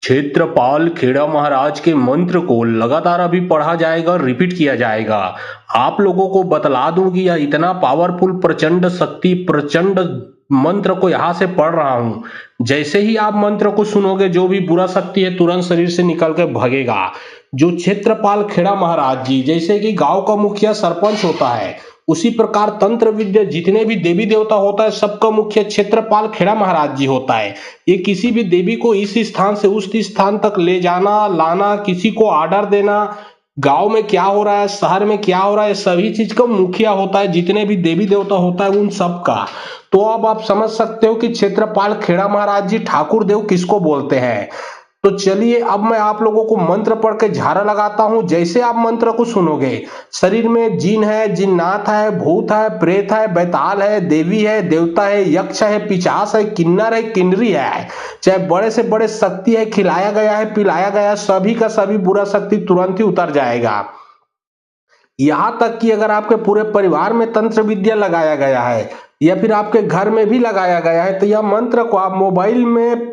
क्षेत्रपाल खेड़ा महाराज के मंत्र को लगातार अभी पढ़ा जाएगा, रिपीट किया जाएगा। आप लोगों को बतला दूं कि यह इतना पावरफुल प्रचंड शक्ति प्रचंड मंत्र को यहां से पढ़ रहा हूं। जैसे ही आप मंत्र को सुनोगे, जो भी बुरा शक्ति है तुरंत शरीर से निकल के भागेगा। जो क्षेत्रपाल खेड़ा महाराज जी, जैसे कि गांव का मुखिया सरपंच होता है, उसी प्रकार तंत्र विद्या जितने भी देवी देवता होता है सबका मुख्य क्षेत्रपाल खेड़ा महाराज जी होता है। ये किसी भी देवी को इस स्थान से उस स्थान तक ले जाना लाना, किसी को ऑर्डर देना, गांव में क्या हो रहा है, शहर में क्या हो रहा है, सभी चीज का मुखिया होता है। जितने भी देवी देवता होता है उन सब का। तो अब आप समझ सकते हो कि क्षेत्रपाल खेड़ा महाराज जी ठाकुर देव किसको बोलते हैं। तो चलिए अब मैं आप लोगों को मंत्र पढ़ के झाड़ा लगाता हूं। जैसे आप मंत्र को सुनोगे, शरीर में जिन है, जिन्नात है, भूत है, प्रेत है, बैताल है, देवी है, देवता है, यक्ष है, पिचास है, किन्नर है, किन्नरी है, चाहे बड़े से बड़े शक्ति है, खिलाया गया है, पिलाया गया है, सभी का सभी बुरा शक्ति तुरंत ही उतर जाएगा। यहां तक कि अगर आपके पूरे परिवार में तंत्र विद्या लगाया गया है या फिर आपके घर में भी लगाया गया है, तो यह मंत्र को आप मोबाइल में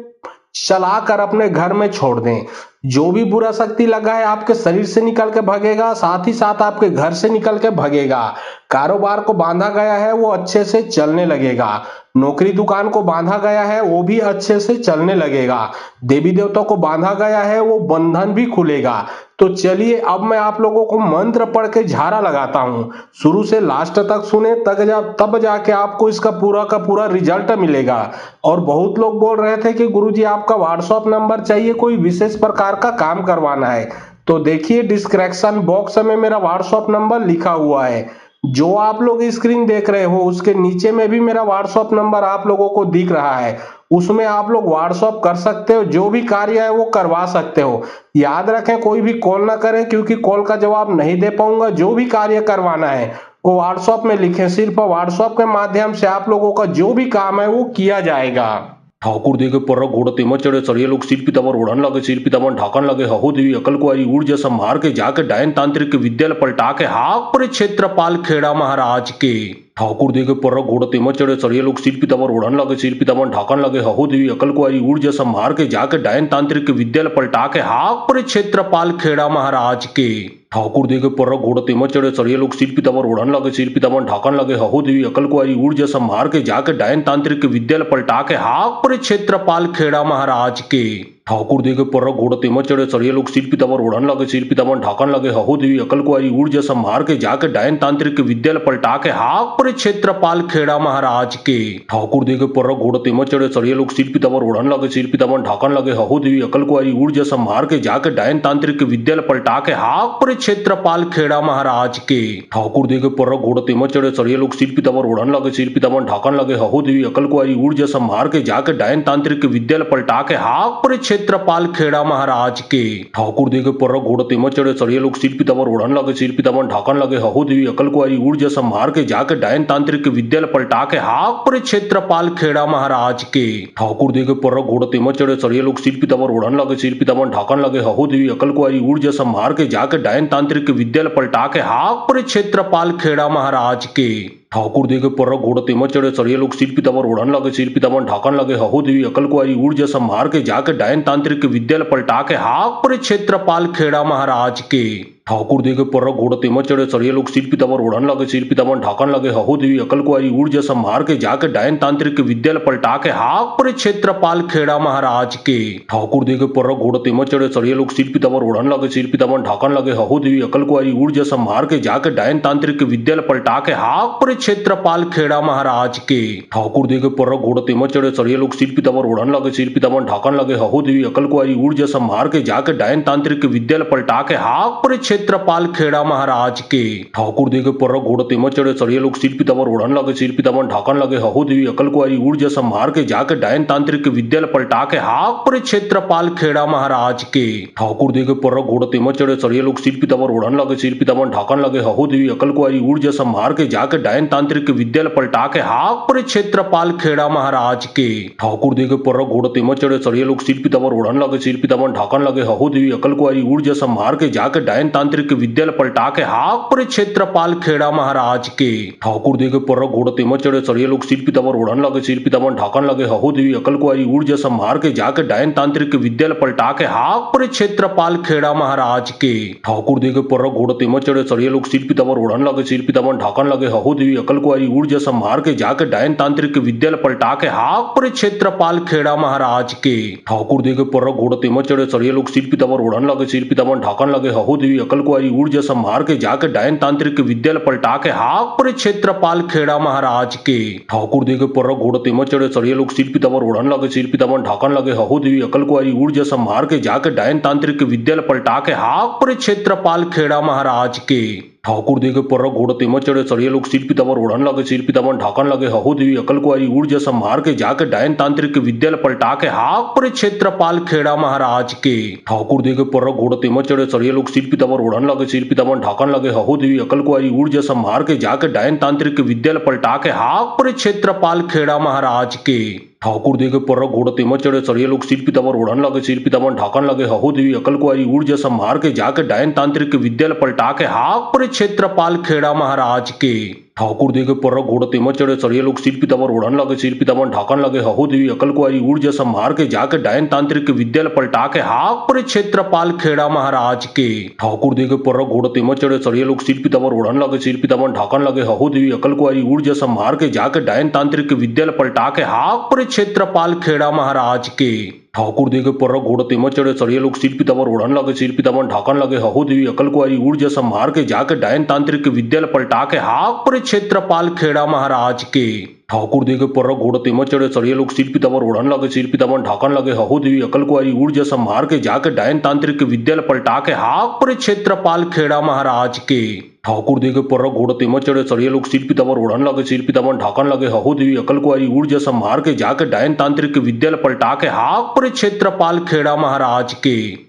चलाकर अपने घर में छोड़ दें। जो भी बुरा शक्ति लगा है आपके शरीर से निकल के भागेगा, साथ ही साथ आपके घर से निकल के भागेगा। कारोबार को बांधा गया है वो अच्छे से चलने लगेगा। नौकरी दुकान को बांधा गया है वो भी अच्छे से चलने लगेगा। देवी देवता को बांधा गया है वो बंधन भी खुलेगा। तो चलिए अब मैं आप लोगों को मंत्र पढ़ के झाड़ा लगाता हूं। शुरू से लास्ट तक सुने, तब जाके आपको इसका पूरा का पूरा रिजल्ट मिलेगा। और बहुत लोग बोल रहे थे कि गुरुजी आपका व्हाट्सएप नंबर चाहिए, कोई विशेष प्रकार का काम करवाना है। तो देखिए डिस्क्रिप्शन बॉक्स में मेरा व्हाट्सएप नंबर लिखा हुआ है। जो आप लोग स्क्रीन देख रहे हो उसके नीचे में भी मेरा व्हाट्सएप नंबर आप लोगों को दिख रहा है। उसमें आप लोग व्हाट्सएप कर सकते हो, जो भी कार्य है वो करवा सकते हो। याद रखें कोई भी कॉल ना करें, क्योंकि कॉल का जवाब नहीं दे पाऊंगा। जो भी कार्य करवाना है वो व्हाट्सएप में लिखें। सिर्फ व्हाट्सएप के माध्यम से आप लोगों का जो भी काम है वो किया जाएगा। ठाकुर देखे पर घोड़ तेमत चढ़े चढ़िए लोग सिर पितामर ओढ़न लगे, सिर पितामर ढाकन लगे। हहो देवी अकल कुआरी ऊर्जा संभार के जाके डायन तांत्रिक के विद्यालय पलटा के हाक पर क्षेत्रपाल खेड़ा महाराज के। ठाकुर देखे पर घोड़ तेमत चढ़े चढ़िए लोग सिर पितामर ओढ़न लगे, सिर पितामर ढाकन लगे। हहो देवी अकल कुआरी ऊर्जा संभार के जाके डायन तांत्रिक के विद्यालय पलटा के हाक पर क्षेत्रपाल खेड़ा महाराज के। ठाकुर देखे पर घोड़ तेमत चढ़े चढ़िए लोग सिर पितामर ओढ़न लगे, सिर पितामर ढाकन लगे। हहो देवी अकल कुआरी ऊर्जा संभार के जाके डायन तांत्रिक के विद्यालय पलटा के हाक पर क्षेत्रपाल खेड़ा महाराज के। ठाकुर देखे पर घोड़ तेमत चढ़े चढ़िए लोग सिर पितामर ओढ़न लगे, सिर पितामर ढाकन लगे। हहो देवी अकल कुआरी ऊर्जा संभार के जाके डायन तांत्रिक के विद्यालय पलटा के हाक पर क्षेत्रपाल खेड़ा महाराज के। ठाकुर देखे पर घोड़ तेमत चढ़े चढ़िए लोग सिर पितामर ओढ़न लगे, सिर पितामर ढाकन लगे। हहो देवी अकल कुआरी ऊर्जा संभार के जाके डायन तांत्रिक के विद्यालय पलटा के हाक पर क्षेत्रपाल खेड़ा महाराज के। ठाकुर देखे पर घोड़ तेमत चढ़े चढ़िए लोग सिर पितामर ओढ़न लगे, सिर पितामर ढाकन लगे। हहो देवी अकल कुआरी ऊर्जा संभार के जाके डायन तांत्रिक के विद्यालय पलटा के हाक पर क्षेत्रपाल खेड़ा महाराज के। ठाकुर देखे पर घोड़ तेमत चढ़े चढ़िए लोग सिर पितामर ओढ़न लगे, सिर पितामर ढाकन लगे। हहो देवी अकल कुआरी ऊर्जा संभार के जाके डायन तांत्रिक के विद्यालय पलटा के हाक पर क्षेत्रपाल खेड़ा महाराज के। ठाकुर देखे पर घोड़ तेमत चढ़े चढ़िए लोग सिर पितामर ओढ़न लगे, सिर पितामर ढाकन लगे। हहो देवी अकल कुआरी ऊर्जा संभार के जाके डायन तांत्रिक के विद्यालय पलटा के हाक पर क्षेत्रपाल खेड़ा महाराज के। ठाकुर देखे पर घोड़ तेमत चढ़े चढ़िए लोग सिर पितामर ओढ़न लगे, सिर पितामर ढाकन लगे। हहो देवी अकल कुआरी ऊर्जा संभार के जाके डायन तांत्रिक के विद्यालय पलटा के हाक पर क्षेत्रपाल खेड़ा महाराज के। ठाकुर देखे पर घोड़ तेमत चढ़े चढ़िए लोग सिर पितामर ओढ़न लगे, सिर पितामर ढाकन लगे। हहो देवी अकल कुआरी ऊर्जा संभार के जाके डायन तांत्रिक के विद्यालय पलटा के हाक पर क्षेत्रपाल खेड़ा महाराज के। ठाकुर देखे पर घोड़ तेमत चढ़े चढ़िए लोग सिर पितामर ओढ़न लगे, सिर पितामर ढाकन लगे। हहो देवी अकल कुआरी ऊर्जा संभार के जाके डायन तांत्रिक के विद्यालय पलटा के हाक पर क्षेत्रपाल खेड़ा महाराज के। ठाकुर देखे पर घोड़ तेमत चढ़े चढ़िए लोग सिर पितामर ओढ़न लगे, सिर पितामर ढाकन लगे। हहो देवी अकल कुआरी ऊर्जा संभार के जाके डायन तांत्रिक के विद्यालय पलटा के हाक पर क्षेत्रपाल खेड़ा महाराज के। ठाकुर देखे पर घोड़ तेमत चढ़े चढ़िए लोग सिर पितामर ओढ़न लगे, सिर पितामर ढाकन लगे। हहो देवी अकल कुआरी ऊर्जा संभार के जाके डायन तांत्रिक के विद्यालय पलटा के हाक पर क्षेत्रपाल खेड़ा महाराज के। ठाकुर देखे पर घोड़ तेमत चढ़े चढ़िए लोग सिर पितामर ओढ़न लगे, सिर पितामर ढाकन लगे। हहो देवी अकल कुआरी ऊर्जा संभार के जाके डायन तांत्रिक के विद्यालय पलटा के हाक पर क्षेत्रपाल खेड़ा महाराज के। ठाकुर देखे पर घोड़ तेमत चढ़े चढ़िए लोग सिर पितामर ओढ़न लगे, सिर पितामर ढाकन लगे। हहो देवी अकल कुआरी ऊर्जा संभार के जाके डायन तांत्रिक तांत्रिक विद्यालय पलटा के हाक पर क्षेत्रपाल खेड़ा महाराज के। ठाकुर देखे पर घोड़ तेमत चढ़े चढ़िए लोग शिल्पी तमर ओढ़न लगे शिल्पी तमन ढाकन लगे हहु देवी अकल को आई ऊर्जा संभार के जाके डायन तांत्रिक विद्यालय पलटा के हाक पर क्षेत्रपाल खेड़ा महाराज के। ठाकुर देखे पर घोड़ तेमत चढ़े चढ़िए लोग शिल्पी तमर ओढ़न लगे शिल्पी तमन ढाकन लगे हहु देवी अकल को आई ऊर्जा संभार के जाके डायन तांत्रिक विद्यालय पलटा के हाक पर क्षेत्रपाल खेड़ा महाराज के। ठाकुर देखे पर घोड़ तेमत चढ़े चढ़िए लोग शिल्पी तमर ओढ़न लगे शिल्पी तमन ढाकन लगे हहु देवी अकल को आई ऊर्जा संभार के जाके डायन तांत्रिक विद्यालय पलटा के हाक पर क्षेत्रपाल खेड़ा महाराज के। ठाकुर देखे पर घोड़ तेमत चढ़े चढ़िए लोग शिल्पी तमर ओढ़न लगे शिल्पी तमन ढाकन लगे हहु देवी अकल को आई ऊर्जा संभार के जाके डायन तांत्रिक विद्यालय पलटा के हाक पर क्षेत्रपाल खेड़ा महाराज के। ठाकुर देखे पर घोड़ तेमत चढ़े चढ़िए लोग शिल्पी तमर ओढ़न लगे शिल्पी तमन ढाकन लगे हहु देवी अकल को आई ऊर्जा संभार के जाके डायन तांत्रिक विद्यालय पलटा के हाक पर क्षेत्रपाल खेड़ा महाराज के। ठाकुर देखे पर घोड़ तेमत चढ़े चढ़िए लोग शिल्पी तमर ओढ़न लगे शिल्पी तमन ढाकन लगे हहु देवी अकल को आई ऊर्जा संभार के जाके डायन तांत्रिक विद्यालय पलटा के हाक पर क्षेत्रपाल खेड़ा महाराज के। ठाकुर देखे पर घोड़ तेमत चढ़े चढ़िए लोग शिल्पी तमर ओढ़न लगे शिल्पी तमन ढाकन लगे हहु देवी अकल को आई ऊर्जा संभार के जाके डायन तांत्रिक विद्यालय पलटा के हाक पर क्षेत्रपाल खेड़ा महाराज के। ठाकुर देखे पर घोड़ तेमत चढ़े चढ़िए लोग शिल्पी तमर ओढ़न लगे शिल्पी तमन ढाकन लगे हहु देवी अकल को आई ऊर्जा संभार के जाके डायन तांत्रिक विद्यालय पलटा के हाक पर क्षेत्रपाल खेड़ा महाराज के। ठाकुर देखे पर घोड़ तेमत चढ़े चढ़िए लोग शिल्पी तमर ओढ़न लगे शिल्पी तमन ढाकन लगे हहु देवी अकल को आई ऊर्जा संभार के जाके डायन तांत्रिक विद्यालय पलटा के हाक पर क्षेत्रपाल खेड़ा महाराज के। ठाकुर देखे पर घोड़ तेमत चढ़े चढ़िए लोग शिल्पी तमर ओढ़न लगे शिल्पी तमन ढाकन लगे हहु देवी अकल को आई ऊर्जा संभार के जाके डायन तांत्रिक विद्यालय पलटा के हाक पर क्षेत्रपाल खेड़ा महाराज के। ठाकुर देखे पर घोड़ तेमत चढ़े चढ़िए लोग शिल्पी तमर ओढ़न लगे शिल्पी तमन ढाकन लगे हहु देवी अकल को आई ऊर्जा संभार के जाके डायन तांत्रिक विद्यालय पलटा के हाक पर क्षेत्रपाल खेड़ा महाराज के। ठाकुर देखे पर घोड़ तेमत चढ़े चढ़िए लोग शिल्पी तमर ओढ़न लगे शिल्पी तमन ढाकन लगे हहु देवी अकल को आई ऊर्जा संभार के जाके डायन तांत्रिक विद्यालय पलटा के हाक पर क्षेत्रपाल खेड़ा महाराज के।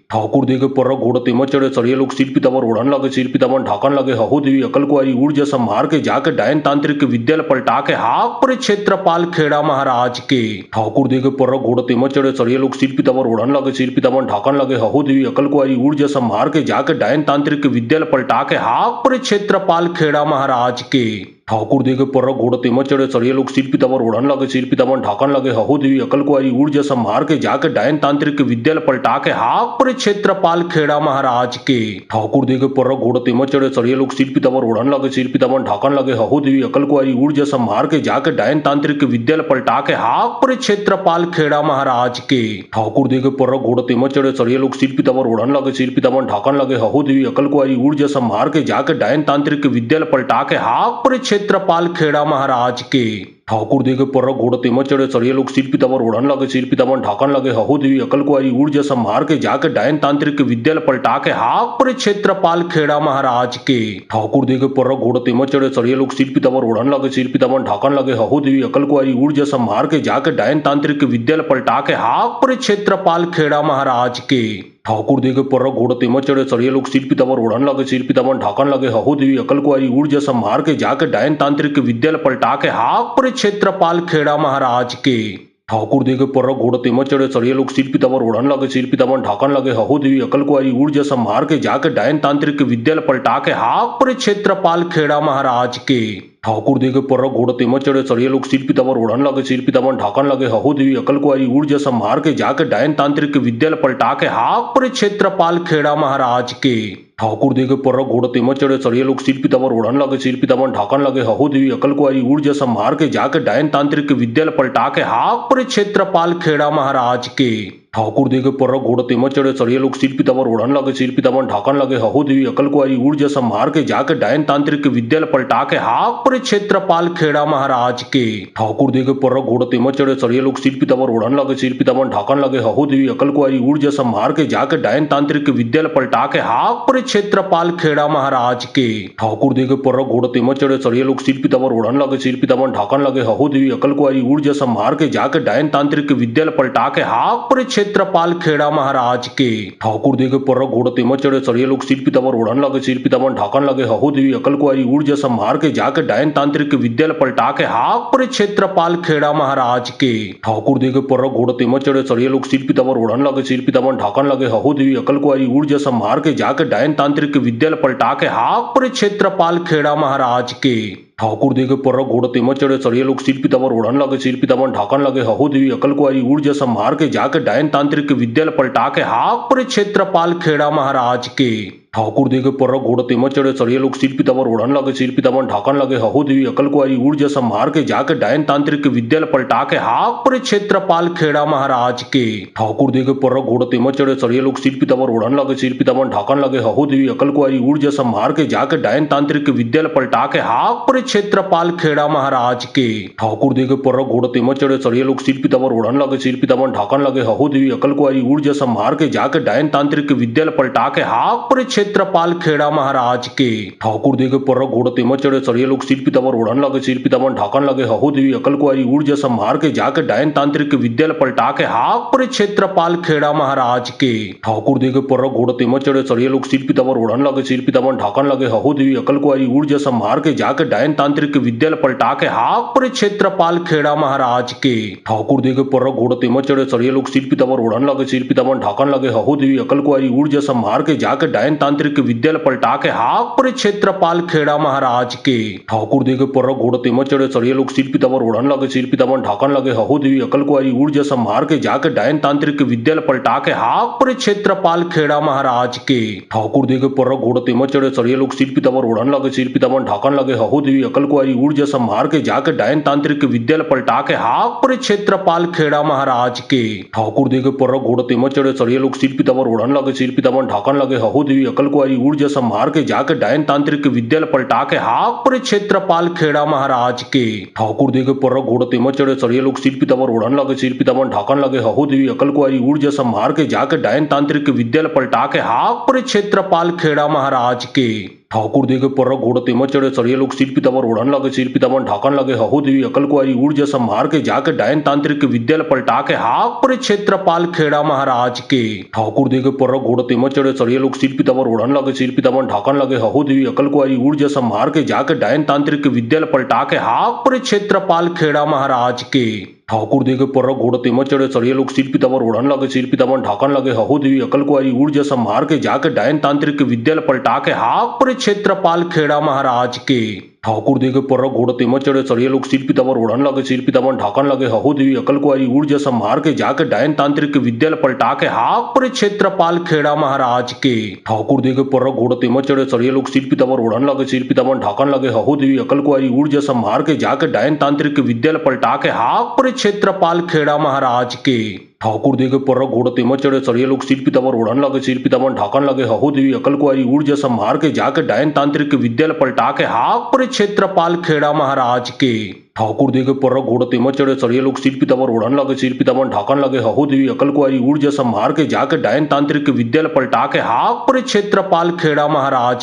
ठाकुर देखे पर घोड़ तेमत चढ़े चढ़िए लोग शिल्पी तमर ओढ़न लगे शिल्पी तमन ढाकन लगे हहु देवी अकल को आई ऊर्जा संभार के जाके डायन तांत्रिक विद्यालय पलटा के हाक पर क्षेत्रपाल खेड़ा महाराज के। ठाकुर देखे पर घोड़ तेमत चढ़े चढ़िए लोग शिल्पी तमर ओढ़न लगे शिल्पी तमन ढाकन लगे हहु देवी अकल को आई ऊर्जा संभार के जाके डायन तांत्रिक विद्यालय पलटा के हाक पर क्षेत्रपाल खेड़ा महाराज के। ठाकुर देखे पर घोड़ तेमत चढ़े चढ़िए लोग शिल्पी तमर ओढ़न लगे शिल्पी तमन ढाकन लगे हहु देवी अकल को आई ऊर्जा संभार के जाके डायन तांत्रिक विद्यालय पलटा के हाक पर क्षेत्रपाल खेड़ा महाराज के। ठाकुर देखे पर घोड़ तेमत चढ़े चढ़िए लोग शिल्पी तमर ओढ़न लगे शिल्पी तमन ढाकन लगे हहु देवी अकल को आई ऊर्जा संभार के जाके डायन तांत्रिक विद्यालय पलटा के हाक पर क्षेत्रपाल खेड़ा महाराज के। ठाकुर देखे पर घोड़ तेमत चढ़े चढ़िए लोग शिल्पी तमर ओढ़न लगे शिल्पी तमन ढाकन लगे हहु देवी अकल को आई ऊर्जा संभार के जाके डायन तांत्रिक विद्यालय पलटा के हाक पर क्षेत्रपाल खेड़ा महाराज के। ठाकुर देखे पर घोड़ तेमत चढ़े चढ़िए लोग शिल्पी तमर ओढ़न लगे शिल्पी तमन ढाकन लगे हहु देवी अकल को आई ऊर्जा संभार के जाके डायन तांत्रिक विद्यालय पलटा के हाक पर क्षेत्रपाल खेड़ा महाराज के। ठाकुर देखे पर घोड़ तेमत चढ़े चढ़िए लोग शिल्पी तमर ओढ़न लगे शिल्पी तमन ढाकन लगे हहु देवी अकल को आई ऊर्जा संभार के जाके डायन तांत्रिक विद्यालय पलटा के हाक पर क्षेत्रपाल खेड़ा महाराज के। ठाकुर देखे पर घोड़ तेमत चढ़े चढ़िए लोग शिल्पी तमर ओढ़न लगे शिल्पी तमन ढाकन लगे हहु देवी अकल को आई ऊर्जा संभार के जाके डायन तांत्रिक विद्यालय पलटा के हाक पर क्षेत्रपाल खेड़ा महाराज के। ठाकुर देखे पर घोड़ तेमत चढ़े चढ़िए लोग शिल्पी तमर ओढ़न लगे शिल्पी तमन ढाकन लगे हहु देवी अकल को आई ऊर्जा संभार के जाके डायन तांत्रिक विद्यालय पलटा के हाक पर क्षेत्रपाल खेड़ा महाराज के। ठाकुर देखे पर घोड़ तेमत चढ़े चढ़िए लोग शिल्पी तमर ओढ़न लगे शिल्पी तमन ढाकन लगे हहु देवी अकल को आई ऊर्जा संभार के जाके डायन तांत्रिक विद्यालय पलटा के हाक पर क्षेत्रपाल खेड़ा महाराज के। ठाकुर देखे पर घोड़ तेमत चढ़े चढ़िए लोग शिल्पी तमर ओढ़न लगे शिल्पी तमन ढाकन लगे हहु देवी अकल को आई ऊर्जा संभार के जाके डायन तांत्रिक विद्यालय पलटा के हाक पर क्षेत्रपाल खेड़ा महाराज के। ठाकुर देखे पर घोड़ तेमत चढ़े चढ़िए लोग शिल्पी तमर ओढ़न लगे शिल्पी तमन ढाकन लगे हहु देवी अकल को आई ऊर्जा संभार के जाके डायन तांत्रिक विद्यालय पलटा के हाक पर क्षेत्रपाल खेड़ा महाराज के। ठाकुर देखे पर घोड़ तेमत चढ़े चढ़िए लोग शिल्पी तमर ओढ़न लगे शिल्पी तमन ढाकन लगे हहु देवी अकल को आई ऊर्जा संभार के जाके डायन तांत्रिक विद्यालय पलटा के हाक पर क्षेत्रपाल खेड़ा महाराज के। ठाकुर देखे पर घोड़ तेमत चढ़े चढ़िए लोग शिल्पी तमर ओढ़न लगे शिल्पी तमन ढाकन लगे हहु देवी अकल को आई ऊर्जा संभार के जाके डायन तांत्रिक विद्यालय पलटा के हाक पर क्षेत्रपाल खेड़ा महाराज के ठाकुर देखे पर घोड़ तेमत चढ़े सरिये लोग सिर पितावर ओढ़न लगे सिर पितावन ढाकन लगे हहो देवी अकल कुआरी ऊर्जा संभार के जाके डायन तांत्रिक विद्यालय पलटा के हाक पर क्षेत्रपाल खेड़ा महाराज के ठाकुर देखे पर घोड़ तेमत चढ़े सरिये लोग सिर पितावर ओढ़न लगे सिर पितावन ढाकन लगे हहो देवी अकल कुआरी ऊर्जा संभार के जाके डायन तांत्रिक विद्यालय पलटा के हाक पर क्षेत्रपाल खेड़ा महाराज के ठाकुर देखे पर घोड़ तेमत चढ़े सरिये लोग सिर पितावर ओढ़न लगे सिर पितावन ढाकन लगे हहो देवी अकल कुआरी ऊर्जा संभार के जाके डायन तांत्रिक विद्यालय पलटा के हाक पर क्षेत्रपाल खेड़ा महाराज के ठाकुर देखे पर घोड़ तेमत चढ़े सरिये लोग सिर पितावर ओढ़न लगे सिर पितावन ढाकन लगे हहो देवी अकल कुआरी ऊर्जा संभार के जाके डायन तांत्रिक विद्यालय पलटा के हाक पर क्षेत्रपाल खेड़ा महाराज के ठाकुर देखे पर घोड़ तेमत चढ़े सरिये लोग सिर पितावर ओढ़न लगे सिर पितावन ढाकन लगे हहो देवी अकल कुआरी ऊर्जा संभार के जाके डायन तांत्रिक विद्यालय पलटा के हाक पर क्षेत्रपाल खेड़ा महाराज के ठाकुर देखे पर घोड़ तेमत चढ़े सरिये लोग सिर पितावर ओढ़न लगे सिर पितावन ढाकन लगे हहो देवी अकल कुआरी ऊर्जा संभार के जाके डायन तांत्रिक विद्यालय पलटा के हाक पर क्षेत्रपाल खेड़ा महाराज के ठाकुर देखे पर घोड़ तेमत चढ़े सरिये लोग सिर पितावर ओढ़न लगे सिर पितावन ढाकन लगे हहो देवी अकल कुआरी ऊर्जा संभार के जाके डायन तांत्रिक विद्यालय पलटा के हाक पर क्षेत्रपाल खेड़ा महाराज के ठाकुर देखे पर घोड़ तेमत चढ़े सरिये लोग सिर पितावर ओढ़न लगे सिर पितावन ढाकन लगे हहो देवी अकल कुआरी ऊर्जा संभार के जाके डायन तांत्रिक विद्यालय पलटा के हाक पर क्षेत्रपाल खेड़ा महाराज के ठाकुर देखे पर घोड़ तेमत चढ़े सरिये लोग सिर पितावर ओढ़न लगे सिर पितावन ढाकन लगे हहो देवी अकल कुआरी ऊर्जा संभार के जाके डायन तांत्रिक विद्यालय पलटा के हाक पर क्षेत्रपाल खेड़ा महाराज के ठाकुर देखे पर घोड़ तेमत चढ़े सरिये लोग सिर पितावर ओढ़न लगे सिर पितावन ढाकन लगे हहो देवी अकल कुआरी ऊर्जा संभार के जाके डायन तांत्रिक विद्यालय पलटा के हाक पर क्षेत्रपाल खेड़ा महाराज के ठाकुर देखे पर घोड़ तेमत चढ़े सरिये लोग सिर पितावर ओढ़न लगे सिर पितावन ढाकन लगे हहो देवी अकल कुआरी ऊर्जा संभार के जाके डायन तांत्रिक विद्यालय पलटा के हाक पर क्षेत्रपाल खेड़ा महाराज के ठाकुर देखे पर घोड़ तेमत चढ़े सरिये लोग सिर पितावर ओढ़न लगे सिर पितावन ढाकन लगे हहो देवी अकल कुआरी ऊर्जा संभार के जाके डायन तांत्रिक विद्यालय पलटा के हाक पर क्षेत्रपाल खेड़ा महाराज के ठाकुर देखे पर घोड़ तेमत चढ़े सरिये लोग सिर पितावर ओढ़न लगे सिर पितावन ढाकन लगे हहो देवी अकल कुआरी ऊर्जा संभार के जाके डायन तांत्रिक विद्यालय पलटा के हाक पर क्षेत्रपाल खेड़ा महाराज के ठाकुर देखे पर घोड़ तेमत चढ़े सरिये लोग सिर पितावर ओढ़न लगे सिर पितावन ढाकन लगे हहो देवी अकल कुआरी ऊर्जा संभार के जाके डायन तांत्रिक विद्यालय पलटा के हाक पर क्षेत्रपाल खेड़ा महाराज के ठाकुर देखे पर घोड़ तेमत चढ़े सरिये लोग सिर पितावर ओढ़न लगे सिर पितावन ढाकन लगे हहो देवी अकल कुआरी ऊर्जा संभार के जाके डायन तांत्रिक विद्यालय पलटा के हाक पर क्षेत्रपाल खेड़ा महाराज के ठाकुर देखे पर घोड़ तेमत चढ़े सरिये लोग सिर पितावर ओढ़न लगे सिर पितावन ढाकन लगे हहो देवी अकल कुआरी ऊर्जा संभार के जाके डायन तांत्रिक विद्यालय पलटा के हाक पर क्षेत्रपाल खेड़ा महाराज के ठाकुर देखे पर घोड़ तेमत चढ़े सरिये लोग सिर पितावर ओढ़न लगे सिर पितावन ढाकन लगे हहो देवी अकल कुआरी ऊर्जा संभार के जाके डायन तांत्रिक विद्यालय पलटा के हाक पर क्षेत्रपाल खेड़ा महाराज के ठाकुर देखे पर घोड़ तेमत चढ़े सरिये लोग सिर पितावर ओढ़न लगे सिर पितावन ढाकन लगे हहो देवी अकल कुआरी ऊर्जा संभार के जाके डायन तांत्रिक विद्यालय पलटा के हाक पर क्षेत्रपाल खेड़ा महाराज के ठाकुर देखे पर घोड़ तेमत चढ़े सरिये लोग सिर पितावर ओढ़न लगे सिर पितावन ढाकन लगे हहो देवी अकल कुआरी ऊर्जा संभार के जाके डायन तांत्रिक विद्यालय पलटा के हाक पर क्षेत्रपाल खेड़ा महाराज के ठाकुर देखे पर घोड़ तेमत चढ़े सरिये लोग सिर पितावर ओढ़न लगे सिर पितावन ढाकन लगे हहो देवी अकल कुआरी ऊर्जा संभार के जाके डायन तांत्रिक विद्यालय पलटा के हाक पर क्षेत्रपाल खेड़ा महाराज के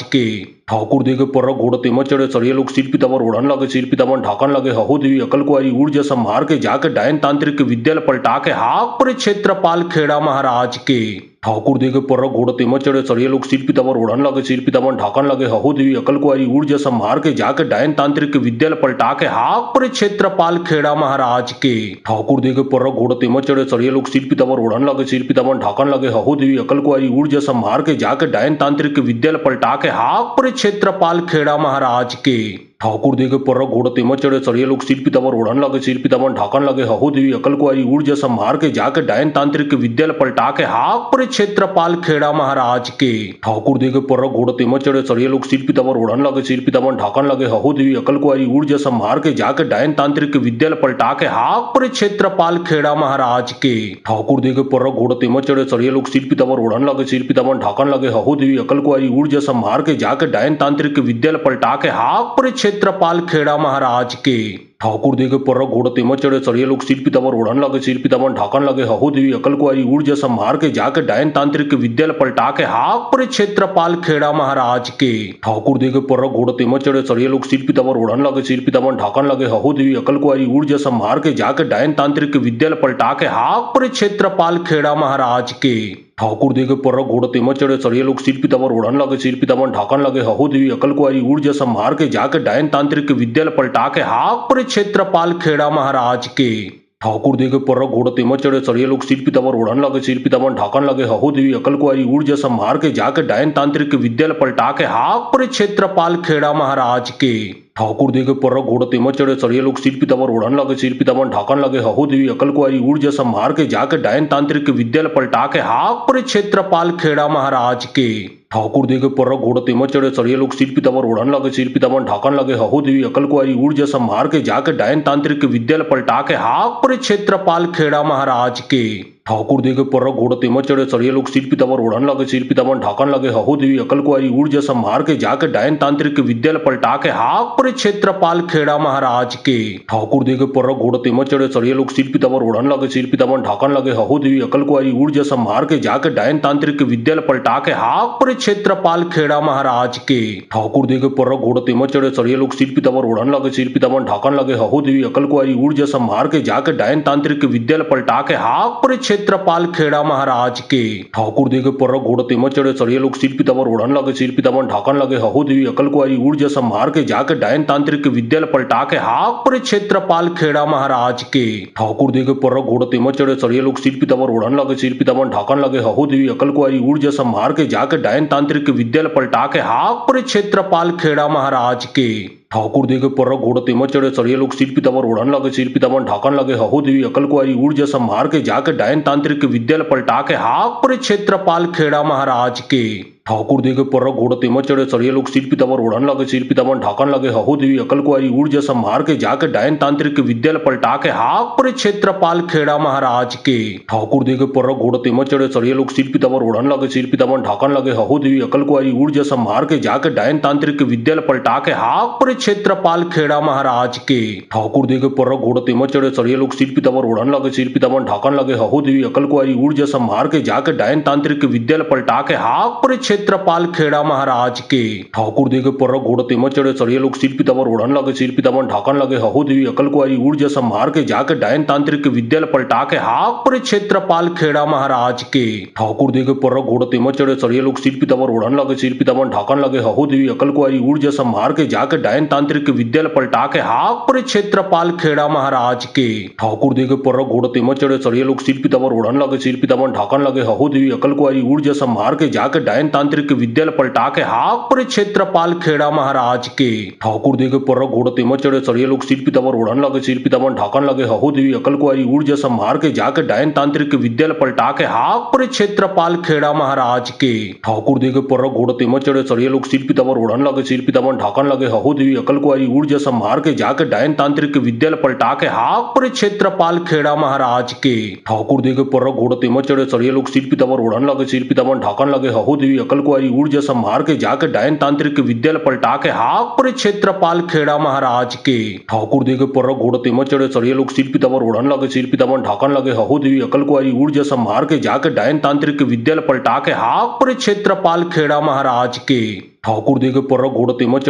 ठाकुर देखे पर घोड़ तेमत चढ़े सरिये लोग सिर पितावर ओढ़न लगे सिर पितावन ढाकन लगे हहो देवी अकल कुआरी ऊर्जा संभार के जाके डायन तांत्रिक विद्यालय पलटा के हाक पर क्षेत्रपाल खेड़ा महाराज के ठाकुर देखे पर घोड़ तेमत चढ़े सरिये लोग सिर पितावर ओढ़न लगे सिर पितावन ढाकन लगे हहो देवी अकल कुआरी ऊर्जा संभार के जाके डायन तांत्रिक विद्यालय पलटा के हाक पर क्षेत्रपाल खेड़ा महाराज के ठाकुर देखे पर घोड़ तेमत चढ़े सरिये लोग सिर पितावर ओढ़न लगे सिर पितावन ढाकन लगे हहो देवी अकल कुआरी ऊर्जा संभार के जाके डायन तांत्रिक विद्यालय पलटा के हाक पर क्षेत्रपाल खेड़ा महाराज के ठाकुर देखे पर घोड़ तेमत चढ़े सरिये लोग सिर पितावर ओढ़न लगे सिर पितावन ढाकन लगे हहो देवी अकल कुआरी ऊर्जा संभार के जाके डायन तांत्रिक विद्यालय पलटा के हाक पर क्षेत्रपाल खेड़ा महाराज के ठाकुर देखे पर घोड़ तेमत चढ़े सरिये लोग सिर पितावर ओढ़न लगे सिर पितावन ढाकन लगे हहो देवी अकल कुआरी ऊर्जा संभार के जाके डायन तांत्रिक विद्यालय पलटा के हाक पर क्षेत्रपाल खेड़ा महाराज के ठाकुर देखे पर घोड़ तेमत चढ़े सरिये लोग सिर पितावर ओढ़न लगे सिर पितावन ढाकन लगे हहो देवी अकल कुआरी ऊर्जा संभार के जाके डायन तांत्रिक विद्यालय पलटा के हाक पर क्षेत्रपाल खेड़ा महाराज के। ठाकुर देखे पर घोड़ तेमत चढ़े चढ़िए लोग सिर पीताम्बर ओढ़न लगे, सिर पीताम्बर ढाकन लगे। हहो देवी अकल को आई ऊर्जा संभार के जाके डायन तांत्रिक विद्यालय पलटा के हाक पर क्षेत्रपाल खेड़ा महाराज के। ठाकुर देखे पर घोड़ तेमत चढ़े चढ़िए लोग सिर पीताम्बर ओढ़न लगे, सिर पीताम्बर ढाकन लगे। हहो देवी अकल को आई ऊर्जा संभार के जाके डायन तांत्रिक विद्यालय पलटा के हाक पर क्षेत्रपाल खेड़ा महाराज के। ठाकुर देखे पर घोड़ तेमत चढ़े चढ़िए लोग सिर पीताम्बर ओढ़न लगे, सिर पीताम्बर ढाकन लगे। हहो देवी अकल को आई ऊर्जा संभार के जाके डायन तांत्रिक विद्यालय पलटा के हाक पर क्षेत्रपाल खेड़ा महाराज के। ठाकुर देखे पर घोड़ तेमत चढ़े चढ़िए लोग सिर पीताम्बर ओढ़न लगे, सिर पीताम्बर ढाकन लगे। हहो देवी अकल को आई ऊर्जा संभार के जाके डायन तांत्रिक विद्यालय पलटा के हाक पर क्षेत्रपाल खेड़ा महाराज के। ठाकुर देखे पर घोड़ तेमत चढ़े चढ़िए लोग सिर पीताम्बर ओढ़न लगे, सिर पीताम्बर ढाकन लगे। हहो देवी अकल को आई ऊर्जा संभार के जाके डायन तांत्रिक विद्यालय पलटा के हाक पर क्षेत्रपाल खेड़ा महाराज के। ठाकुर देखे पर घोड़ तेमत चढ़े चढ़िए लोग सिर पीताम्बर ओढ़न लगे, सिर पीताम्बर ढाकन लगे। हहो देवी अकल को आई ऊर्जा संभार के जाके डायन तांत्रिक विद्यालय पलटा के हाक पर क्षेत्रपाल खेड़ा महाराज के। ठाकुर देखे पर घोड़ तेमत चढ़े चढ़िए लोग सिर पीताम्बर ओढ़न लगे, सिर पीताम्बर ढाकन लगे। हहो देवी अकल को आई ऊर्जा संभार के जाके डायन तांत्रिक विद्यालय पलटा के हाक पर क्षेत्रपाल खेड़ा महाराज के। ठाकुर देखे पर घोड़ तेमत चढ़े चढ़िए लोग सिर पीताम्बर ओढ़न लगे, सिर पीताम्बर ढाकन लगे। हहो देवी अकल को आई ऊर्जा संभार के जाके डायन तांत्रिक विद्यालय पलटा के हाक पर क्षेत्रपाल खेड़ा महाराज के। ठाकुर देखे पर घोड़ तेमत चढ़े चढ़िए लोग सिर पीताम्बर ओढ़न लगे, सिर पीताम्बर ढाकन लगे। हहो देवी अकल को आई ऊर्जा संभार के जाके डायन तांत्रिक विद्यालय पलटा के हाक पर क्षेत्रपाल खेड़ा महाराज के। ठाकुर देखे पर घोड़ तेमत चढ़े चढ़िए लोग सिर पीताम्बर ओढ़न लगे, सिर पीताम्बर ढाकन लगे। हहो देवी अकल को आई ऊर्जा संभार के जाके डायन तांत्रिक विद्यालय पलटा के हाक पर क्षेत्रपाल खेड़ा महाराज के। ठाकुर देखे पर घोड़ तेमत चढ़े चढ़िए लोग सिर पीताम्बर ओढ़न लगे, सिर पीताम्बर ढाकन लगे। हहो देवी अकल को आई ऊर्जा संभार के जाके डायन तांत्रिक विद्यालय पलटा के हाक पर क्षेत्रपाल खेड़ा महाराज के। ठाकुर देखे पर घोड़ तेमत चढ़े चढ़िए लोग सिर पीताम्बर ओढ़न लगे, सिर पीताम्बर ढाकन लगे। हहो देवी अकल को आई ऊर्जा संभार के जाके डायन तांत्रिक विद्यालय पलटा के हाक पर क्षेत्रपाल खेड़ा महाराज के। ठाकुर देखे पर घोड़ तेमत चढ़े चढ़िए लोग सिर पीताम्बर ओढ़न लगे, सिर पीताम्बर ढाकन लगे। हहो देवी अकल को आई ऊर्जा संभार के जाके डायन तांत्रिक विद्यालय पलटा के हाक पर क्षेत्रपाल खेड़ा महाराज के। ठाकुर देखे पर घोड़ तेमत चढ़े चढ़िए लोग सिर पीताम्बर ओढ़न लगे, सिर पीताम्बर ढाकन लगे। हहो देवी अकल को आई ऊर्जा संभार के जाके डायन तांत्रिक विद्यालय पलटा के हाक पर क्षेत्रपाल खेड़ा महाराज के। ठाकुर देखे पर घोड़ तेमत चढ़े चढ़िए लोग सिर पीताम्बर ओढ़न लगे, सिर पीताम्बर ढाकन लगे। हहो देवी अकल को आई ऊर्जा संभार के जाके डायन तांत्रिक विद्यालय पलटा के हाक पर क्षेत्रपाल खेड़ा महाराज के। ठाकुर देखे पर घोड़ तेमत चढ़े चढ़िए लोग सिर पीताम्बर ओढ़न लगे, सिर पीताम्बर ढाकन लगे। हहो देवी अकल को आई ऊर्जा संभार के जाके डायन तांत्रिक विद्यालय पलटा के हाक पर क्षेत्रपाल खेड़ा महाराज के। ठाकुर देखे पर घोड़ तेमत चढ़े चढ़िए लोग सिर पीताम्बर ओढ़न लगे, सिर पीताम्बर ढाकन लगे। हहो देवी अकल को आई ऊर्जा संभार के जाके डायन तांत्रिक विद्यालय पलटा के हाक पर क्षेत्रपाल खेड़ा महाराज के। ठाकुर देखे पर घोड़ तेमत चढ़े चढ़िए लोग सिर पीताम्बर ओढ़न लगे, सिर पीताम्बर ढाकन लगे। हहो देवी अकल को आई ऊर्जा संभार के जाके डायन तांत्रिक विद्यालय पलटा के हाक पर क्षेत्रपाल खेड़ा महाराज के। ठाकुर देखे पर घोड़ तेमत चढ़े चढ़िए लोग सिर पीताम्बर ओढ़न लगे, सिर पीताम्बर ढाकन लगे। हहो देवी अकल को आई ऊर्जा संभार के जाके डायन तांत्रिक विद्यालय पलटा के हाक पर क्षेत्रपाल खेड़ा महाराज के। ठाकुर देखे पर घोड़ तेमत चढ़े चढ़िए लोग सिर पीताम्बर ओढ़न लगे, सिर पीताम्बर ढाकन लगे। हहो देवी अकल को आई ऊर्जा संभार के जाके डायन तांत्रिक विद्यालय पलटा के हाक पर क्षेत्रपाल खेड़ा महाराज के। ठाकुर देखे पर घोड़ तेमत चढ़े चढ़िए लोग सिर पीताम्बर ओढ़न लगे, सिर पीताम्बर ढाकन लगे। हहो देवी अकल को आई ऊर्जा संभार के जाके डायन तांत्रिक विद्यालय पलटा के हाक पर क्षेत्रपाल खेड़ा महाराज के। ठाकुर देखे पर घोड़ तेमत चढ़े चढ़िए लोग सिर पीताम्बर ओढ़न लगे, सिर पीताम्बर ढाकन लगे। हहो देवी अकल को आई ऊर्जा संभार के जाके डायन तांत्रिक विद्यालय पलटा के हाक पर क्षेत्रपाल खेड़ा महाराज के। ठाकुर देखे पर घोड़ तेमत चढ़े चढ़िए लोग सिर पीताम्बर ओढ़न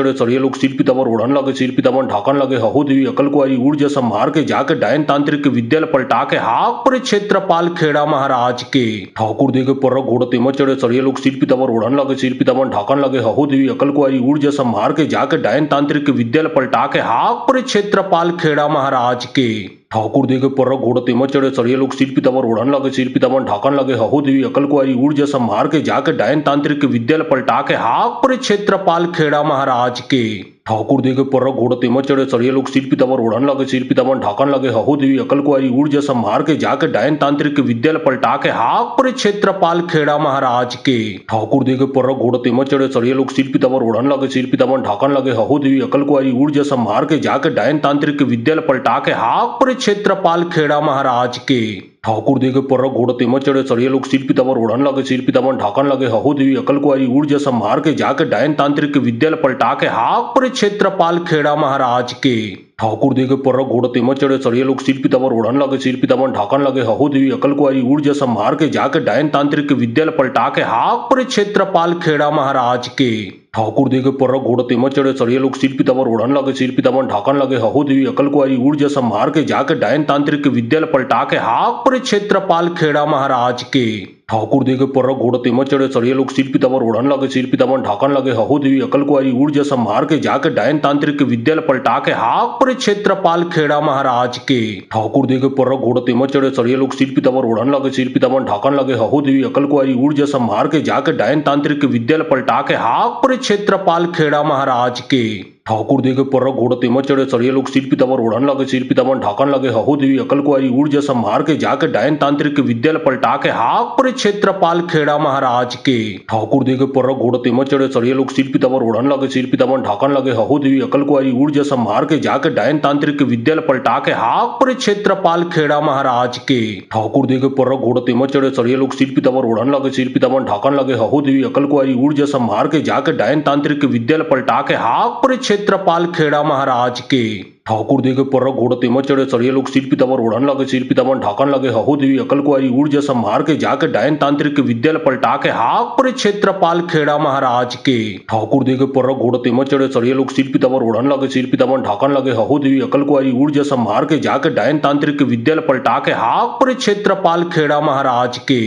लगे, सिर पीताम्बर ढाकन लगे। हहो देवी अकल को आई ऊर्जा संभार के जाके डायन तांत्रिक विद्यालय पलटा के हाक पर क्षेत्रपाल खेड़ा महाराज के। ठाकुर देखे पर घोड़ तेमत चढ़े चढ़िए लोग सिर पीताम्बर ओढ़न लगे, सिर पीताम्बर ढाकन लगे। हहो देवी अकल को आई ऊर्जा संभार के जाके डायन तांत्रिक विद्यालय पलटा के हाक पर क्षेत्रपाल खेड़ा महाराज के। ठाकुर देखे पर घोड़ तेमत चढ़े चढ़िए लोग सिर पीताम्बर ओढ़न लगे, सिर पीताम्बर ढाकन लगे। हहो देवी अकल को आई ऊर्जा संभार के जाके डायन तांत्रिक विद्यालय पलटा के हाक पर क्षेत्रपाल खेड़ा महाराज के। ठाकुर देखे पर घोड़ तेमत चढ़े चढ़िए लोग सिर पीताम्बर ओढ़न लगे, सिर पीताम्बर ढाकन लगे। हहो देवी अकल को आई ऊर्जा संभार के जाके डायन तांत्रिक विद्यालय पलटा के हाक पर क्षेत्रपाल खेड़ा महाराज के। ठाकुर देखे पर घोड़ तेमत चढ़े चढ़िए लोग सिर पीताम्बर ओढ़न लगे, सिर पीताम्बर ढाकन लगे। हहो देवी अकल को आई ऊर्जा संभार के जाके डायन तांत्रिक विद्यालय पलटा के हाक पर क्षेत्रपाल खेड़ा महाराज के। ठाकुर देखे पर घोड़ तेमत चढ़े सरिये लोग सिर पीताम्बर ओढ़न लगे सिर पीताम्बर ढाकन लगे हहु देवी अकल कुआरी ऊर्जा संभार के जाके डायन तांत्रिक के विद्यालय पलटा के हाक पर क्षेत्रपाल खेड़ा महाराज के ठाकुर देखे पर घोड़ तेमत चढ़े सरिये लोग सिर पीताम्बर ओढ़न लगे सिर पीताम्बर ढाकन लगे हहु देवी अकल कुआरी ऊर्जा संभार के जाके डायन तांत्रिक के विद्यालय पलटा के हाक पर क्षेत्रपाल खेड़ा महाराज के ठाकुर देखे पर घोड़ तेमत चढ़े सरिये लोग सिर पीताम्बर ओढ़न लगे सिर पीताम्बर ढाकन लगे हहु देवी अकल कुआरी ऊर्जा संभार के जाके डायन तांत्रिक के विद्यालय पलटा के हाक पर क्षेत्रपाल खेड़ा महाराज के ठाकुर देखे पर घोड़ तेमत चढ़े सरिये लोग सिर पीताम्बर ओढ़न लगे सिर पीताम्बर ढाकन लगे हहु देवी अकल कुआरी ऊर्जा संभार के जाके डायन तांत्रिक के विद्यालय पलटा के हाक पर क्षेत्रपाल खेड़ा महाराज के ठाकुर देखे पर घोड़ तेमत चढ़े सरिये लोग सिर पीताम्बर ओढ़न लगे सिर पीताम्बर ढाकन लगे हहु देवी अकल कुआरी ऊर्जा संभार के जाके डायन तांत्रिक के विद्यालय पलटा के हाक पर क्षेत्रपाल खेड़ा महाराज के ठाकुर देखे पर घोड़ तेमत चढ़े सरिये लोग सिर पीताम्बर ओढ़न लगे सिर पीताम्बर ढाकन लगे हहु देवी अकल कुआरी ऊर्जा संभार के जाके डायन तांत्रिक के विद्यालय पलटा के हाक पर क्षेत्रपाल खेड़ा महाराज के ठाकुर देखे पर घोड़ तेमत चढ़े सरिये लोग सिर पीताम्बर ओढ़न लगे सिर पीताम्बर ढाकन लगे हहु देवी अकल कुआरी ऊर्जा संभार के जाके डायन तांत्रिक के विद्यालय पलटा के हाक पर क्षेत्रपाल खेड़ा महाराज के ठाकुर देखे पर घोड़ तेमत चढ़े सरिये लोग सिर पीताम्बर ओढ़न लगे सिर पीताम्बर ढाकन लगे हहु देवी अकल कुआरी ऊर्जा संभार के जाके डायन तांत्रिक के विद्यालय पलटा के हाक पर क्षेत्रपाल खेड़ा महाराज के ठाकुर देखे पर घोड़ तेमत चढ़े सरिये लोग सिर पीताम्बर ओढ़न लगे सिर पीताम्बर ढाकन लगे हहु देवी अकल कुआरी ऊर्जा संभार के जाके डायन तांत्रिक के विद्यालय पलटा के हाक पर क्षेत्रपाल खेड़ा महाराज के ठाकुर देखे पर घोड़ तेमत चढ़े सरिये लोग सिर पीताम्बर ओढ़न लगे सिर पीताम्बर ढाकन लगे हहु देवी अकल कुआरी ऊर्जा संभार के जाके डायन तांत्रिक के विद्यालय पलटा के हाक पर क्षेत्रपाल खेड़ा महाराज के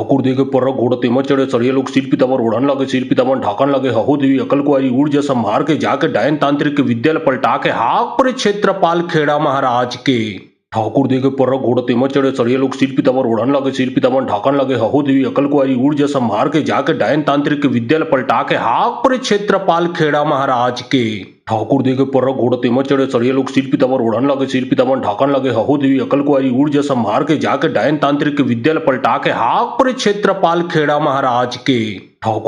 ठाकुर देखे पर घोड़ तेमत चढ़े सरिये लोग सिर पीताम्बर ओढ़न लगे सिर पीताम्बर ढाकन लगे हहु देवी अकल कुआरी ऊर्जा संभार के जाके डायन तांत्रिक के विद्यालय पलटा के हाक पर क्षेत्रपाल खेड़ा महाराज के ठाकुर देखे पर घोड़ तेमत चढ़े सरिये लोग सिर पीताम्बर ओढ़न लगे सिर पीताम्बर ढाकन लगे हहु देवी अकल कुआरी ऊर्जा संभार के जाके डायन तांत्रिक के विद्यालय पलटा के हाक पर क्षेत्रपाल खेड़ा महाराज के ठाकुर देखे पर घोड़ तेमत चढ़े सरिये लोग सिर पीताम्बर ओढ़न लगे सिर पीताम्बर ढाकन लगे हहु देवी अकल कुआरी ऊर्जा संभार के जाके डायन तांत्रिक के विद्यालय पलटा के हाक पर क्षेत्रपाल खेड़ा महाराज के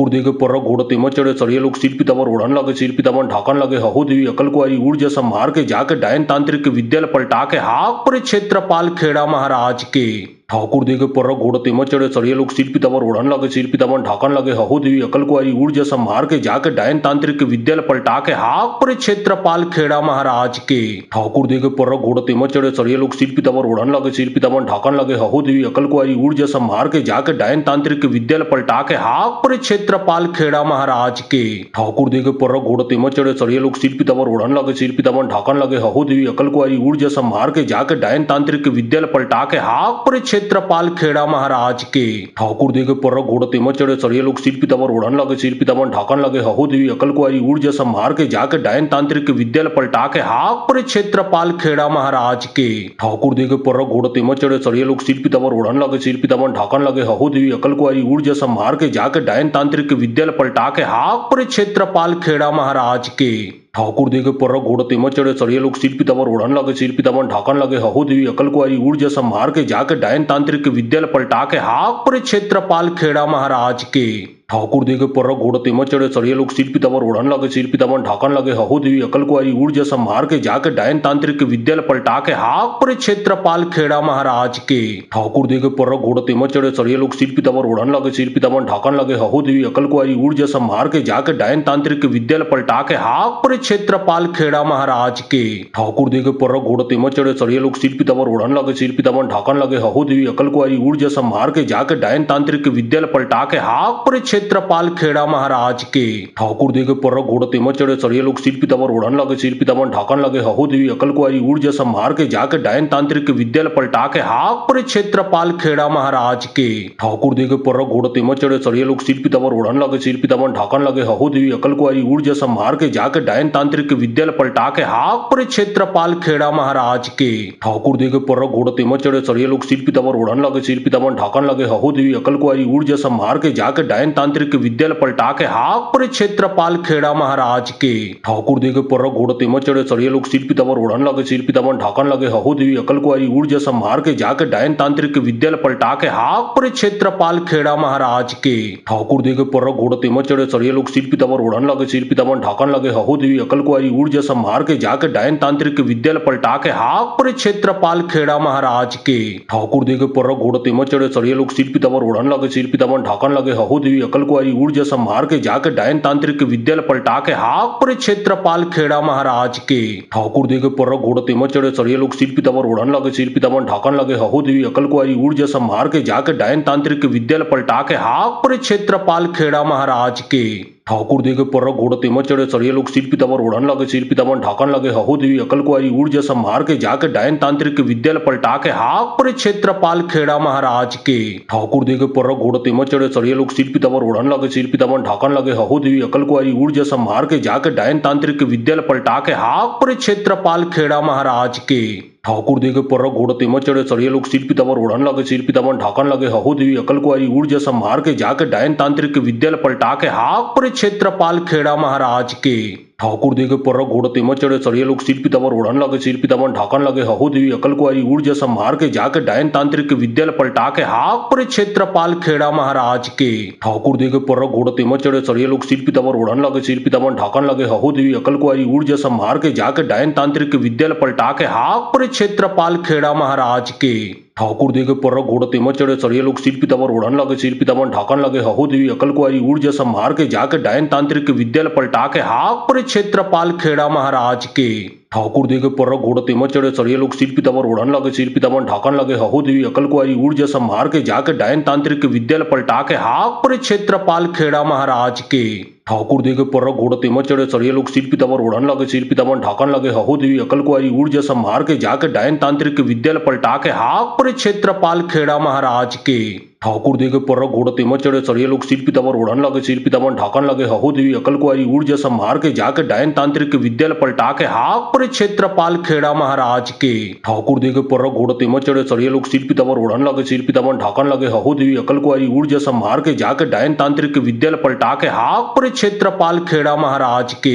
ठाकुर देखे पर घोड़ तेमत चढ़े सरिये लोग सिर पीताम्बर ओढ़न लगे सिर पीताम्बर ढाकन लगे हहु देवी अकल कुआरी ऊर्जा संभार के जाके डायन तांत्रिक के विद्यालय पलटा के हाक पर क्षेत्रपाल खेड़ा महाराज के ठाकुर देखे पर घोड़ तेमत चढ़े सरिये लोग सिर पीताम्बर ओढ़न लगे सिर पीताम्बर ढाकन लगे हहु देवी अकल कुआरी ऊर्जा संभार के जाके डायन तांत्रिक के विद्यालय पलटा के हाक पर क्षेत्रपाल खेड़ा महाराज के ठाकुर देखे पर घोड़ तेमत चढ़े सरिये लोग सिर पीताम्बर ओढ़न लगे सिर पीताम्बर ढाकन लगे हहु देवी अकल कुआरी ऊर्जा संभार के जाके डायन तांत्रिक के विद्यालय पलटा के हाक पर क्षेत्रपाल खेड़ा महाराज के ठाकुर देखे पर घोड़ तेमत चढ़े सरिये लोग सिर पीताम्बर ओढ़न लगे सिर पीताम्बर ढाकन लगे हहु देवी अकल कुआरी ऊर्जा संभार के जाके डायन तांत्रिक के विद्यालय पलटा के हाक पर क्षेत्रपाल खेड़ा महाराज के ठाकुर देखे पर घोड़ तेमत चढ़े सरिये लोग सिर पीताम्बर ओढ़न लगे सिर पीताम्बर ढाकन लगे हहु देवी अकल कुआरी ऊर्जा संभार के जाके डायन तांत्रिक के विद्यालय पलटा के हाक पर क्षेत्रपाल खेड़ा महाराज के ठाकुर देखे पर घोड़ तेमत चढ़े सरिये लोग सिर पीताम्बर ओढ़न लगे सिर पीताम्बर ढाकन लगे हहु देवी अकल कुआरी ऊर्जा संभार के जाके डायन तांत्रिक के विद्यालय पलटा के हाक पर क्षेत्रपाल खेड़ा महाराज के ठाकुर देखे पर घोड़ तेमत चढ़े सरिये लोग सिर पीताम्बर ओढ़न लगे सिर पीताम्बर ढाकन लगे हहु देवी अकल कुआरी ऊर्जा संभार के जाके डायन तांत्रिक के विद्यालय पलटा के हाक पर क्षेत्रपाल खेड़ा महाराज के ठाकुर देखे पर घोड़ तेमत चढ़े सरिये लोग सिर पीताम्बर ओढ़न लगे सिर पीताम्बर ढाकन लगे हहु देवी अकल कुआरी ऊर्जा संभार के जाके डायन तांत्रिक के विद्यालय पलटा के हाक पर क्षेत्रपाल खेड़ा महाराज के ठाकुर देखे पर घोड़ तेमत चढ़े सरिये लोग सिर पीताम्बर ओढ़न लगे सिर पीताम्बर ढाकन लगे हहु देवी अकल कुआरी ऊर्जा संभार के जाके डायन तांत्रिक के विद्यालय पलटा के हाक पर क्षेत्रपाल खेड़ा महाराज के ठाकुर देखे पर घोड़ तेमत चढ़े सरिये लोग सिर पीताम्बर ओढ़न लगे सिर पीताम्बर ढाकन लगे हहु देवी अकल कुआरी ऊर्जा संभार के जाके डायन तांत्रिक के विद्यालय पलटा के हाक पर क्षेत्रपाल खेड़ा महाराज के ठाकुर देखे पर घोड़ तेमत चढ़े सरिये लोग सिर पीताम्बर ओढ़न लगे सिर पीताम्बर ढाकन लगे हहु देवी अकल कुआरी ऊर्जा संभार के जाके डायन तांत्रिक के विद्यालय पलटा के हाक पर क्षेत्रपाल खेड़ा महाराज के ठाकुर देखे पर घोड़ तेमत चढ़े सरिये लोग सिर पीताम्बर ओढ़न लगे सिर पीताम्बर ढाकन लगे हहु देवी अकल कुआरी ऊर्जा संभार के जाके डायन तांत्रिक के विद्यालय पलटा के हाक पर क्षेत्रपाल खेड़ा महाराज के ठाकुर देखे पर घोड़ तेमत चढ़े सरिये लोग सिर पीताम्बर ओढ़न लगे सिर पीताम्बर ढाकन लगे हहु देवी अकल कुआरी ऊर्जा संभार के जाके डायन तांत्रिक तांत्रिक विद्यालय पलटा के हाक पर क्षेत्रपाल खेड़ा महाराज के। ठाकुर देखे पर घोड़ तेमत चढ़े चढ़िए लोग शिल्पी तमर ओढ़न लगे शिल्पी तमन ढाकन लगे हहो देवी अकल को आई ऊर्जा संभार के जाके डायन तांत्रिक विद्यालय पलटा के हाक पर क्षेत्रपाल खेड़ा महाराज के। ठाकुर देखे पर घोड़ तेमत चढ़े चढ़िए लोग शिल्पी तमर ओढ़न लगे शिल्पी तमन ढाकन लगे हहो देवी अकल को आई ऊर्जा संभार के जाके डायन तांत्रिक विद्यालय पलटा के हाक पर क्षेत्रपाल खेड़ा महाराज के। ठाकुर देखे पर घोड़ तेमत चढ़े चढ़िए लोग शिल्पी तमर ओढ़न लगे शिल्पी तमन ढाकन लगे हहो देवी अकल को आई ऊर्जा संभार के जाके डायन तांत्रिक विद्यालय पलटा के हाक पर क्षेत्रपाल खेड़ा महाराज के। ठाकुर देखे पर घोड़ तेमत चढ़े चढ़िए लोग शिल्पी तमर ओढ़न लगे शिल्पी तमन ढाकन लगे हहो देवी अकल को आई ऊर्जा संभार के जाके डायन तांत्रिक विद्यालय पलटा के हाक पर क्षेत्रपाल खेड़ा महाराज के। ठाकुर देखे पर घोड़ तेमत चढ़े चढ़िए लोग शिल्पी तमर ओढ़न लगे शिल्पी तमन ढाकन लगे हहो देवी अकल को आई ऊर्जा संभार के जाके डायन तांत्रिक विद्यालय पलटा के हाक पर क्षेत्रपाल खेड़ा महाराज के। ठाकुर देखे पर घोड़ तेमत चढ़े चढ़िए लोग शिल्पी तमर ओढ़न लगे शिल्पी तमन ढाकन लगे हहो देवी अकल को आई ऊर्जा संभार के जाके डायन तांत्रिक विद्यालय पलटा के हाक पर क्षेत्रपाल खेड़ा महाराज के। ठाकुर देखे पर घोड़ तेमत चढ़े चढ़िए लोग शिल्पी तमर ओढ़न लगे शिल्पी तमन ढाकन लगे हहो देवी अकल को आई ऊर्जा संभार के जाके डायन तांत्रिक विद्यालय पलटा के हाक पर क्षेत्रपाल खेड़ा महाराज के। ठाकुर देखे पर घोड़ तेमत चढ़े चढ़िए लोग शिल्पी तमर ओढ़न लगे शिल्पी तमन ढाकन लगे हहो देवी अकल को आई ऊर्जा संभार के जाके डायन तांत्रिक विद्यालय पलटा के हाक पर क्षेत्रपाल खेड़ा महाराज के। ठाकुर देखे पर घोड़ तेमत चढ़े चढ़िए लोग शिल्पी तमर ओढ़न लगे शिल्पी तमन ढाकन लगे हहो देवी अकल को आई ऊर्जा संभार के जाके डायन तांत्रिक विद्यालय पलटा के हाक पर क्षेत्रपाल खेड़ा महाराज के। ठाकुर देखे पर घोड़ तेमत चढ़े चढ़िए लोग शिल्पी तमर ओढ़न लगे शिल्पी तमन ढाकन लगे हहो देवी अकल को आई ऊर्जा संभार के जाके डायन तांत्रिक विद्यालय पलटा के हाक पर क्षेत्रपाल खेड़ा महाराज के। ठाकुर देखे पर घोड़ तेमत चढ़े चढ़िए लोग शिल्पी तमर ओढ़न लगे शिल्पी तमन ढाकन लगे हहो देवी अकल को आई ऊर्जा संभार के जाके डायन तांत्रिक विद्यालय पलटा के हाक पर क्षेत्रपाल खेड़ा महाराज के। ठाकुर देखे पर घोड़ तेमत चढ़े चढ़िए लोग शिल्पी तमर ओढ़न लगे शिल्पी तमन ढाकन लगे हहो देवी अकल को आई ऊर्जा संभार के जाके डायन तांत्रिक विद्यालय पलटा के हाक पर क्षेत्रपाल खेड़ा महाराज के। ठाकुर देखे पर घोड़ तेमत चढ़े चढ़िए लोग शिल्पी तमर ओढ़न लगे शिल्पी तमन ढाकन लगे हहो देवी अकल को आई ऊर्जा संभार के जाके डायन तांत्रिक विद्यालय पलटा के हाक पर क्षेत्रपाल खेड़ा महाराज के। ठाकुर देखे पर घोड़ तेमत चढ़े चढ़िए लोग शिल्पी तमर ओढ़न लगे शिल्पी तमन ढाकन लगे हहो देवी अकल को आई ऊर्जा संभार के जाके डायन तांत्रिक विद्यालय पलटा के हाक पर क्षेत्रपाल खेड़ा महाराज के। ठाकुर देखे पर घोड़ तेमत चढ़े चढ़िए लोग शिल्पी तमर ओढ़न लगे शिल्पी तमन ढाकन लगे हहो देवी अकल को आई ऊर्जा संभार के जाके डायन तांत्रिक विद्यालय पलटा के हाक पर क्षेत्रपाल खेड़ा महाराज के।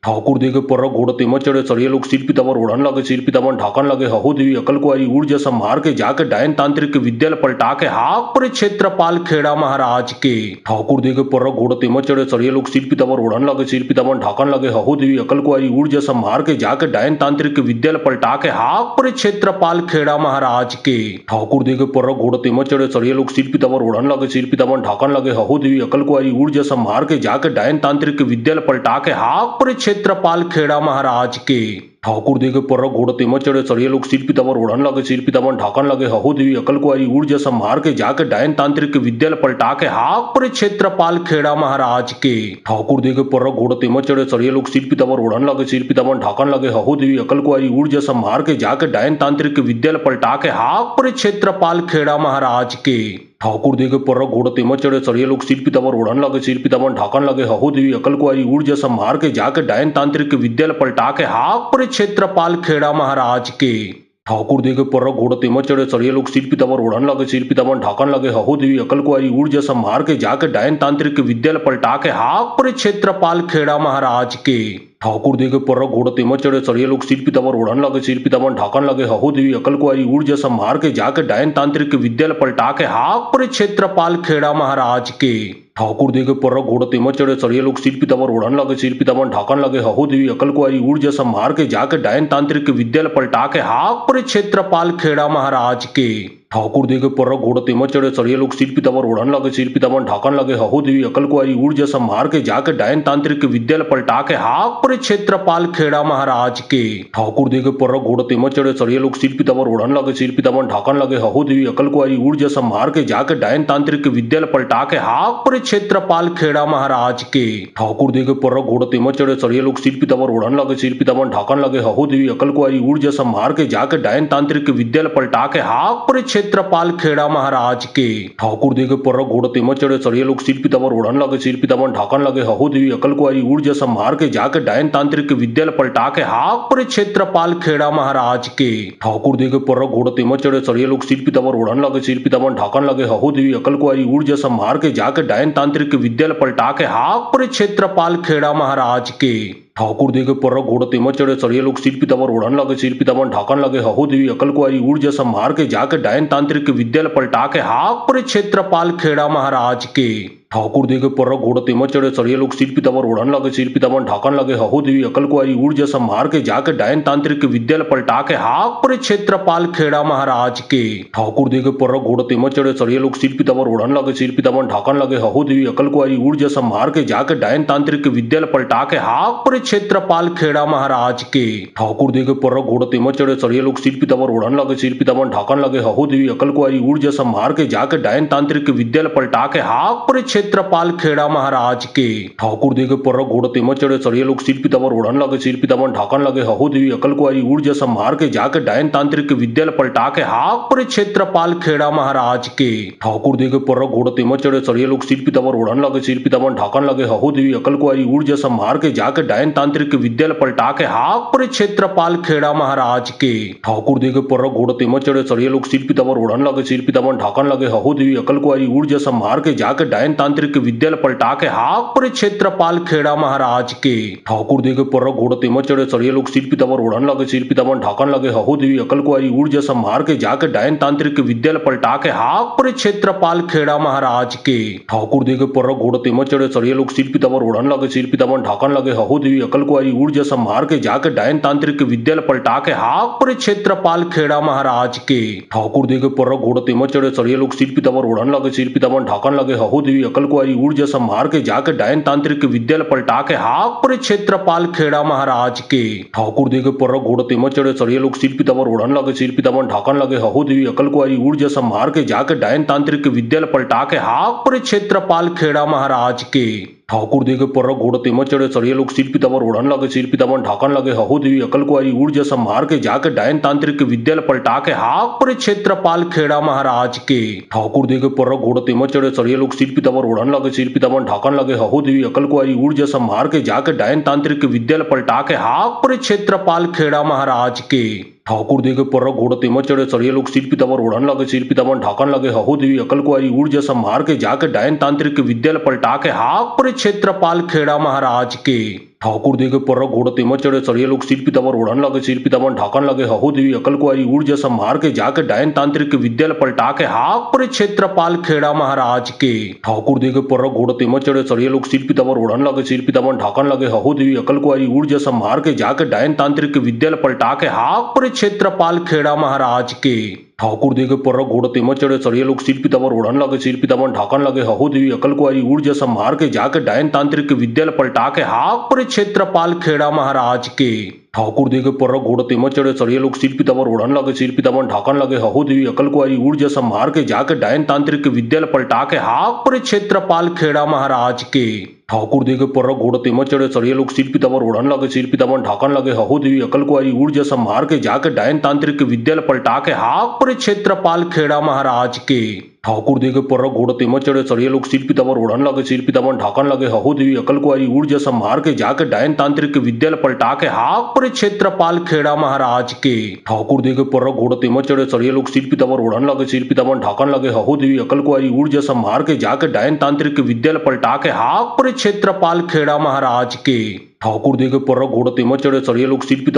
ठाकुर देखे पर घोड़ तेमत चढ़े चढ़िए लोग शिल्पी तमर ओढ़न लगे शिल्पी तमन ढाकन लगे हहो देवी अकल को आई ऊर्जा संभार के जाके डायन तांत्रिक विद्यालय पलटा के हाक पर क्षेत्रपाल खेड़ा महाराज के। ठाकुर देखे पर घोड़ तेमत चढ़े चढ़िए लोग शिल्पी तमर ओढ़न लगे शिल्पी तमन ढाकन लगे हहो देवी अकल को आई ऊर्जा संभार के जाके डायन तांत्रिक विद्यालय पलटा के हाक पर क्षेत्रपाल खेड़ा महाराज के। ठाकुर देखे पर घोड़ तेमत चढ़े चढ़िए लोग शिल्पी तमर ओढ़न लगे शिल्पी तमन ढाकन लगे हहो देवी अकल को आई ऊर्जा संभार के जाके डायन तांत्रिक विद्यालय पलटा के हाक पर क्षेत्रपाल खेड़ा महाराज के। ठाकुर देखे पर घोड़ तेमत चढ़े चढ़िए लोग शिल्पी तमर ओढ़न लगे शिल्पी तमन ढाकन लगे हहो देवी अकल को आई ऊर्जा संभार के जाके डायन तांत्रिक विद्यालय पलटा के हाक पर क्षेत्रपाल खेड़ा महाराज के। ठाकुर देखे पर घोड़ तेमत चढ़े चढ़िए लोग शिल्पी तमर ओढ़न लगे शिल्पी तमन ढाकन लगे हहो देवी अकल को आई ऊर्जा संभार के जाके डायन तांत्रिक विद्यालय पलटा के हाक पर क्षेत्रपाल खेड़ा महाराज के। ठाकुर देखे पर घोड़ तेमत चढ़े चढ़िए लोग शिल्पी तमर ओढ़न लगे शिल्पी तमन ढाकन लगे हहो देवी अकल को आई ऊर्जा संभार के जाके डायन तांत्रिक विद्यालय पलटा के हाक पर क्षेत्रपाल खेड़ा महाराज के। ठाकुर देखे पर घोड़ तेमत चढ़े चढ़िए लोग शिल्पी तमर ओढ़न लगे शिल्पी तमन ढाकन लगे हहो देवी अकल को आई ऊर्जा संभार के जाके डायन तांत्रिक विद्यालय पलटा के हाक पर क्षेत्रपाल खेड़ा महाराज के। ठाकुर देखे पर घोड़ तेमत चढ़े चढ़िए लोग शिल्पी तमर ओढ़न लगे शिल्पी तमन ढाकन लगे हहो देवी अकल को आई ऊर्जा संभार के जाके डायन तांत्रिक विद्यालय पलटा के हाक पर क्षेत्रपाल खेड़ा महाराज के। ठाकुर देखे पर घोड़ तेमत चढ़े चढ़िए लोग शिल्पी तमर ओढ़न लगे शिल्पी तमन ढाकन लगे हहो देवी अकल को आई ऊर्जा संभार के जाके डायन तांत्रिक विद्यालय पलटा के हाक पर क्षेत्रपाल खेड़ा महाराज के। ठाकुर देखे पर घोड़ तेमत चढ़े चढ़िए लोग शिल्पी तमर ओढ़न लगे शिल्पी तमन ढाकन लगे हहो देवी अकल को आई ऊर्जा संभार के जाके डायन तांत्रिक विद्यालय पलटा के हाक पर क्षेत्रपाल खेड़ा महाराज के। ठाकुर देखे पर घोड़ तेमत चढ़े चढ़िए लोग शिल्पी तमर ओढ़न लगे शिल्पी तमन ढाकन लगे हहो देवी अकल को आई ऊर्जा संभार के जाके डायन तांत्रिक विद्यालय पलटा के हाक पर क्षेत्रपाल खेड़ा महाराज के। ठाकुर देखे पर घोड़ तेमत चढ़े चढ़िए लोग शिल्पी तमर ओढ़न लगे शिल्पी तमन ढाकन लगे हहो देवी अकल को आई ऊर्जा संभार के जाके डायन तांत्रिक विद्यालय पलटा के हाक पर क्षेत्रपाल खेड़ा महाराज के। ठाकुर देखे पर घोड़ तेमत चढ़े चढ़िए लोग शिल्पी तमर ओढ़न लगे शिल्पी तमन ढाकन लगे हहो देवी अकल को आई ऊर्जा संभार के जाके डायन तांत्रिक विद्यालय पलटा के हाक पर क्षेत्रपाल खेड़ा महाराज के। ठाकुर देखे पर घोड़ तेम चढ़े चढ़िए लोग सिर पितामर ओढ़न लगे सिर पितामन ढाकन लगे हहो देवी अकल कुआरी ऊर्जा संभार के जाके डायन तांत्रिक विद्यालय पलटा के हाक पर क्षेत्रपाल खेड़ा महाराज के। ठाकुर देखे पर घोड़ तेम चढ़े चढ़िए लोग सिर पितामर ओढ़न लगे सिर पितामन ढाकन लगे हहो देवी अकल कुआरी ऊर्जा संभार के जाके डायन तांत्रिक विद्यालय पलटा के हाक पर क्षेत्रपाल खेड़ा महाराज के। ठाकुर देखे पर घोड़ तेम चढ़े चढ़िए लोग सिर पितामर ओढ़न लगे सिर पितामन ढाकन लगे हहो देवी अकल कुआरी ऊर्जा संभार के जाके डायन तांत्रिक विद्यालय पलटा के हाक पर क्षेत्रपाल खेड़ा महाराज के। ठाकुर देखे पर घोड़ तेम चढ़े चढ़िए लोग सिर पितामर ओढ़न लगे सिर पितामन ढाकन लगे हहो देवी अकल कुआरी ऊर्जा संभार के जाके डायन तांत्रिक विद्यालय पलटा के हाक पर क्षेत्रपाल खेड़ा महाराज के। ठाकुर देखे पर घोड़ तेम चढ़े चढ़िए लोग सिर पितामर ओढ़न लगे सिर पितामन ढाकन लगे हहो देवी अकल कुआरी ऊर्जा संभार के जाके डायन तांत्रिक विद्यालय पलटा के हाक पर क्षेत्रपाल खेड़ा महाराज के। ठाकुर देखे पर घोड़ तेम चढ़े चढ़िए लोग सिर पितामर ओढ़न लगे सिर पितामन ढाकन लगे हहो देवी अकल कुआरी ऊर्जा संभार के जाके डायन तांत्रिक विद्यालय पलटा के हाक पर क्षेत्रपाल खेड़ा महाराज के। ठाकुर देखे पर घोड़ तेम चढ़े चढ़िए लोग सिर पितामर ओढ़न लगे सिर पितामन ढाकन लगे हहो देवी अकल कुआरी ऊर्जा संभार के जाके डायन तांत्रिक विद्यालय पलटा के हाक पर क्षेत्रपाल खेड़ा महाराज के। ठाकुर देखे पर घोड़ तेम चढ़े चढ़िए लोग सिर पितामर ओढ़न लगे सिर पितामन ढाकन लगे हहो देवी अकल कुआरी ऊर्जा संभार के जाके डायन तांत्रिक विद्यालय पलटा के हाक पर क्षेत्रपाल खेड़ा महाराज के। ठाकुर देखे पर घोड़ तेम चढ़े चढ़िए लोग सिर पितामर ओढ़न लगे सिर पितामन ढाकन लगे हहो देवी अकल कुआरी ऊर्जा संभार के जाके डायन तांत्रिक विद्यालय पलटा के हाक पर क्षेत्रपाल खेड़ा महाराज के। ठाकुर देखे पर घोड़ तेम चढ़े चढ़िए लोग सिर पितामर ओढ़न लगे सिर पितामन ढाकन लगे हहो देवी अकल कुआरी ऊर्जा संभार के जाके डायन तांत्रिक विद्यालय पलटा के हाक पर क्षेत्रपाल खेड़ा महाराज के। ठाकुर देखे पर घोड़ तेम चढ़े चढ़िए लोग सिर पितामर ओढ़न लगे सिर पितामन ढाकन लगे हहो देवी अकल कुआरी ऊर्जा संभार के जाके डायन तांत्रिक विद्यालय पलटा के हाक पर क्षेत्रपाल खेड़ा महाराज के। ठाकुर देखे पर घोड़ तेम चढ़े चढ़िए लोग सिर पितामर ओढ़न लगे सिर पितामन ढाकन लगे हहो देवी अकल कुआरी ऊर्जा संभार के जाके डायन तांत्रिक विद्यालय पलटा के हाक पर क्षेत्रपाल खेड़ा महाराज के। ठाकुर देखे पर घोड़ तेम चढ़े चढ़िए लोग सिर पितामर ओढ़न लगे सिर पितामन ढाकन लगे हहो देवी अकल कुआरी ऊर्जा संभार के जाके डायन तांत्रिक विद्यालय पलटा के हाक पर क्षेत्रपाल खेड़ा महाराज के। ठाकुर देखे पर घोड़ तेम चढ़े चढ़िए लोग सिर पितामर ओढ़न लगे सिर पितामन ढाकन लगे हहो देवी अकल कुआरी ऊर्जा संभार के जाके डायन तांत्रिक विद्यालय पलटा के हाक पर क्षेत्रपाल खेड़ा महाराज के। ठाकुर देखे पर घोड़ तेम चढ़े चढ़िए लोग सिर पितामर ओढ़न लगे सिर पितामन ढाकन लगे हहो देवी अकल कुआरी ऊर्जा संभार के जाके डायन तांत्रिक विद्यालय पलटा के हाक पर क्षेत्रपाल खेड़ा महाराज के। ठाकुर देखे पर घोड़ तेम चढ़े चढ़िए लोग सिर पितामर ओढ़न लगे सिर पितामन ढाकन लगे हहो देवी अकल कुआरी ऊर्जा संभार के जाके डायन तांत्रिक विद्यालय पलटा के हाक पर क्षेत्रपाल खेड़ा महाराज के। ठाकुर देखे पर घोड़ तेम चढ़े चढ़िए लोग सिर पितामर ओढ़न लगे सिर पितामन ढाकन लगे हहो देवी अकल कुआरी ऊर्जा संभार के जाके डायन तांत्रिक विद्यालय पलटा के हाक पर क्षेत्रपाल खेड़ा महाराज के। ठाकुर देखे पर घोड़ तेम चढ़े चढ़िए लोग सिर पितामर ओढ़न लगे सिर पितामन ढाकन लगे हहो देवी अकल कुआरी ऊर्जा संभार के जाके डायन तांत्रिक विद्यालय पलटा के हाक पर क्षेत्रपाल खेड़ा महाराज के। ठाकुर देखे पर घोड़ तेम चढ़े चढ़िए लोग सिर पितामर ओढ़न लगे सिर पितामन ढाकन लगे हहो देवी अकल कुआरी ऊर्जा संभार के जाके डायन तांत्रिक विद्यालय पलटा के हाक पर क्षेत्रपाल खेड़ा महाराज के। ठाकुर देखे पर घोड़ तेम चढ़े चढ़िए लोग सिर पितामर ओढ़न लगे सिर पितामन ढाकन लगे हहो देवी अकल कुआरी ऊर्जा संभार के जाके डायन तांत्रिक विद्यालय पलटा के हाक पर क्षेत्रपाल खेड़ा महाराज के। ठाकुर देखे पर घोड़ तेम चढ़े चढ़िए लोग सिर पितामर ओढ़न लगे सिर पितामन ढाकन लगे हहो देवी अकल कुआरी ऊर्जा संभार के जाके डायन तांत्रिक विद्यालय पलटा के हाक पर क्षेत्रपाल खेड़ा महाराज के। ठाकुर देखे पर घोड़ तेम चढ़े चढ़िए लोग सिर पितामर ओढ़न लगे सिर पितामन ढाकन लगे हहो देवी अकल कुआरी ऊर्जा संभार के जाके डायन तांत्रिक विद्यालय पलटा के हाक पर क्षेत्रपाल खेड़ा महाराज के। ठाकुर देखे पर घोड़ तेम चढ़े चढ़िए लोग सिर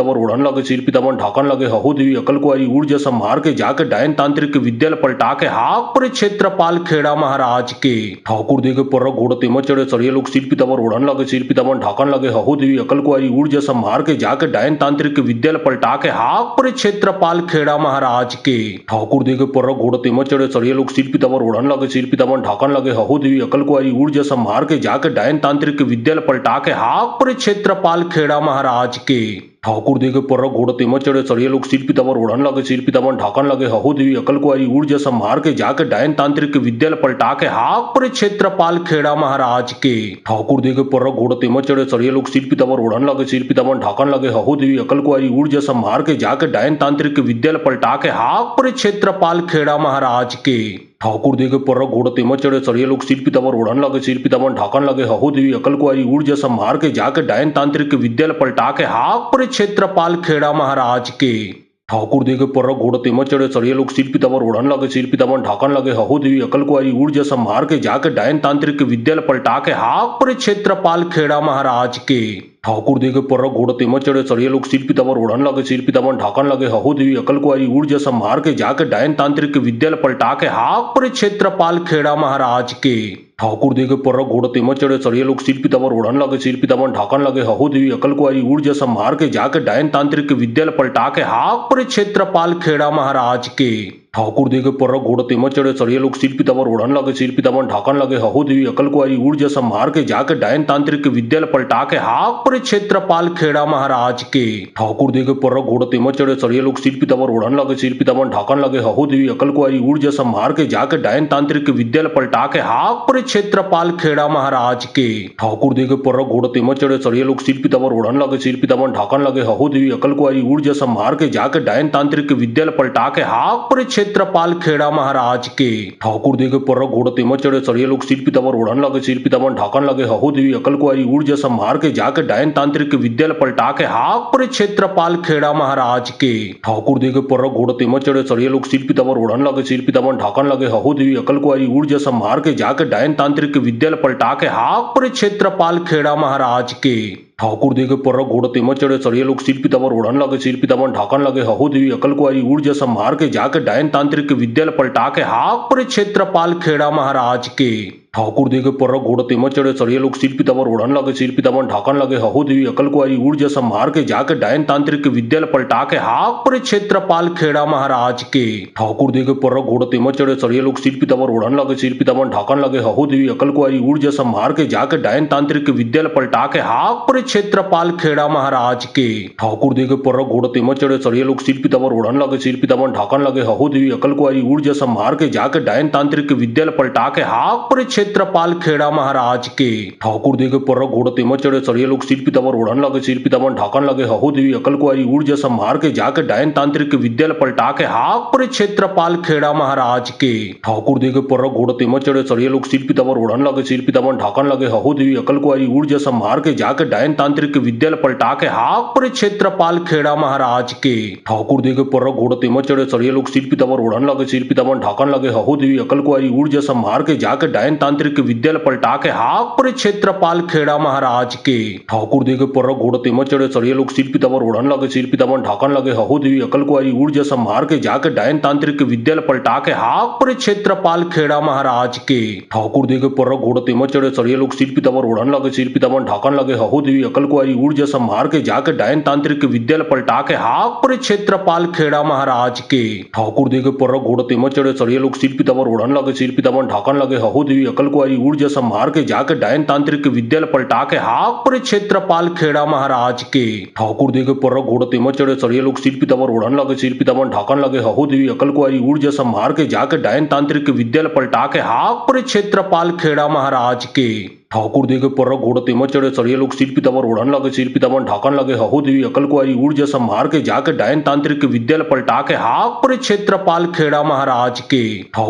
पितामर ओढ़न लगे सिर पितामन ढाकन लगे हहो देवी अकल कुआरी ऊर्जा संभार के जाके डायन तांत्रिक विद्यालय पलटा के हाक पर क्षेत्रपाल खेड़ा महाराज के। ठाकुर देखे पर घोड़ तेम चढ़े चढ़िए लोग सिर पितामर ओढ़न लगे सिर पितामन ढाकन लगे हहो देवी अकल कुआरी ऊर्जा संभार के जाके डायन तांत्रिक विद्यालय पलटा के हाक पर क्षेत्रपाल खेड़ा महाराज के। ठाकुर देखे पर घोड़ तेम चढ़े चढ़िए लोग सिर पितामर ओढ़न लगे सिर पितामन ढाकन लगे हहो देवी अकल कुआरी ऊर्जा संभार के जाके डायन तांत्रिक विद्यालय पलटा के हाक पर क्षेत्रपाल खेड़ा महाराज के। ठाकुर देखे पर घोड़ तेम चढ़े चढ़िए लोग सिर पितामर ओढ़न लगे सिर पितामन ढाकन लगे हहो देवी अकल कुआरी ऊर्जा संभार के जाके डायन तांत्रिक विद्यालय पलटा के हाक पर क्षेत्रपाल खेड़ा महाराज के। ठाकुर देखे पर घोड़ तेम चढ़े चढ़िए लोग सिर पितामर ओढ़न लगे सिर पितामन ढाकन लगे हहो देवी अकल कुआरी ऊर्जा संभार के जाके डायन तांत्रिक विद्यालय पलटा के हाक पर क्षेत्रपाल खेड़ा महाराज के। ठाकुर देखे पर्र घोड़ तेमच चढ़े सरिये लोग सिर पितामर ओढ़न लगे सिर पितामन ढाकन लगे हहो देवी अकल कुआरी ऊर्जा संभार के जाके डायन तांत्रिक विद्यालय पलटा के हाक पर क्षेत्रपाल खेड़ा महाराज के ठाकुर देखे पर्र घोड़ तेमच चढ़े सरिये लोग सिर पितामर ओढ़न लगे सिर पितामन ढाकन लगे हहो देवी अकल कुआरी ऊर्जा संभार के जाके डायन तांत्रिक विद्यालय पलटा के हाक पर क्षेत्रपाल खेड़ा महाराज के ठाकुर देखे पर्र घोड़ तेमच चढ़े सरिये लोग सिर पितामर ओढ़न लगे सिर पितामन ढाकन लगे हहो देवी अकल कुआरी ऊर्जा संभार के जाके डायन तांत्रिक विद्यालय पलटा के हाक पर क्षेत्रपाल खेड़ा महाराज के ठाकुर देखे पर्र घोड़ तेमच चढ़े सरिये लोग सिर पितामर ओढ़न लगे सिर पितामन ढाकन लगे हहो देवी अकल कुआरी ऊर्जा संभार के जाके डायन तांत्रिक विद्यालय पलटा के हाक पर क्षेत्रपाल खेड़ा महाराज के ठाकुर देखे पर्र घोड़ तेमच चढ़े सरिये लोग सिर पितामर ओढ़न लगे सिर पितामन ढाकन लगे हहो देवी अकल कुआरी ऊर्जा संभार के जाके डायन तांत्रिक विद्यालय पलटा के हाक पर क्षेत्रपाल खेड़ा महाराज के ठाकुर देखे पर्र घोड़ तेमच चढ़े सरिये लोग सिर पितामर ओढ़न लगे सिर पितामन ढाकन लगे हहो देवी अकल कुआरी ऊर्जा संभार के जाके डायन तांत्रिक विद्यालय पलटा के हाक पर क्षेत्रपाल खेड़ा महाराज के ठाकुर देखे पर्र घोड़ तेमच चढ़े सरिये लोग सिर पितामर ओढ़न लगे सिर पितामन ढाकन लगे हहो देवी अकल कुआरी ऊर्जा संभार के जाके डायन तांत्रिक विद्यालय पलटा के हाक पर क्षेत्रपाल खेड़ा महाराज के ठाकुर देखे पर्र घोड़ तेमच चढ़े सरिये लोग सिर पितामर ओढ़न लगे सिर पितामन ढाकन लगे हहो देवी अकल कुआरी ऊर्जा संभार के जाके डायन तांत्रिक विद्यालय पलटा के हाक पर क्षेत्रपाल खेड़ा महाराज के ठाकुर देखे पर्र घोड़ तेमच चढ़े सरिये लोग सिर पितामर ओढ़न लगे सिर पितामन ढाकन लगे हहो देवी अकल कुआरी ऊर्जा संभार के जाके डायन तांत्रिक विद्यालय पलटा के हाक पर क्षेत्रपाल खेड़ा महाराज के ठाकुर देखे पर्र घोड़ तेमच चढ़े सरिये लोग सिर पितामर ओढ़न लगे सिर पितामन ढाकन लगे हहो देवी अकल कुआरी ऊर्जा संभार के जाके डायन तांत्रिक विद्यालय पलटा के हाक पर क्षेत्रपाल खेड़ा महाराज के ठाकुर देखे पर्र घोड़ तेमच चढ़े सरिये लोग सिर पितामर ओढ़न लगे सिर पितामन ढाकन लगे हहो देवी अकल कुआरी ऊर्जा संभार के जाके डायन तांत्रिक विद्यालय पलटा के हाक पर क्षेत्रपाल खेड़ा महाराज के ठाकुर देखे पर्र घोड़ तेमच चढ़े सरिये लोग सिर पितामर ओढ़न लगे सिर पितामन ढाकन लगे हहो देवी अकल कुआरी ऊर्जा संभार के जाके डायन तांत्रिक विद्यालय पलटा के हाक पर क्षेत्रपाल खेड़ा महाराज के ठाकुर देखे पर्र घोड़ तेमच चढ़े सरिये लोग सिर पितामर ओढ़न लगे सिर पितामन ढाकन लगे हहो देवी अकल कुआरी ऊर्जा संभार के जाके डायन तांत्रिक विद्यालय पलटा के हाक पर क्षेत्रपाल खेड़ा महाराज के ठाकुर देखे पर्र घोड़ तेमच चढ़े सरिये लोग सिर पितामर ओढ़न लगे सिर पितामन ढाकन लगे हहो देवी अकल कुआरी ऊर्जा संभार के जाके डायन तांत्रिक विद्यालय पलटा के हाक पर क्षेत्रपाल खेड़ा महाराज के ठाकुर देखे पर्र घोड़ तेमच चढ़े सरिये लोग सिर पितामर ओढ़न लगे सिर पितामन ढाकन लगे हहो देवी अकल कुआरी ऊर्जा संभार के जाके डायन तांत्रिक विद्यालय पलटा के हाक पर क्षेत्रपाल खेड़ा महाराज के ठाकुर देखे पर्र घोड़ तेमच चढ़े सरिये लोग सिर पितामर ओढ़न लगे सिर पितामन ढाकन लगे हहो देवी अकल कुआरी ऊर्जा संभार के जाके डायन तांत्रिक विद्यालय पलटा के हाक पर क्षेत्रपाल खेड़ा महाराज के ठाकुर देखे पर्र घोड़ तेमच चढ़े सरिये लोग सिर पितामर ओढ़न लगे सिर पितामन ढाकन लगे हहो देवी अकल कुआरी ऊर्जा संभार के जाके डायन तांत्रिक विद्यालय पलटा के हाक पर क्षेत्रपाल खेड़ा महाराज के ठाकुर देखे पर्र घोड़ तेमच चढ़े सरिये लोग सिर पितामर ओढ़न लगे सिर पितामन ढाकन लगे हहो देवी अकल कुआरी ऊर्जा संभार के जाके डायन तांत्रिक विद्यालय पलटा के हाक पर क्षेत्रपाल खेड़ा महाराज के ठाकुर देखे पर्र घोड़ तेमच चढ़े सरिये लोग सिर पितामर ओढ़न लगे सिर पितामन ढाकन लगे हहो देवी अकल कुआरी ऊर्जा संभार के जाके डायन तांत्रिक विद्यालय पलटा के हाक पर क्षेत्रपाल खेड़ा महाराज के ठाकुर देखे पर्र घोड़ तेमच चढ़े सरिये लोग सिर पितामर ओढ़न लगे सिर पितामन ढाकन लगे हहो देवी अकल कुआरी ऊर्जा संभार के जाके डायन तांत्रिक विद्यालय पलटा के हाक पर क्षेत्रपाल खेड़ा महाराज के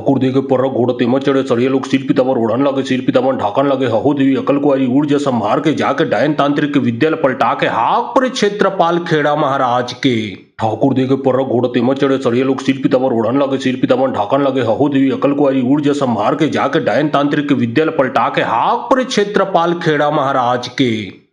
ठाकुर देखे पर्र घोड़ तेमच चढ़े सरिये लोग सिर पितामर ओढ़न लगे सिर पितामन ढाकन लगे हहो देवी अकल कुआरी ऊर्जा संभार के जाके डायन तांत्रिक विद्यालय पलटा के हाक पर क्षेत्रपाल खेड़ा महाराज के ठाकुर देखे पर्र घोड़ तेमच चढ़े सरिये लोग सिर पितामर ओढ़न लगे सिर पितामन ढाकन लगे हहो देवी अकल कुआरी ऊर्जा संभार के जाके डायन तांत्रिक विद्यालय पलटा के हाक पर क्षेत्रपाल खेड़ा महाराज के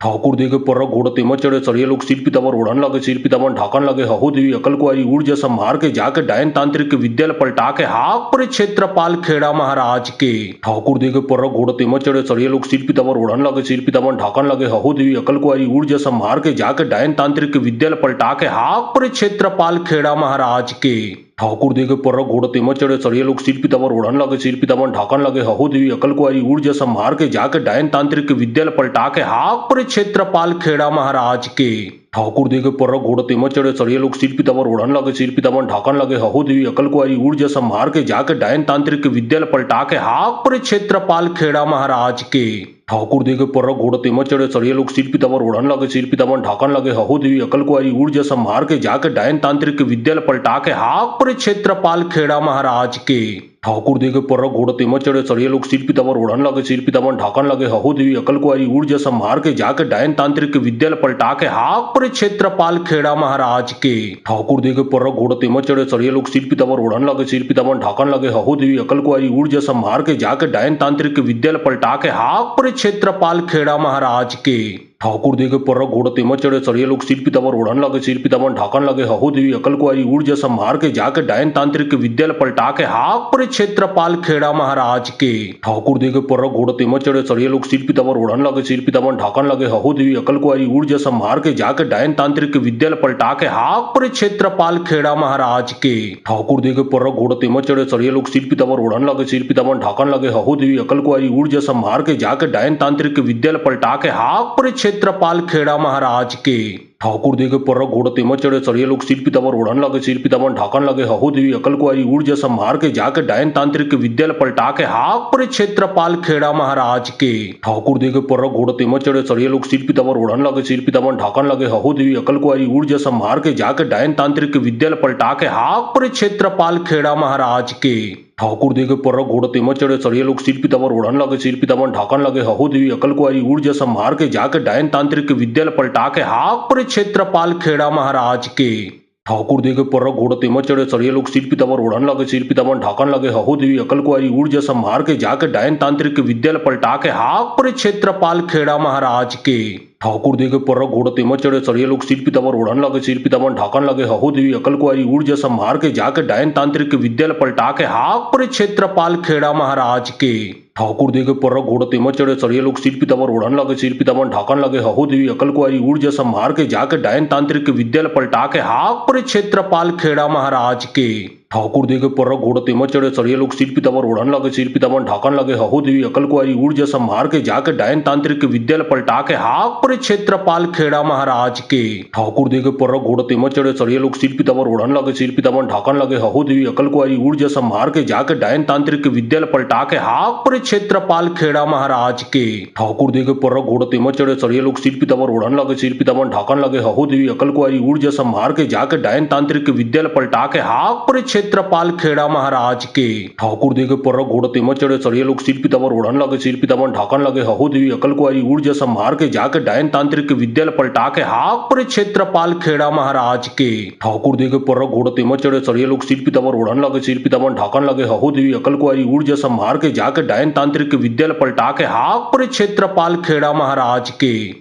ठाकुर देखे पर्र घोड़ तेमच चढ़े सरिये लोग सिर पितामर ओढ़न लगे सिर पितामन ढाकन लगे हहो देवी अकल कुआरी ऊर्जा संभार के जाके डायन तांत्रिक विद्यालय पलटा के हाक पर क्षेत्रपाल खेड़ा महाराज के ठाकुर देखे पर्र घोड़ तेमच चढ़े सरिये लोग सिर पितामर ओढ़न लगे सिर पितामन ढाकन लगे हहो देवी अकल कुआरी ऊर्जा संभार के जाके डायन तांत्रिक विद्यालय पलटा के हाक पर क्षेत्रपाल खेड़ा महाराज के ठाकुर देखे पर्र घोड़ तेमच चढ़े सरिये लोग सिर पितामर ओढ़न लगे सिर पितामन ढाकन लगे हहो देवी अकल कुआरी ऊर्जा संभार के जाके डायन तांत्रिक विद्यालय पलटा के हाक पर क्षेत्रपाल खेड़ा महाराज के ठाकुर देखे पर्र घोड़ तेमच चढ़े सरिये लोग सिर पितामर ओढ़न लगे सिर पितामन ढाकन लगे हहो देवी अकल कुआरी ऊर्जा संभार के जाके डायन तांत्रिक विद्यालय पलटा के हाक पर क्षेत्रपाल खेड़ा महाराज के ठाकुर देखे पर्र घोड़ तेमच चढ़े सरिये लोग सिर पितामर ओढ़न लगे सिर पितामन ढाकन लगे हहो देवी अकल कुआरी ऊर्जा संभार के जाके डायन तांत्रिक विद्यालय पलटा के हाक पर क्षेत्रपाल खेड़ा महाराज के ठाकुर देखे पर्र घोड़ तेम चढ़े सड़िए लोग सिर पीताम्बर ओढ़न लगे सिर पीताम्बर ढाकन लगे हहो देवी अकल कुआरी ऊर्जा संभार के जाके डायन तांत्रिक के विद्यालय पलटा के हाक पर क्षेत्रपाल खेड़ा महाराज के ठाकुर देखे पर्र घोड़ तेम चढ़े सड़िए लोग सिर पीताम्बर ओढ़न लगे सिर पीताम्बर ढाकन लगे हहो देवी अकल कुआरी ऊर्जा संभार के जाके डायन तांत्रिक के विद्यालय पलटा के हाक पर क्षेत्रपाल खेड़ा महाराज के ठाकुर देखे पर्र घोड़ तेम चढ़े सड़िए लोग सिर पीताम्बर ओढ़न लगे सिर पीताम्बर ढाकन लगे हहो देवी अकल कुआरी ऊर्जा संभार के जाके डायन तांत्रिक के विद्यालय पलटा के हाक पर क्षेत्रपाल खेड़ा महाराज के ठाकुर देखे पर्र घोड़ तेम चढ़े सड़िए लोग सिर पीताम्बर ओढ़न लगे सिर पीताम्बर ढाकन लगे हहो देवी अकल कुआरी ऊर्जा संभार के जाके डायन तांत्रिक के विद्यालय पलटा के हाक पर क्षेत्रपाल खेड़ा महाराज के ठाकुर देखे पर्र घोड़ तेम चढ़े सड़िए लोग सिर पीताम्बर ओढ़न लगे सिर पीताम्बर ढाकन लगे हहो देवी अकल कुआरी ऊर्जा संभार के जाके डायन तांत्रिक के विद्यालय पलटा के हाक पर क्षेत्रपाल खेड़ा महाराज के ठाकुर देखे पर्र घोड़ तेम चढ़े सड़िए लोग सिर पीताम्बर ओढ़न लगे सिर पीताम्बर ढाकन लगे हहो देवी अकल कुआरी ऊर्जा संभार के जाके डायन तांत्रिक के विद्यालय पलटा के हाक पर क्षेत्रपाल खेड़ा महाराज के ठाकुर देखे पर्र घोड़ तेम चढ़े सड़िए लोग सिर पीताम्बर ओढ़न लगे सिर पीताम्बर ढाकन लगे हहो देवी अकल कुआरी ऊर्जा संभार के जाके डायन तांत्रिक के विद्यालय पलटा के हाक पर क्षेत्रपाल खेड़ा महाराज के ठाकुर देखे पर्र घोड़ तेम चढ़े सड़िए लोग सिर पीताम्बर ओढ़न लगे सिर पीताम्बर ढाकन लगे हहो देवी अकल कुआरी ऊर्जा संभार के जाके डायन तांत्रिक के विद्यालय पलटा के हाक पर क्षेत्रपाल खेड़ा महाराज के ठाकुर देखे पर्र घोड़ तेम चढ़े सड़िए लोग सिर पीताम्बर ओढ़न लगे सिर पीताम्बर ढाकन लगे हहो देवी अकल कुआरी ऊर्जा संभार के जाके डायन तांत्रिक के विद्यालय पलटा के हाक पर क्षेत्रपाल खेड़ा महाराज के ठाकुर देखे पर्र घोड़ तेम चढ़े सड़िए लोग सिर पीताम्बर ओढ़न लगे सिर पीताम्बर ढाकन लगे हहो देवी अकल कुआरी ऊर्जा संभार के जाके डायन तांत्रिक के विद्यालय पलटा के हाक पर क्षेत्रपाल खेड़ा महाराज के ठाकुर देखे पर्र घोड़ तेम चढ़े सड़िए लोग सिर पीताम्बर ओढ़न लगे सिर पीताम्बर ढाकन लगे हहो देवी अकल कुआरी ऊर्जा संभार के जाके डायन तांत्रिक के विद्यालय पलटा के हाक पर क्षेत्रपाल खेड़ा महाराज के ठाकुर देखे पर्र घोड़ तेम चढ़े सड़िए लोग सिर पीताम्बर ओढ़न लगे सिर पीताम्बर ढाकन लगे हहो देवी अकल कुआरी ऊर्जा संभार के जाके डायन तांत्रिक के विद्यालय पलटा के हाक पर क्षेत्रपाल खेड़ा महाराज के ठाकुर देखे पर्र घोड़ तेम चढ़े सड़िए लोग सिर पीताम्बर ओढ़न लगे सिर पीताम्बर ढाकन लगे हहो देवी अकल कुआरी ऊर्जा संभार के जाके डायन तांत्रिक के विद्यालय पलटा के हाक पर क्षेत्रपाल खेड़ा महाराज के ठाकुर देखे पर्र घोड़ तेम चढ़े सड़िए लोग सिर पीताम्बर ओढ़न लगे सिर पीताम्बर ढाकन लगे हहो देवी अकल कुआरी ऊर्जा संभार के जाके डायन तांत्रिक के विद्यालय पलटा के हाक पर क्षेत्रपाल खेड़ा महाराज के ठाकुर देखे पर्र घोड़ तेम चढ़े सड़िए लोग सिर पीताम्बर ओढ़न लगे सिर पीताम्बर ढाकन लगे हहो देवी अकल कुआरी ऊर्जा संभार के जाके डायन तांत्रिक के विद्यालय पलटा के हाक पर क्षेत्रपाल खेड़ा महाराज के ठाकुर देखे पर्र घोड़ तेम चढ़े सड़िए लोग सिर पीताम्बर ओढ़न लगे सिर पीताम्बर ढाकन लगे हहो देवी अकल कुआरी ऊर्जा संभार के जाके डायन तांत्रिक के विद्यालय पलटा के हाक पर क्षेत्रपाल खेड़ा महाराज के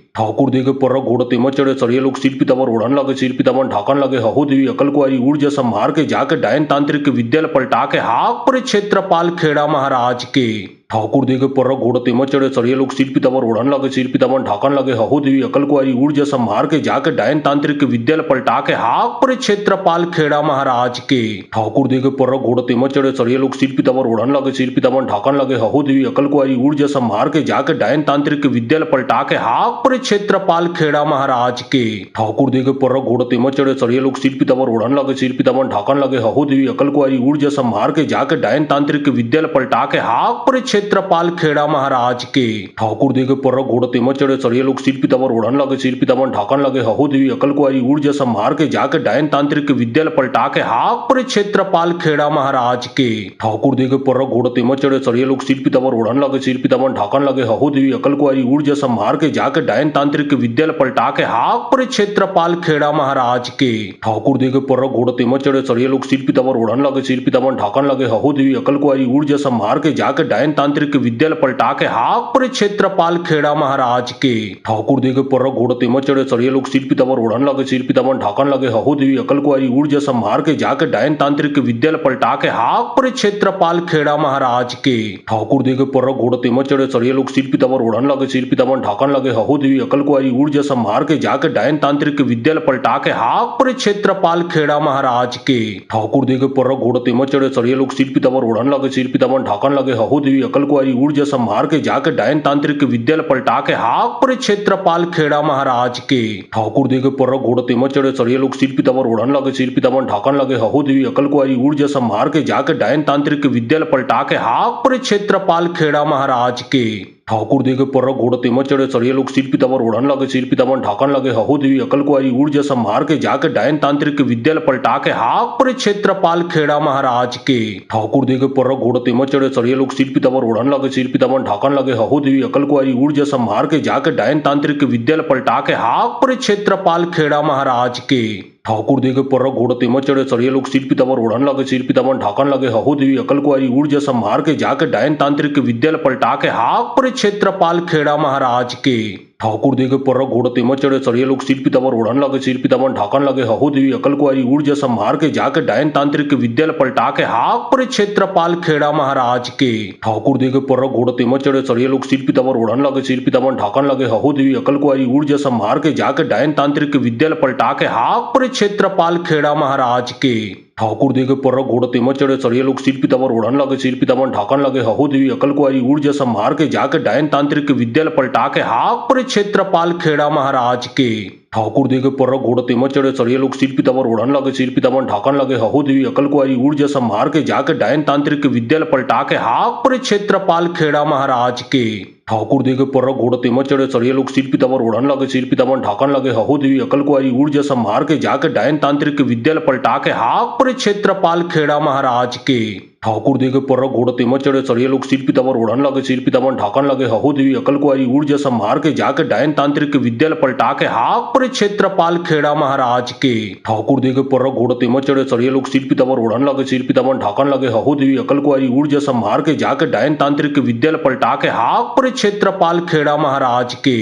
ठाकुर देखे पर्र घोड़ तेम चढ़े सड़िए लोग सिर पीताम्बर ओढ़न लगे सिर पीताम्बर ढाकन लगे हहो देवी अकल कुआरी ऊर्जा संभार के जाके डायन तांत्रिक के विद्यालय पलटा के हाक पर क्षेत्रपाल खेड़ा महाराज के ठाकुर देखे पर्र घोड़ तेम चढ़े सड़िए लोग सिर पीताम्बर ओढ़न लगे सिर पीताम्बर ढाकन लगे हहो देवी अकल कुआरी ऊर्जा संभार के जाके डायन तांत्रिक के विद्यालय पलटा के हाक पर क्षेत्रपाल खेड़ा महाराज के ठाकुर देखे पर्र घोड़ तेम चढ़े सड़िए लोग सिर पीताम्बर ओढ़न लगे सिर पीताम्बर ढाकन लगे हहो देवी अकल कुआरी ऊर्जा संभार के जाके डायन तांत्रिक के विद्यालय पलटा के हाक पर क्षेत्रपाल खेड़ा महाराज के ठाकुर देखे पर्र घोड़ तेम चढ़े सड़िए लोग सिर पीताम्बर ओढ़न लगे सिर पीताम्बर ढाकन लगे हहो देवी अकल कुआरी ऊर्जा संभार के जाके डायन तांत्रिक के विद्यालय पलटा के हाक पर क्षेत्रपाल खेड़ा महाराज के ठाकुर देखे पर्र घोड़ तेम चढ़े सड़िए लोग सिर पीताम्बर ओढ़न लगे सिर पीताम्बर ढाकन लगे हहो देवी अकल कुआरी ऊर्जा संभार के जाके डायन तांत्रिक के विद्यालय पलटा के हाक पर क्षेत्रपाल खेड़ा महाराज के ठाकुर देखे पर्र घोड़ तेम चढ़े सड़िए लोग सिर पीताम्बर ओढ़न लगे सिर पीताम्बर ढाकन लगे हहो देवी अकल कुआरी ऊर्जा संभार के जाके डायन तांत्रिक के विद्यालय पलटा के हाक पर क्षेत्रपाल खेड़ा महाराज के ठाकुर देखे पर्र घोड़ तेम चढ़े सड़िए लोग सिर पीताम्बर ओढ़न लगे सिर पीताम्बर ढाकन लगे हहो देवी अकल कुआरी ऊर्जा संभार के जाके डायन तांत्रिक के विद्यालय पलटा के हाक पर क्षेत्रपाल खेड़ा महाराज के ठाकुर देखे पर्र घोड़ तेम चढ़े सड़िए लोग सिर पीताम्बर ओढ़न लगे सिर पीताम्बर ढाकन लगे हहो देवी अकल कुआरी ऊर्जा संभार के जाके डायन तांत्रिक के विद्यालय पलटा के हाक पर क्षेत्रपाल खेड़ा महाराज के ठाकुर देखे पर्र घोड़ तेम चढ़े सड़िए लोग सिर पीताम्बर ओढ़न लगे सिर पीताम्बर ढाकन लगे हहो देवी अकल कुआरी ऊर्जा संभार के जाके डायन तांत्रिक के विद्यालय पलटा के हाक पर क्षेत्रपाल खेड़ा महाराज के ठाकुर देखे पर्र घोड़ तेम चढ़े सड़िए लोग सिर पीताम्बर ओढ़न लगे सिर पीताम्बर ढाकन लगे हहो देवी अकल कुआरी ऊर्जा संभार के जाके डायन तांत्रिक के विद्यालय पलटा के हाक पर क्षेत्रपाल खेड़ा महाराज के ठाकुर देखे पर्र घोड़ तेम चढ़े सड़िए लोग सिर पीताम्बर ओढ़न लगे सिर पीताम्बर ढाकन लगे हहो देवी अकल कुआरी ऊर्जा संभार के जाके डायन तांत्रिक के विद्यालय पलटा के हाक पर क्षेत्रपाल खेड़ा महाराज के ठाकुर देखे पर घोड़ तेमत चढ़े सरिये लोग सिर पितामर ओढ़न लगे सिर पितामर ढाकन लगे हहु देवी अकल कुआरी ऊर्जा संभार के जाके डायन तांत्रिक विद्या पलटा के हाक पर क्षेत्रपाल खेड़ा महाराज के ठाकुर देखे पर घोड़ तेमत चढ़े सरिये लोग सिर पितामर ओढ़न लगे सिर पितामर ढाकन लगे हहु देवी अकल कुआरी ऊर्जा संभार के जाके डायन तांत्रिक विद्या पलटा के हाक पर क्षेत्रपाल खेड़ा महाराज के ठाकुर देखे पर घोड़ तेमत चढ़े सरिये लोग सिर पितामर ओढ़न लगे सिर पितामर ढाकन लगे हहु देवी अकल कुआरी ऊर्जा संभार के जाके डायन तांत्रिक विद्या पलटा के हाक पर क्षेत्रपाल खेड़ा महाराज के ठाकुर देखे पर घोड़ तेमत चढ़े सरिये लोग सिर पितामर ओढ़न लगे सिर पितामर ढाकन लगे हहु देवी अकल कुआरी ऊर्जा संभार के जाके डायन तांत्रिक विद्या पलटा के हाक पर क्षेत्रपाल खेड़ा महाराज के ठाकुर देखे पर घोड़ तेमत चढ़े सरिये लोग सिर पितामर ओढ़न लगे सिर पितामर ढाकन लगे हहु देवी अकल कुआरी ऊर्जा संभार के जाके डायन तांत्रिक विद्या पलटा के हाक पर क्षेत्रपाल खेड़ा महाराज के ठाकुर देखे पर घोड़ तेमत चढ़े सरिये लोग सिर पितामर ओढ़न लगे सिर पितामर ढाकन लगे हहु देवी अकल कुआरी ऊर्जा संभार के जाके डायन तांत्रिक विद्या पलटा के हाक पर क्षेत्रपाल खेड़ा महाराज के ठाकुर देखे पर घोड़ तेमत चढ़े सरिये लोग सिर पितामर ओढ़न लगे सिर पितामर ढाकन लगे हहु देवी अकल कुआरी ऊर्जा संभार के जाके डायन तांत्रिक विद्या पलटा के हाक पर क्षेत्रपाल खेड़ा महाराज के ठाकुर देखे पर घोड़ तेमत चढ़े सरिये लोग सिर पितामर ओढ़न लगे सिर पितामर ढाकन लगे हहु देवी अकल कुआरी ऊर्जा संभार के जाके डायन तांत्रिक विद्या पलटा के हाक पर क्षेत्रपाल खेड़ा महाराज के ठाकुर देखे पर घोड़ तेमत चढ़े सरिये लोग सिर पितामर ओढ़न लगे सिर पितामर ढाकन लगे हहु देवी अकल कुआरी ऊर्जा संभार के जाके डायन तांत्रिक विद्या पलटा के हाक पर क्षेत्रपाल खेड़ा महाराज के ठाकुर देखे पर घोड़ तेमत चढ़े सरिये लोग सिर पितामर ओढ़न लगे सिर पितामर ढाकन लगे हहु देवी अकल कुआरी ऊर्जा संभार के जाके डायन तांत्रिक विद्या पलटा के हाक पर क्षेत्रपाल खेड़ा महाराज के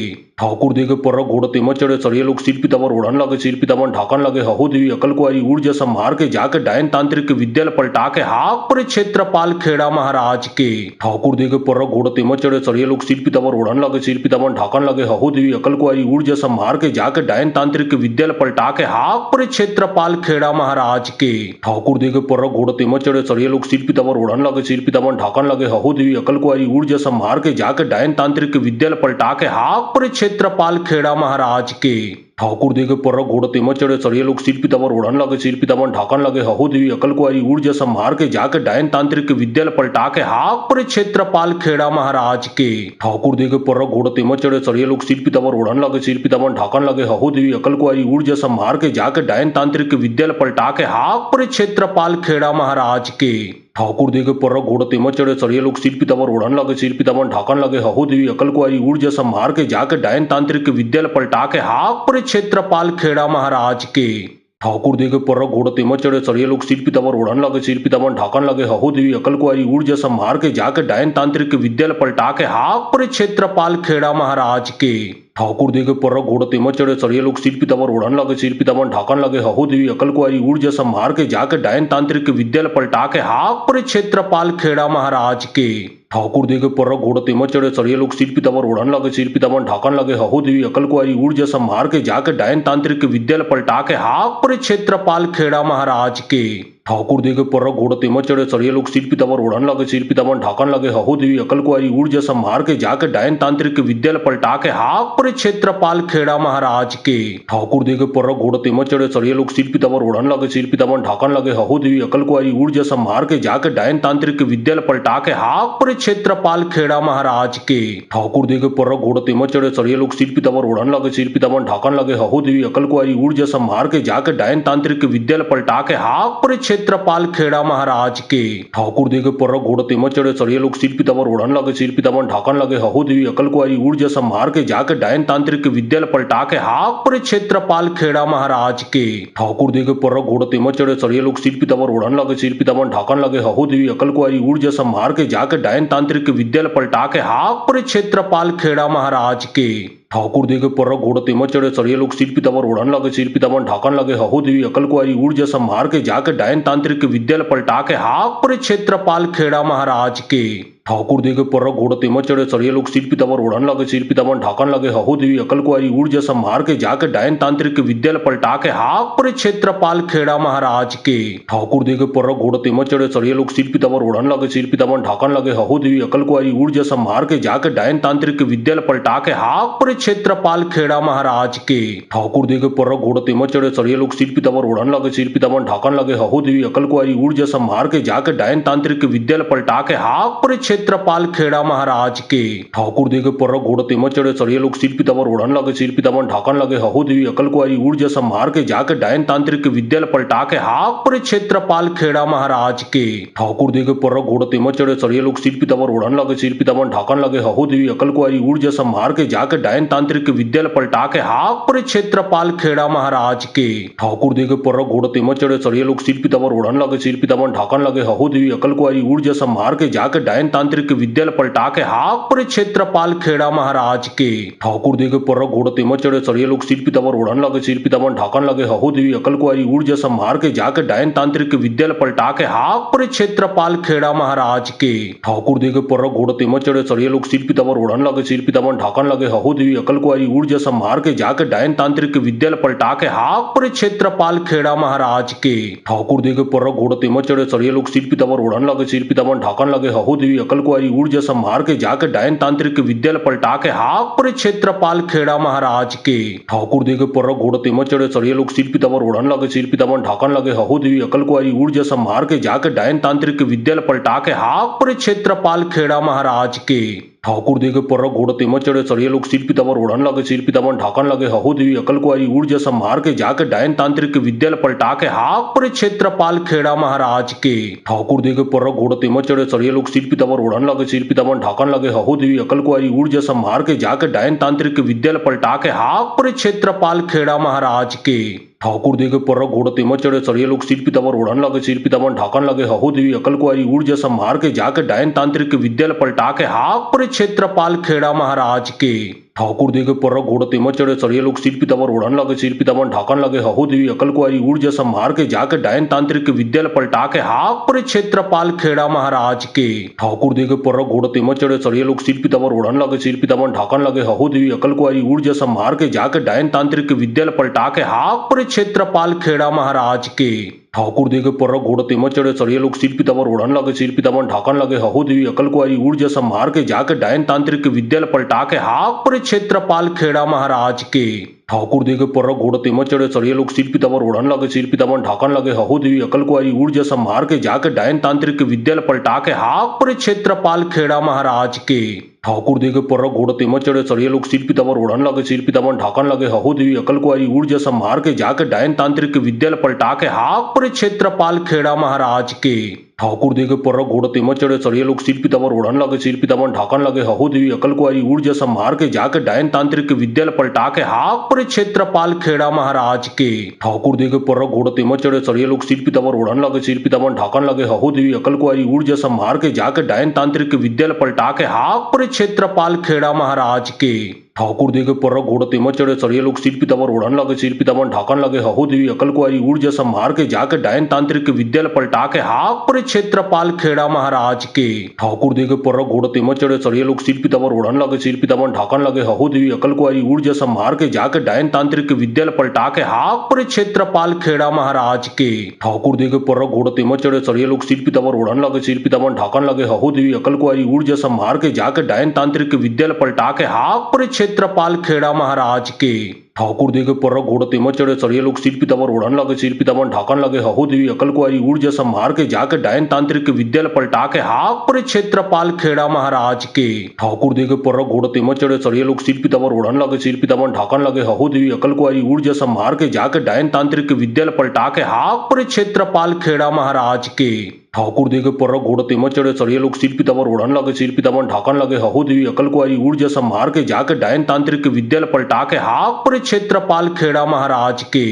ठाकुर देखे पर घोड़ तेमत चढ़े सरिये लोग सिर पितामर ओढ़न लगे सिर पितामर ढाकन लगे हहु देवी अकल कुआरी ऊर्जा संभार के जाके डायन तांत्रिक विद्या पलटा के हाक पर क्षेत्रपाल खेड़ा महाराज के ठाकुर देखे पर घोड़ तेमत चढ़े सरिये लोग सिर पितामर ओढ़न लगे सिर पितामर ढाकन लगे हहु देवी अकल कुआरी ऊर्जा संभार के जाके डायन तांत्रिक विद्या पलटा के हाक पर क्षेत्रपाल खेड़ा महाराज के ठाकुर देखे पर घोड़ तेमत चढ़े सरिये लोग सिर पितामर ओढ़न लगे सिर पितामर ढाकन लगे हहु देवी अकल कुआरी ऊर्जा संभार के जाके डायन तांत्रिक विद्या पलटा के हाक पर क्षेत्रपाल खेड़ा महाराज के ठाकुर देखे पर घोड़ तेमत चढ़े सरिये लोग सिर पितामर ओढ़न लगे सिर पितामर ढाकन लगे हहु देवी अकल कुआरी ऊर्जा संभार के जाके डायन तांत्रिक विद्या पलटा के हाक पर क्षेत्रपाल खेड़ा महाराज के ठाकुर देखे पर घोड़ तेमत चढ़े सरिये लोग सिर पितामर ओढ़न लगे सिर पितामर ढाकन लगे हहु देवी अकल कुआरी ऊर्जा संभार के जाके डायन तांत्रिक विद्या पलटा के हाक पर क्षेत्रपाल खेड़ा महाराज के ठाकुर देखे पर घोड़ तेमत चढ़े सरिये लोग सिर पितामर ओढ़न लगे सिर पितामर ढाकन लगे हहु देवी अकल कुआरी ऊर्जा संभार के जाके डायन तांत्रिक विद्या पलटा के हाक पर क्षेत्रपाल खेड़ा महाराज के ठाकुर देखे पर घोड़ तेमत चढ़े सरिये लोग सिर पितामर ओढ़न लगे सिर पितामर ढाकन लगे हहु देवी अकल कुआरी ऊर्जा संभार के जाके डायन तांत्रिक विद्या पलटा के हाक पर क्षेत्रपाल खेड़ा महाराज के ठाकुर देखे पर घोड़ तेमत चढ़े सरिये लोग सिर पितामर ओढ़न लगे सिर पितामर ढाकन लगे हहु देवी अकल कुआरी ऊर्जा संभार के जाके डायन तांत्रिक विद्या पलटा के हाक पर क्षेत्रपाल खेड़ा महाराज के ठाकुर देखे पर घोड़ तेमत चढ़े सरिये लोग सिर पितामर ओढ़न लगे सिर पितामर ढाकन लगे हहु देवी अकल कुआरी ऊर्जा संभार के जाके डायन तांत्रिक विद्या पलटा के हाक पर क्षेत्रपाल खेड़ा महाराज के ठाकुर देखे पर घोड़ तेमत चढ़े सरिये लोग सिर पितामर ओढ़न लगे सिर पितामर ढाकन लगे हहु देवी अकल कुआरी ऊर्जा संभार के जाके डायन तांत्रिक विद्या पलटा के हाक पर क्षेत्रपाल खेड़ा महाराज के ठाकुर देखे पर घोड़ तेमत चढ़े सरिये लोग सिर पितामर ओढ़न लगे सिर पितामर ढाकन लगे हहु देवी अकल कुआरी ऊर्जा संभार के जाके डायन तांत्रिक विद्या पलटा के हाक पर क्षेत्रपाल खेड़ा महाराज के ठाकुर देखे पर घोड़ तेमत चढ़े सरिये लोग सिर पितामर ओढ़न लगे सिर पितामर ढाकन लगे हहु देवी अकल कुआरी ऊर्जा संभार के जाके डायन तांत्रिक विद्या पलटा के हाक पर क्षेत्रपाल खेड़ा महाराज के ठाकुर देखे पर घोड़ तेमत चढ़े सरिये लोग सिर पितामर ओढ़न लगे सिर पितामर ढाकन लगे हहु देवी अकल कुआरी ऊर्जा संभार के जाके डायन तांत्रिक विद्या पलटा के हाक पर क्षेत्रपाल खेड़ा महाराज के ठाकुर देखे पर घोड़ तेमत चढ़े सरिये लोग सिर पितामर ओढ़न लगे सिर पितामर ढाकन लगे हहु देवी अकल कुआरी ऊर्जा संभार के जाके डायन तांत्रिक विद्या पलटा के हाक पर क्षेत्रपाल खेड़ा महाराज के ठाकुर देखे पर घोड़ तेमत चढ़े सरिये लोग सिर पितामर ओढ़न लगे सिर पितामर ढाकन लगे हहु देवी अकल कुआरी ऊर्जा संभार के जाके डायन तांत्रिक विद्या पलटा के हाक पर क्षेत्रपाल खेड़ा महाराज के ठाकुर देखे पर घोड़ तेमत चढ़े सरिये लोग सिर पितामर ओढ़न लगे सिर पितामर ढाकन लगे हहु देवी अकल कुआरी ऊर्जा संभार के जाके डायन तांत्रिक विद्या पलटा के हाक पर क्षेत्रपाल खेड़ा महाराज के ठाकुर देखे पर घोड़ तेमत चढ़े सरिये लोग सिर पितामर ओढ़न लगे सिर पितामर ढाकन लगे हहु देवी अकल कुआरी ऊर्जा संभार के जाके डायन तांत्रिक विद्या पलटा के हाक पर क्षेत्रपाल खेड़ा महाराज के ठाकुर देखे पर घोड़ तेमत चढ़े सरिये लोग सिर पितामर ओढ़न लगे सिर पितामर ढाकन लगे हहु देवी अकल कुआरी ऊर्जा संभार के जाके डायन तांत्रिक विद्या पलटा के हाक पर क्षेत्रपाल खेड़ा महाराज के ठाकुर देखे पर घोड़ तेमत चढ़े सरिये लोग सिर पितावर ओढ़न लगे सिर पितावन ढाकन लगे हहु देवी अकल कुआरी ऊर्जा संभार के जाके डायन तांत्रिक विद्यालय पलटा के हाक पर क्षेत्रपाल खेड़ा महाराज के ठाकुर देखे पर घोड़ तेमत चढ़े सरिये लोग सिर पितावर ओढ़न लगे सिर पितावन ढाकन लगे हहु देवी अकल कुआरी ऊर्जा संभार के जाके डायन तांत्रिक विद्यालय पलटा के हाक पर क्षेत्रपाल खेड़ा महाराज के ठाकुर देखे पर घोड़ तेमत चढ़े सरिये लोग सिर पितावर ओढ़न लगे सिर पितावन ढाकन लगे हहु देवी अकल कुआरी ऊर्जा संभार के जाके डायन तांत्रिक विद्यालय पलटा के हाक पर क्षेत्रपाल खेड़ा महाराज के ठाकुर देखे पर घोड़ तेमत चढ़े सरिये लोग सिर पितावर ओढ़न लगे सिर पितावन ढाकन लगे हहु देवी अकल कुआरी ऊर्जा संभार के जाके डायन तांत्रिक विद्यालय पलटा के हाक पर क्षेत्रपाल खेड़ा महाराज के ठाकुर देखे पर घोड़ तेमत चढ़े सरिये लोग सिर पितावर ओढ़न लगे सिर पितावन ढाकन लगे हहु देवी अकल कुआरी ऊर्जा संभार के जाके डायन तांत्रिक विद्यालय पलटा के हाक पर क्षेत्रपाल खेड़ा महाराज के ठाकुर देखे पर घोड़ तेमत चढ़े सरिये लोग सिर पितावर ओढ़न लगे सिर पितावन ढाकन लगे हहु देवी अकल कुआरी ऊर्जा संभार के जाके डायन तांत्रिक विद्यालय पलटा के हाक पर क्षेत्रपाल खेड़ा महाराज के ठाकुर देखे पर घोड़ तेमत चढ़े सरिये लोग सिर पितावर ओढ़न लगे सिर पितावन ढाकन लगे हहु देवी अकल कुआरी ऊर्जा संभार के जाके डायन तांत्रिक विद्यालय पलटा के हाक पर क्षेत्रपाल खेड़ा महाराज के ठाकुर देखे पर घोड़ तेमत चढ़े सरिये लोग सिर पितावर ओढ़न लगे सिर पितावन ढाकन लगे हहु देवी अकल कुआरी ऊर्जा संभार के जाके डायन तांत्रिक विद्यालय पलटा के हाक पर क्षेत्रपाल खेड़ा महाराज के ठाकुर देखे पर घोड़ तेमत चढ़े सरिये लोग सिर पितावर ओढ़न लगे सिर पितावन ढाकन लगे हहु देवी अकल कुआरी ऊर्जा संभार के जाके डायन तांत्रिक विद्यालय पलटा के हाक पर क्षेत्रपाल खेड़ा महाराज के ठाकुर देखे पर घोड़ तेमत चढ़े सरिये लोग सिर पितावर ओढ़न लगे सिर पितावन ढाकन लगे हहु देवी अकल कुआरी ऊर्जा संभार के जाके डायन तांत्रिक विद्यालय पलटा के हाक पर क्षेत्रपाल खेड़ा महाराज के ठाकुर देखे पर घोड़ तेमत चढ़े सरिये लोग सिर पितावर ओढ़न लगे सिर पितावन ढाकन लगे हहु देवी अकल कुआरी ऊर्जा संभार के जाके डायन तांत्रिक विद्यालय पलटा के हाक पर क्षेत्रपाल खेड़ा महाराज के ठाकुर देखे पर घोड़ तेमत चढ़े सरिये लोग सिर पितावर ओढ़न लगे सिर पितावन ढाकन लगे हहु देवी अकल कुआरी ऊर्जा संभार के जाके डायन तांत्रिक विद्यालय पलटा के हाक पर क्षेत्रपाल खेड़ा महाराज के ठाकुर देखे पर घोड़ तेमत चढ़े सरिये लोग सिर पितावर ओढ़न लगे सिर पितावन ढाकन लगे हहु देवी अकल कुआरी ऊर्जा संभार के जाके डायन तांत्रिक विद्यालय पलटा के हाक पर क्षेत्रपाल खेड़ा महाराज के ठाकुर देखे पर घोड़ तेमत चढ़े सरिये लोग सिर पितावर ओढ़न लगे सिर पितावन ढाकन लगे हहु देवी अकल कुआरी ऊर्जा संभार के जाके डायन तांत्रिक विद्यालय पलटा के हाक पर क्षेत्रपाल खेड़ा महाराज के ठाकुर देखे पर घोड़ तेमत चढ़े सरिये लोग सिर पितावर ओढ़न लगे सिर पितावन ढाकन लगे हहु देवी अकल कुआरी ऊर्जा संभार के जाके डायन तांत्रिक विद्यालय पलटा के हाक पर क्षेत्रपाल खेड़ा महाराज के ठाकुर देखे पर घोड़ तेमत चढ़े सरिये लोग सिर पितावर ओढ़न लगे सिर पितावन ढाकन लगे हहु देवी अकल कुआरी ऊर्जा संभार के जाके डायन तांत्रिक विद्यालय पलटा के हाक पर क्षेत्रपाल खेड़ा महाराज के ठाकुर देखे पर घोड़ तेमत चढ़े सरिये लोग सिर पितावर ओढ़न लगे सिर पितावन ढाकन लगे हहु देवी अकल कुआरी ऊर्जा संभार के जाके डायन तांत्रिक विद्यालय पलटा के हाक पर क्षेत्रपाल खेड़ा महाराज के ठाकुर देखे पर घोड़ तेमत चढ़े सरिये लोग सिर पितावर ओढ़न लगे सिर पितावन ढाकन लगे हहु देवी अकल कुआरी ऊर्जा संभार के जाके डायन तांत्रिक विद्यालय पलटा के हाक पर क्षेत्रपाल खेड़ा महाराज के ठाकुर देखे पर घोड़ तेमत चढ़े सरिये लोग सिर पितावर ओढ़न लगे सिर पितावन ढाकन लगे हहु देवी अकल कुआरी ऊर्जा संभार के जाके डायन तांत्रिक विद्यालय पलटा के हाक पर क्षेत्रपाल खेड़ा महाराज के ठाकुर देखे पर घोड़ तेमत चढ़े सरिये लोग सिर पितावर ओढ़न लगे सिर पितावन ढाकन लगे हहु देवी अकल कुआरी ऊर्जा संभार के जाके डायन तांत्रिक विद्यालय पलटा के हाक पर क्षेत्रपाल खेड़ा महाराज के ठाकुर देखे पर घोड़ तेमत चढ़े सरिये लोग सिर पितावर ओढ़न लगे सिर पितावन ढाकन लगे हहु देवी अकल कुआरी ऊर्जा संभार के जाके डायन तांत्रिक विद्यालय पलटा के हाक पर क्षेत्रपाल खेड़ा महाराज के ठाकुर देखे पर घोड़ तेमत चढ़े सरिये लोग सिर पितावर ओढ़न लगे सिर पितावन ढाकन लगे हहु देवी अकल कुआरी ऊर्जा संभार के जाके डायन तांत्रिक विद्यालय पलटा के हाक पर क्षेत्रपाल खेड़ा महाराज के ठाकुर देखे पर घोड़ तेमत चढ़े सरिये लोग सिर पितावर ओढ़न लगे सिर पितावन ढाकन लगे हहु देवी अकल कुआरी ऊर्जा संभार के जाके डायन तांत्रिक विद्यालय पलटा के हाक पर क्षेत्रपाल खेड़ा महाराज के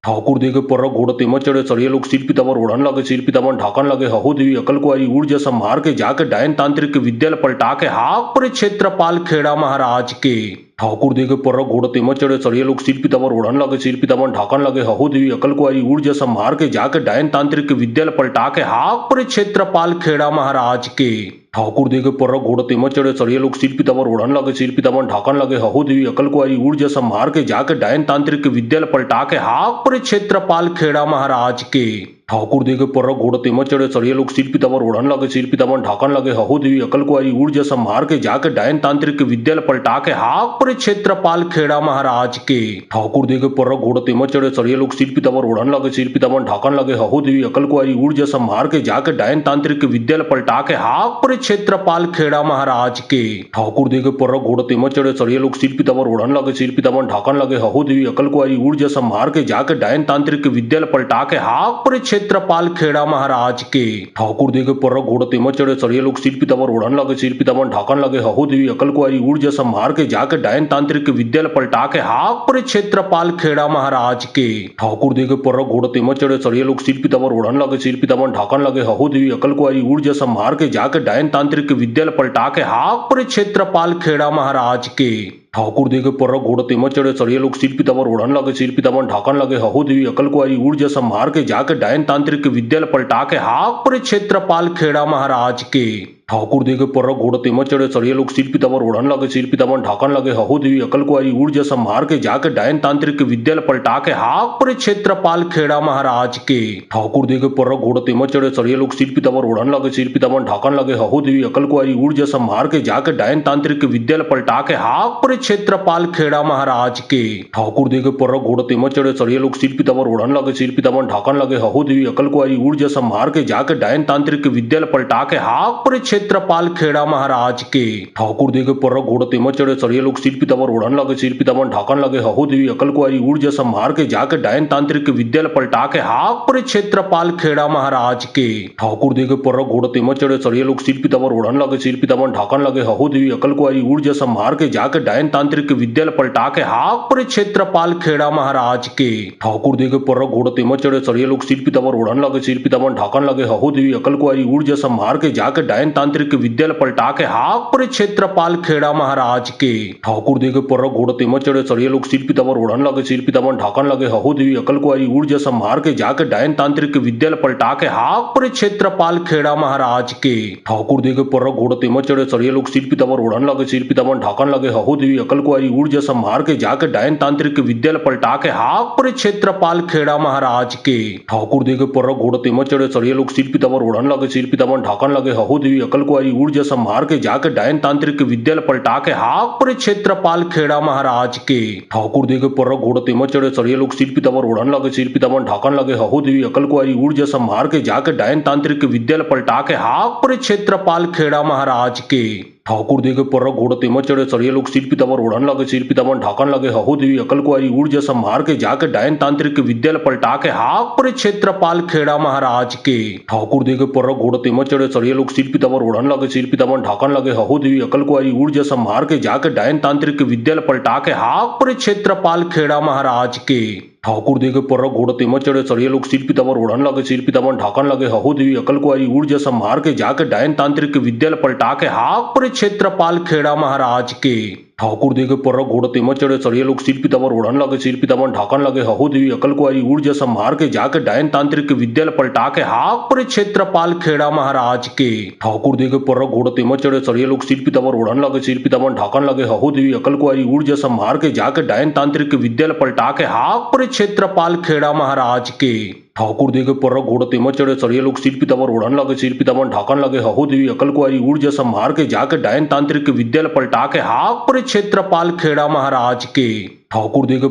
ठाकुर देखे पर घोड़ तेमत चढ़े सरिये लोग सिर पितावर ओढ़न लगे सिर पितावन ढाकन लगे हहु देवी अकल कुआरी ऊर्जा संभार के जाके डायन तांत्रिक विद्यालय पलटा के हाक पर क्षेत्रपाल खेड़ा महाराज के ठाकुर देखे पर घोड़ तेमत चढ़े सरिये लोग सिर पितावर ओढ़न लगे सिर पितावन ढाकन लगे हहु देवी अकल कुआरी ऊर्जा संभार के जाके डायन तांत्रिक विद्यालय पलटा के हाक पर क्षेत्रपाल खेड़ा महाराज के ठाकुर देखे पर घोड़ तेमत चढ़े सरिये लोग सिर पितावर ओढ़न लगे सिर पितावन ढाकन लगे हहु देवी अकल कुआरी ऊर्जा संभार के जाके डायन तांत्रिक विद्यालय पलटा के हाक पर क्षेत्रपाल खेड़ा महाराज के ठाकुर देखे पर घोड़ तेमत चढ़े सरिये लोग सिर पीताम्बर ओढ़न लगे सिर पीताम्बर ढाकन लगे हहु देवी अकल कुआरी ऊर्जा संभार के जाके डायन तांत्रिक विद्या पलटा के हाक पर क्षेत्रपाल खेड़ा महाराज के। ठाकुर देखे पर घोड़ तेमत चढ़े सरिये लोग सिर पीताम्बर ओढ़न लगे सिर पीताम्बर ढाकन लगे हहु देवी अकल कुआरी ऊर्जा संभार के जाके डायन तांत्रिक विद्या पलटा के हाक पर क्षेत्रपाल खेड़ा महाराज के। ठाकुर देखे पर घोड़ तेमत चढ़े सरिये लोग सिर पीताम्बर ओढ़न लगे सिर पीताम्बर ढाकन लगे हहु देवी अकल कुआरी ऊर्जा संभार के जाके डायन तांत्रिक विद्या पलटा के हाक पर क्षेत्रपाल खेड़ा महाराज के। ठाकुर देखे पर घोड़ तेमत चढ़े सरिये लोग सिर पीताम्बर ओढ़न लगे सिर पीताम्बर ढाकन लगे हहु देवी अकल कुआरी ऊर्जा संभार के जाके डायन तांत्रिक विद्या पलटा के हाक पर क्षेत्रपाल खेड़ा महाराज के। ठाकुर देखे पर घोड़ तेमत चढ़े सरिये लोग सिर पीताम्बर ओढ़न लगे सिर पीताम्बर ढाकन लगे हहु देवी अकल कुआरी ऊर्जा संभार के जाके डायन तांत्रिक विद्या पलटा के हाक पर क्षेत्रपाल खेड़ा महाराज के। ठाकुर देखे पर घोड़ तेमत चढ़े सरिये लोग सिर पीताम्बर ओढ़न लगे सिर पीताम्बर ढाकन लगे हहु देवी अकल कुआरी ऊर्जा संभार के जाके डायन तांत्रिक विद्या पलटा के हाक पर क्षेत्रपाल खेड़ा महाराज के। ठाकुर देखे पर घोड़ तेमत चढ़े सरिये लोग सिर पीताम्बर ओढ़न लगे सिर पीताम्बर ढाकन लगे हहु देवी अकल कुआरी ऊर्जा संभार के जाके डायन तांत्रिक विद्या पलटा के हाक पर क्षेत्रपाल खेड़ा महाराज के। ठाकुर देखे पर घोड़ तेमत चढ़े सरिये लोग सिर पीताम्बर ओढ़न लगे सिर पीताम्बर ढाकन लगे हहु देवी अकल कुआरी ऊर्जा संभार के जाके डायन तांत्रिक विद्या पलटा के हाक पर क्षेत्रपाल खेड़ा महाराज के। ठाकुर देखे पर घोड़ तेमत चढ़े सरिये लोग सिर पीताम्बर ओढ़न लगे सिर पीताम्बर ढाकन लगे हहु देवी अकल कुआरी ऊर्जा संभार के जाके डायन तांत्रिक विद्या पलटा के हाक पर क्षेत्रपाल खेड़ा महाराज के। ठाकुर देखे पर घोड़ तेमत चढ़े सरिये लोग सिर पीताम्बर ओढ़न लगे सिर पीताम्बर ढाकन लगे हहु देवी अकल कुआरी ऊर्जा संभार के जाके डायन तांत्रिक विद्या पलटा के हाक पर क्षेत्रपाल खेड़ा महाराज के। ठाकुर देखे पर घोड़ तेमत चढ़े सरिये लोग सिर पीताम्बर ओढ़न लगे सिर पीताम्बर ढाकन लगे हहु देवी अकल कुआरी ऊर्जा संभार के जाके डायन तांत्रिक विद्या पलटा के हाक पर क्षेत्रपाल खेड़ा महाराज के। ठाकुर देखे पर घोड़ तेमत चढ़े सरिये लोग सिर पीताम्बर ओढ़न लगे सिर पीताम्बर ढाकन लगे हहु देवी अकल कुआरी ऊर्जा संभार के जाके डायन तांत्रिक विद्या पलटा के हाक पर क्षेत्रपाल खेड़ा महाराज के। ठाकुर देखे पर घोड़ तेमत चढ़े सरिये लोग सिर पीताम्बर ओढ़न लगे सिर पीताम्बर ढाकन लगे हहु देवी अकल कुआरी ऊर्जा संभार के जाके डायन तांत्रिक विद्या पलटा के हाक पर क्षेत्रपाल खेड़ा महाराज के। ठाकुर देखे पर घोड़ तेमत चढ़े सरिये लोग सिर पीताम्बर ओढ़न लगे सिर पीताम्बर ढाकन लगे हहु देवी अकल कुआरी ऊर्जा संभार के जाके डायन तांत्रिक विद्या पलटा के हाक पर क्षेत्रपाल खेड़ा महाराज के। ठाकुर देखे पर घोड़ तेमत चढ़े सरिये लोग सिर पीताम्बर ओढ़न लगे सिर पीताम्बर ढाकन लगे हहु देवी अकल कुआरी ऊर्जा संभार के जाके डायन तांत्रिक विद्या पलटा के हाक पर क्षेत्रपाल खेड़ा महाराज के। ठाकुर देखे पर घोड़ तेमत चढ़े सरिये लोग सिर पीताम्बर ओढ़न लगे सिर पीताम्बर ढाकन लगे हहु देवी अकल कुआरी ऊर्जा संभार के जाके डायन तांत्रिक विद्या पलटा के हाक पर क्षेत्रपाल खेड़ा महाराज के। ठाकुर देखे पर घोड़ तेमत चढ़े सरिये लोग सिर पीताम्बर ओढ़न लगे सिर पीताम्बर ढाकन लगे हहु देवी अकल कुआरी ऊर्जा संभार के जाके डायन तांत्रिक विद्या पलटा के हाक पर क्षेत्रपाल खेड़ा महाराज के। ठाकुर देखे पर घोड़ तेमत चढ़े सरिये लोग सिर पीताम्बर ओढ़न लगे सिर पीताम्बर ढाकन लगे हहु देवी अकल कुआरी ऊर्जा संभार के जाके डायन तांत्रिक विद्या पलटा के हाक पर क्षेत्रपाल खेड़ा महाराज के। ठाकुर देखे पर घोड़ तेमत चढ़े सरिये लोग सिर पीताम्बर ओढ़न लगे सिर पीताम्बर ढाकन लगे हहु देवी अकल कुआरी ऊर्जा संभार के जाके डायन तांत्रिक विद्या पलटा के हाक पर क्षेत्रपाल खेड़ा महाराज के। ठाकुर देखे पर घोड़ तेमत चढ़े सरिये लोग सिर पीताम्बर ओढ़न लगे सिर पीताम्बर ढाकन लगे हहु देवी अकल कुआरी ऊर्जा संभार के जाके डायन तांत्रिक विद्या पलटा के हाक पर क्षेत्रपाल खेड़ा महाराज के। ठाकुर देखे पर घोड़ तेमत चढ़े सरिये लोग सिर पीताम्बर ओढ़न लगे सिर पीताम्बर ढाकन लगे हहु देवी अकल कुआरी ऊर्जा संभार के जाके डायन तांत्रिक विद्या पलटा के हाक पर क्षेत्रपाल खेड़ा महाराज के। ठाकुर देखे पर घोड़ तेमत चढ़े सरिये लोग सिर पीताम्बर ओढ़न लगे सिर पीताम्बर ढाकन लगे हहु देवी अकल कुआरी ऊर्जा संभार के जाके डायन तांत्रिक विद्या पलटा के हाक पर क्षेत्रपाल खेड़ा महाराज के। ठाकुर देखे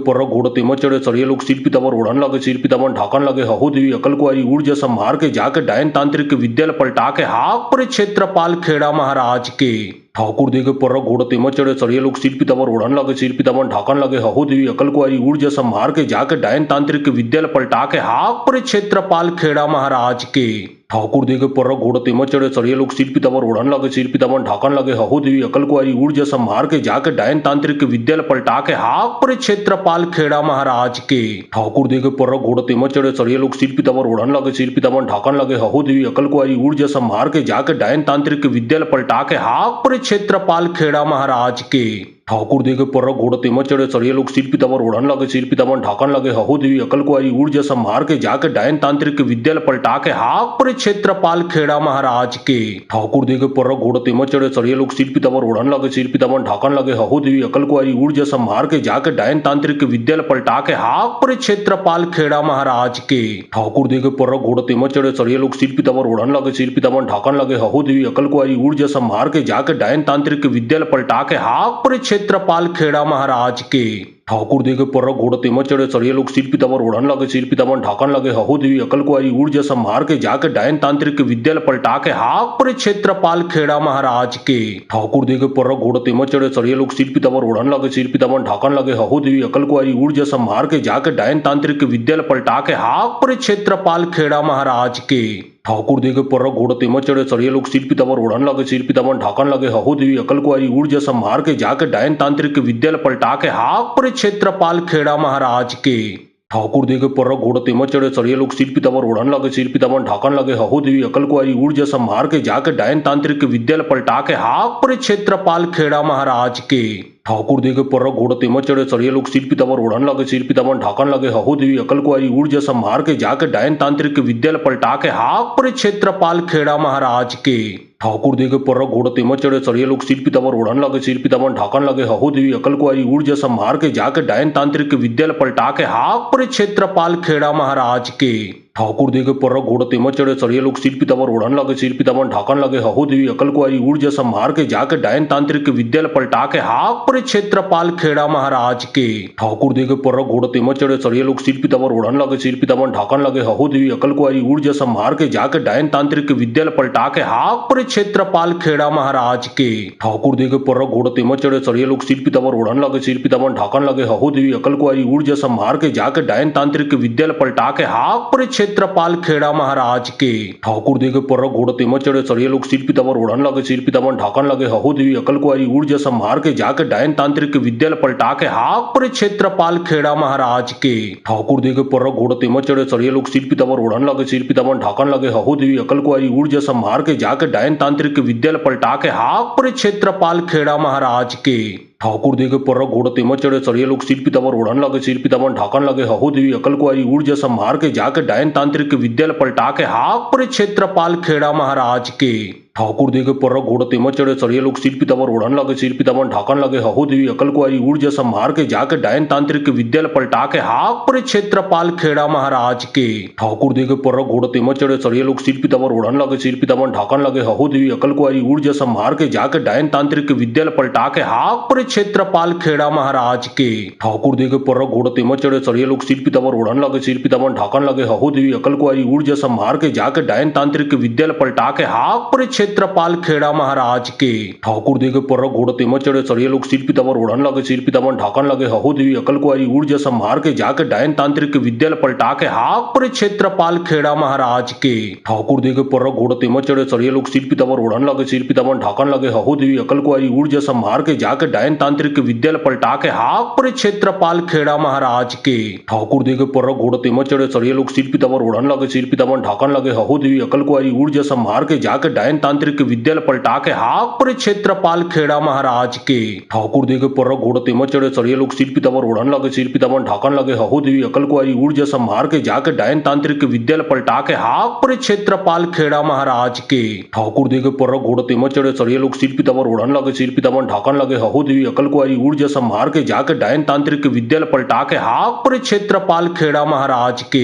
पर घोड़ तेमत चढ़े सरिये लोग सिर पीताम्बर ओढ़न लगे सिर पीताम्बर ढाकन लगे हहु देवी अकल कुआरी ऊर्जा संभार के जाके डायन तांत्रिक विद्या पलटा के हाक पर क्षेत्रपाल खेड़ा महाराज के। ठाकुर देखे पर घोड़ तेमत चढ़े सरिये लोग सिर पीताम्बर ओढ़न लगे सिर पीताम्बर ढाकन लगे हहु देवी अकल कुआरी ऊर्जा संभार के जाके डायन तांत्रिक विद्या पलटा के हाक पर क्षेत्रपाल खेड़ा महाराज के। ठाकुर देखे पर घोड़ तेमत चढ़े सरिये लोग सिर पीताम्बर ओढ़न लगे सिर पीताम्बर ढाकन लगे हहु देवी अकल कुआरी ऊर्जा संभार के जाके डायन तांत्रिक विद्या पलटा के हाक पर क्षेत्रपाल खेड़ा महाराज के। ठाकुर देखे पर घोड़ तेमत चढ़े सरिये लोग सिर पीताम्बर ओढ़न लगे सिर पीताम्बर ढाकन लगे हहु देवी अकल कुआरी ऊर्जा संभार के जाके डायन तांत्रिक विद्या पलटा के हाक पर क्षेत्रपाल खेड़ा महाराज के। ठाकुर देखे पर घोड़ तेमत चढ़े सरिये लोग सिर पीताम्बर ओढ़न लगे सिर पीताम्बर ढाकन लगे हहु देवी अकल को आई ऊर्जा संभार के जाके डायन तांत्रिक विद्या पलटा के हाक पर क्षेत्रपाल खेड़ा महाराज के ठाकुर देखे पर घोड़ तेमत चढ़े सरिये लोग सिर पीताम्बर ओढ़न लगे सिर पीताम्बर ढाकन लगे हहु देवी अकल को आई ऊर्जा संभार के जाके डायन तांत्रिक विद्या पलटा के हाक पर क्षेत्रपाल खेड़ा महाराज के ठाकुर देखे पर घोड़ तेमत चढ़े सरिये लोग सिर पीताम्बर ओढ़न लगे सिर पीताम्बर ढाकन लगे हहु देवी अकल को आई ऊर्जा संभार के जाके डायन तांत्रिक विद्या पलटा के हाक पर क्षेत्रपाल खेड़ा महाराज के ठाकुर देखे पर घोड़ तेमत चढ़े सरिये लोग सिर पीताम्बर ओढ़न लगे सिर पीताम्बर ढाकन लगे हहु देवी अकल को आई ऊर्जा संभार के जाके डायन तांत्रिक विद्या पलटा के हाक पर क्षेत्रपाल खेड़ा महाराज के ठाकुर देखे पर घोड़ तेमत चढ़े सरिये लोग सिर पीताम्बर ओढ़न लगे सिर पीताम्बर ढाकन लगे हहु देवी अकल को आई ऊर्जा संभार के जाके डायन तांत्रिक विद्या पलटा के हाक पर क्षेत्रपाल खेड़ा महाराज के ठाकुर देखे पर घोड़ तेमत चढ़े सरिये लोग सिर पीताम्बर ओढ़न लगे सिर पीताम्बर ढाकन लगे हहु देवी अकल को आई ऊर्जा संभार के जाके डायन तांत्रिक विद्या पलटा के हाक पर क्षेत्रपाल खेड़ा महाराज के ठाकुर देखे पर घोड़ तेमत चढ़े सरिये लोग सिर पीताम्बर ओढ़न लगे सिर पीताम्बर ढाकन लगे हहु देवी अकल को आई ऊर्जा संभार के जाके डायन तांत्रिक विद्या पलटा के हाक पर क्षेत्रपाल खेड़ा महाराज के ठाकुर देखे पर घोड़ तेमत चढ़े सरिये लोग सिर पीताम्बर ओढ़न लगे सिर पीताम्बर ढाकन लगे हहु देवी अकल को आई ऊर्जा संभार के जाके डायन तांत्रिक विद्या पलटा के हाक पर क्षेत्रपाल खेड़ा महाराज के ठाकुर देखे पर घोड़ तेमत चढ़े सरिये लोग सिर पीताम्बर ओढ़न लगे सिर पीताम्बर ढाकन लगे हहु देवी अकल को आई ऊर्जा संभार के जाके डायन तांत्रिक विद्या पलटा के हाक पर क्षेत्रपाल खेड़ा महाराज के ठाकुर देखे पर घोड़ तेमत चढ़े सरिये लोग सिर पीताम्बर ओढ़न लगे सिर पीताम्बर ढाकन लगे हहु देवी अकल को आई ऊर्जा संभार के जाके डायन तांत्रिक विद्या पलटा के हाक पर क्षेत्रपाल खेड़ा महाराज के ठाकुर देखे पर घोड़ तेमत चढ़े सरिये लोग सिर पीताम्बर ओढ़न लगे सिर पीताम्बर ढाकन लगे हहु देवी अकल को आई ऊर्जा संभार के जाके डायन तांत्रिक विद्या पलटा के हाक पर क्षेत्रपाल खेड़ा महाराज के ठाकुर देखे पर घोड़ तेमत चढ़े सरिये लोग सिर पीताम्बर ओढ़न लगे सिर पीताम्बर ढाकन लगे हहु देवी अकल को आई ऊर्जा संभार के जाके डायन तांत्रिक विद्या पलटा के हाक पर क्षेत्रपाल खेड़ा महाराज के ठाकुर देखे पर घोड़ तेमत चढ़े सरिये लोग सिर पीताम्बर ओढ़न लगे सिर पीताम्बर ढाकन लगे हहु देवी अकल को आई ऊर्जा संभार के जाके डायन तांत्रिक विद्या पलटा के हाक पर क्षेत्रपाल खेड़ा महाराज के ठाकुर देखे पर घोड़ तेमत चढ़े सरिये लोग सिर पीताम्बर ओढ़न लगे सिर पीताम्बर ढाकन लगे हहु देवी अकल को आई ऊर्जा संभार के जाके डायन तांत्रिक विद्या पलटा के हाक पर क्षेत्रपाल खेड़ा महाराज के ठाकुर देखे पर घोड़ तेमत चढ़े सरिये लोग सिर पीताम्बर ओढ़न लगे सिर पीताम्बर ढाकन लगे हहु देवी अकल को आई ऊर्जा संभार के जाके डायन तांत्रिक विद्या पलटा के हाक पर क्षेत्रपाल खेड़ा महाराज के ठाकुर देखे पर घोड़ तेमत चढ़े सरिये लोग सिर पीताम्बर ओढ़न लगे सिर पीताम्बर ढाकन लगे हहु देवी अकल को आई ऊर्जा संभार के जाके डायन तांत्रिक विद्या पलटा के हाक पर क्षेत्रपाल खेड़ा महाराज के ठाकुर देखे पर घोड़ तेमत चढ़े सरिये लोग सिर पीताम्बर ओढ़न लगे सिर पीताम्बर ढाकन लगे हहु देवी अकल को आई ऊर्जा संभार के जाके डायन तांत्रिक विद्या पलटा के हाक पर क्षेत्रपाल खेड़ा महाराज के ठाकुर देखे पर घोड़ तेमत चढ़े सरिये लोग सिर पीताम्बर ओढ़न लगे सिर पीताम्बर ढाकन लगे हहु देवी अकल को आई ऊर्जा संभार के जाके डायन तांत्रिक विद्या पलटा के हाक पर क्षेत्रपाल खेड़ा महाराज के ठाकुर देखे पर घोड़ तेमत चढ़े सरिये लोग सिर पीताम्बर ओढ़न लगे सिर पीताम्बर ढाकन लगे हहु देवी अकल को आई ऊर्जा संभार के जाके डायन तांत्रिक विद्या पलटा के हाक पर क्षेत्रपाल खेड़ा महाराज के ठाकुर देखे पर घोड़ तेमत चढ़े सरिये लोग सिर पीताम्बर ओढ़न लगे सिर पीताम्बर ढाकन लगे हहु देवी अकल को आई ऊर्जा संभार के जाके डायन तांत्रिक विद्या पलटा के हाक पर क्षेत्रपाल खेड़ा महाराज के ठाकुर देखे पर घोड़ तेमत चढ़े सरिये लोग सिर पीताम्बर ओढ़न लगे सिर पीताम्बर ढाकन लगे हहु देवी अकल को आई ऊर्जा संभार के जाके डायन तांत्रिक विद्या पलटा के हाक पर क्षेत्रपाल खेड़ा महाराज के ठाकुर देखे पर घोड़ तेमत चढ़े सरिये लोग सिर पीताम्बर ओढ़न लगे सिर पीताम्बर ढाकन लगे हहु देवी अकल को आई ऊर्जा संभार के जाके डायन तांत्रिक विद्या पलटा के हाक पर क्षेत्रपाल खेड़ा महाराज के ठाकुर देखे पर घोड़ तेमत चढ़े सरिये लोग सिर पीताम्बर ओढ़न लगे सिर पीताम्बर ढाकन लगे हहु देवी अकल को आई ऊर्जा संभार के जाके डायन तांत्रिक विद्या पलटा के हाक पर क्षेत्रपाल खेड़ा महाराज के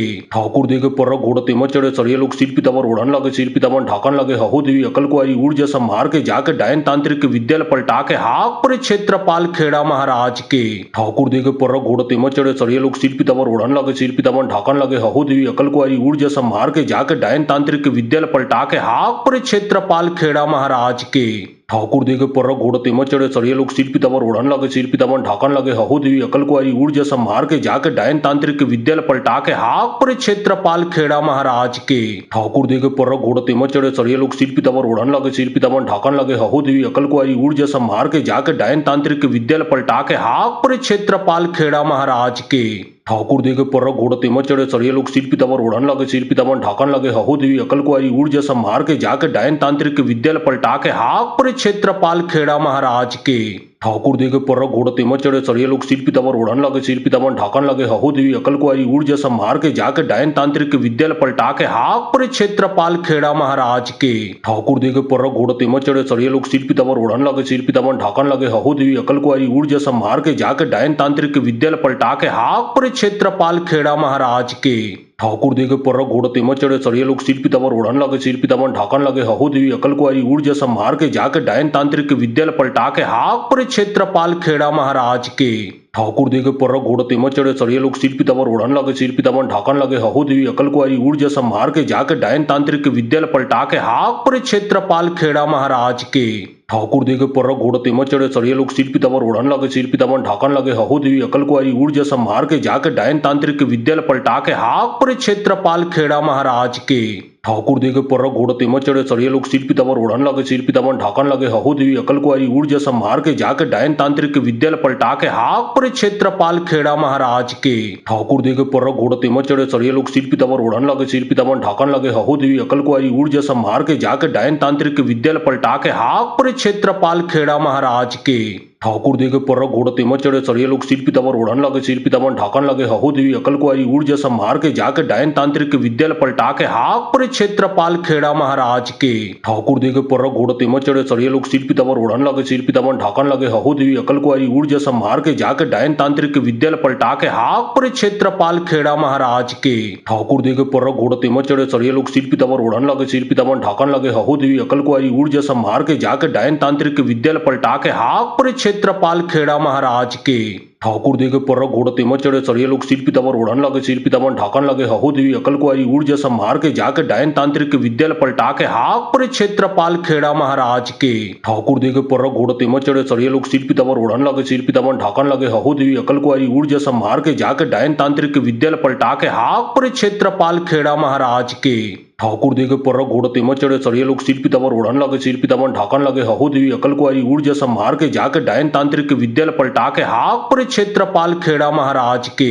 ठाकुर देखे पर घोड़ तेमत चढ़े सरिये लोग सिर पीताम्बर ओढ़न लगे सिर पीताम्बर ढाकन लगे हहु देवी अकल को आई ऊर्जा संभार के जाके डायन तांत्रिक विद्या पलटा के हाक पर क्षेत्रपाल खेड़ा महाराज के ठाकुर देखे पर घोड़ तेमत चढ़े सरिये लोग सिर पीताम्बर ओढ़न लगे सिर पीताम्बर ढाकन लगे हहु देवी अकल को आई ऊर्जा संभार के जाके डायन तांत्रिक विद्या पलटा के हाक पर क्षेत्रपाल खेड़ा महाराज के ठाकुर देखे पर घोड़ तेमत चढ़े सरिये लोग सिर पीताम्बर ओढ़न लगे सिर पीताम्बर ढाकन लगे हहु देवी अकल को आई ऊर्जा संभार के जाके डायन तांत्रिक विद्या पलटा के हाक पर क्षेत्रपाल खेड़ा महाराज के ठाकुर देखे पर घोड़ तेमत चढ़े सरिये लोग सिर पीताम्बर ओढ़न लगे सिर पीताम्बर ढाकन लगे हहु देवी अकल को आई ऊर्जा संभार के जाके डायन तांत्रिक विद्या पलटा के हाक पर क्षेत्रपाल खेड़ा महाराज के ठाकुर देखे पर घोड़ तेमत चढ़े सरिये लोग सिर पीताम्बर ओढ़न लगे सिर पीताम्बर ढाकन लगे हहु देवी अकल को आई ऊर्जा संभार के जाके डायन तांत्रिक विद्या पलटा के हाक पर क्षेत्रपाल खेड़ा महाराज के ठाकुर देखे पर घोड़ तेमत चढ़े सड़िए लोग सिर पितामर ओढ़न लगे सिर पितामर ढाकन लगे हहु देवी अकल कुआरी ऊर्जा संभार के जाके डायन तांत्रिक विद्यालय पलटा के हाक पर क्षेत्रपाल खेड़ा महाराज के ठाकुर देखे पर घोड़ तेमत चढ़े सड़िए लोग सिर पितामर ओढ़न लगे सिर पितामर ढाकन लगे हहु देवी अकल कुआरी ऊर्जा संभार के जाके डायन तांत्रिक विद्यालय पलटा के हाक पर क्षेत्रपाल खेड़ा महाराज के ठाकुर देखे पर घोड़ तेमत चढ़े सड़िए लोग सिर पितामर ओढ़न लगे सिर पितामर ढाकन लगे हहु देवी अकल कुआरी ऊर्जा संभार के जाके डायन तांत्रिक विद्यालय पलटा के हाक पर क्षेत्रपाल खेड़ा महाराज के ठाकुर देखे पर घोड़ तेमत चढ़े सड़िए लोग सिर पितामर ओढ़न लगे सिर पितामर ढाकन लगे हहु देवी अकल कुआरी ऊर्जा संभार के जाके डायन तांत्रिक विद्यालय पलटा के हाक पर क्षेत्रपाल खेड़ा महाराज के ठाकुर देखे पर घोड़ तेमत चढ़े सड़िए लोग सिर पितामर ओढ़न लगे सिर पितामर ढाकन लगे हहु देवी अकल कुआरी ऊर्जा संभार के जाके डायन तांत्रिक विद्यालय पलटा के हाक पर क्षेत्रपाल खेड़ा महाराज के ठाकुर देखे पर घोड़ तेमत चढ़े सड़िए लोग सिर पितामर ओढ़न लगे सिर पितामर ढाकन लगे हहु देवी अकल कुआरी ऊर्जा संभार के जाके डायन तांत्रिक विद्यालय पलटा के हाक पर क्षेत्रपाल खेड़ा महाराज के ठाकुर देखे पर घोड़ तेमत चढ़े सड़िए लोग सिर पितामर ओढ़न लगे सिर पितामर ढाकन लगे हहु देवी अकल कुआरी ऊर्जा संभार के जाके डायन तांत्रिक विद्यालय पलटा के हाक पर क्षेत्रपाल खेड़ा महाराज के ठाकुर देखे पर घोड़ तेमत चढ़े सड़िए लोग सिर पितामर ओढ़न लगे सिर पितामर ढाकन लगे हहु देवी अकल कुआरी ऊर्जा संभार के जाके डायन तांत्रिक विद्यालय पलटा के हाक पर क्षेत्रपाल खेड़ा महाराज के ठाकुर देखे पर घोड़ तेमत चढ़े सड़िए लोग सिर पितामर ओढ़न लगे सिर पितामर ढाकन लगे हहु देवी अकल कुआरी ऊर्जा संभार के जाके डायन तांत्रिक विद्यालय पलटा के हाक पर क्षेत्रपाल खेड़ा महाराज के ठाकुर देखे पर घोड़ तेमत चढ़े सड़िए लोग सिर पितामर ओढ़न लगे सिर पितामर ढाकन लगे हहु देवी अकल कुआरी ऊर्जा संभार के जाके डायन तांत्रिक विद्यालय पलटा के हाक पर क्षेत्रपाल खेड़ा महाराज के ठाकुर देखे पर घोड़ तेमत चढ़े सड़िए लोग सिर पितामर ओढ़न लगे सिर पितामर ढाकन लगे हहु देवी अकल कुआरी ऊर्जा संभार के जाके डायन तांत्रिक विद्यालय पलटा के हाक पर क्षेत्रपाल खेड़ा महाराज के ठाकुर देखे पर घोड़ तेमत चढ़े सड़िए लोग सिर पितामर ओढ़न लगे सिर पितामर ढाकन लगे हहु देवी अकल कुआरी ऊर्जा संभार के जाके डायन तांत्रिक विद्यालय पलटा के हाक पर क्षेत्रपाल खेड़ा महाराज के ठाकुर देखे पर घोड़ तेमत चढ़े सड़िए लोग सिर पितामर ओढ़न लगे सिर पितामर ढाकन लगे हहु देवी अकल कुआरी ऊर्जा संभार के जाके डायन तांत्रिक विद्यालय पलटा के हाक पर क्षेत्रपाल खेड़ा महाराज के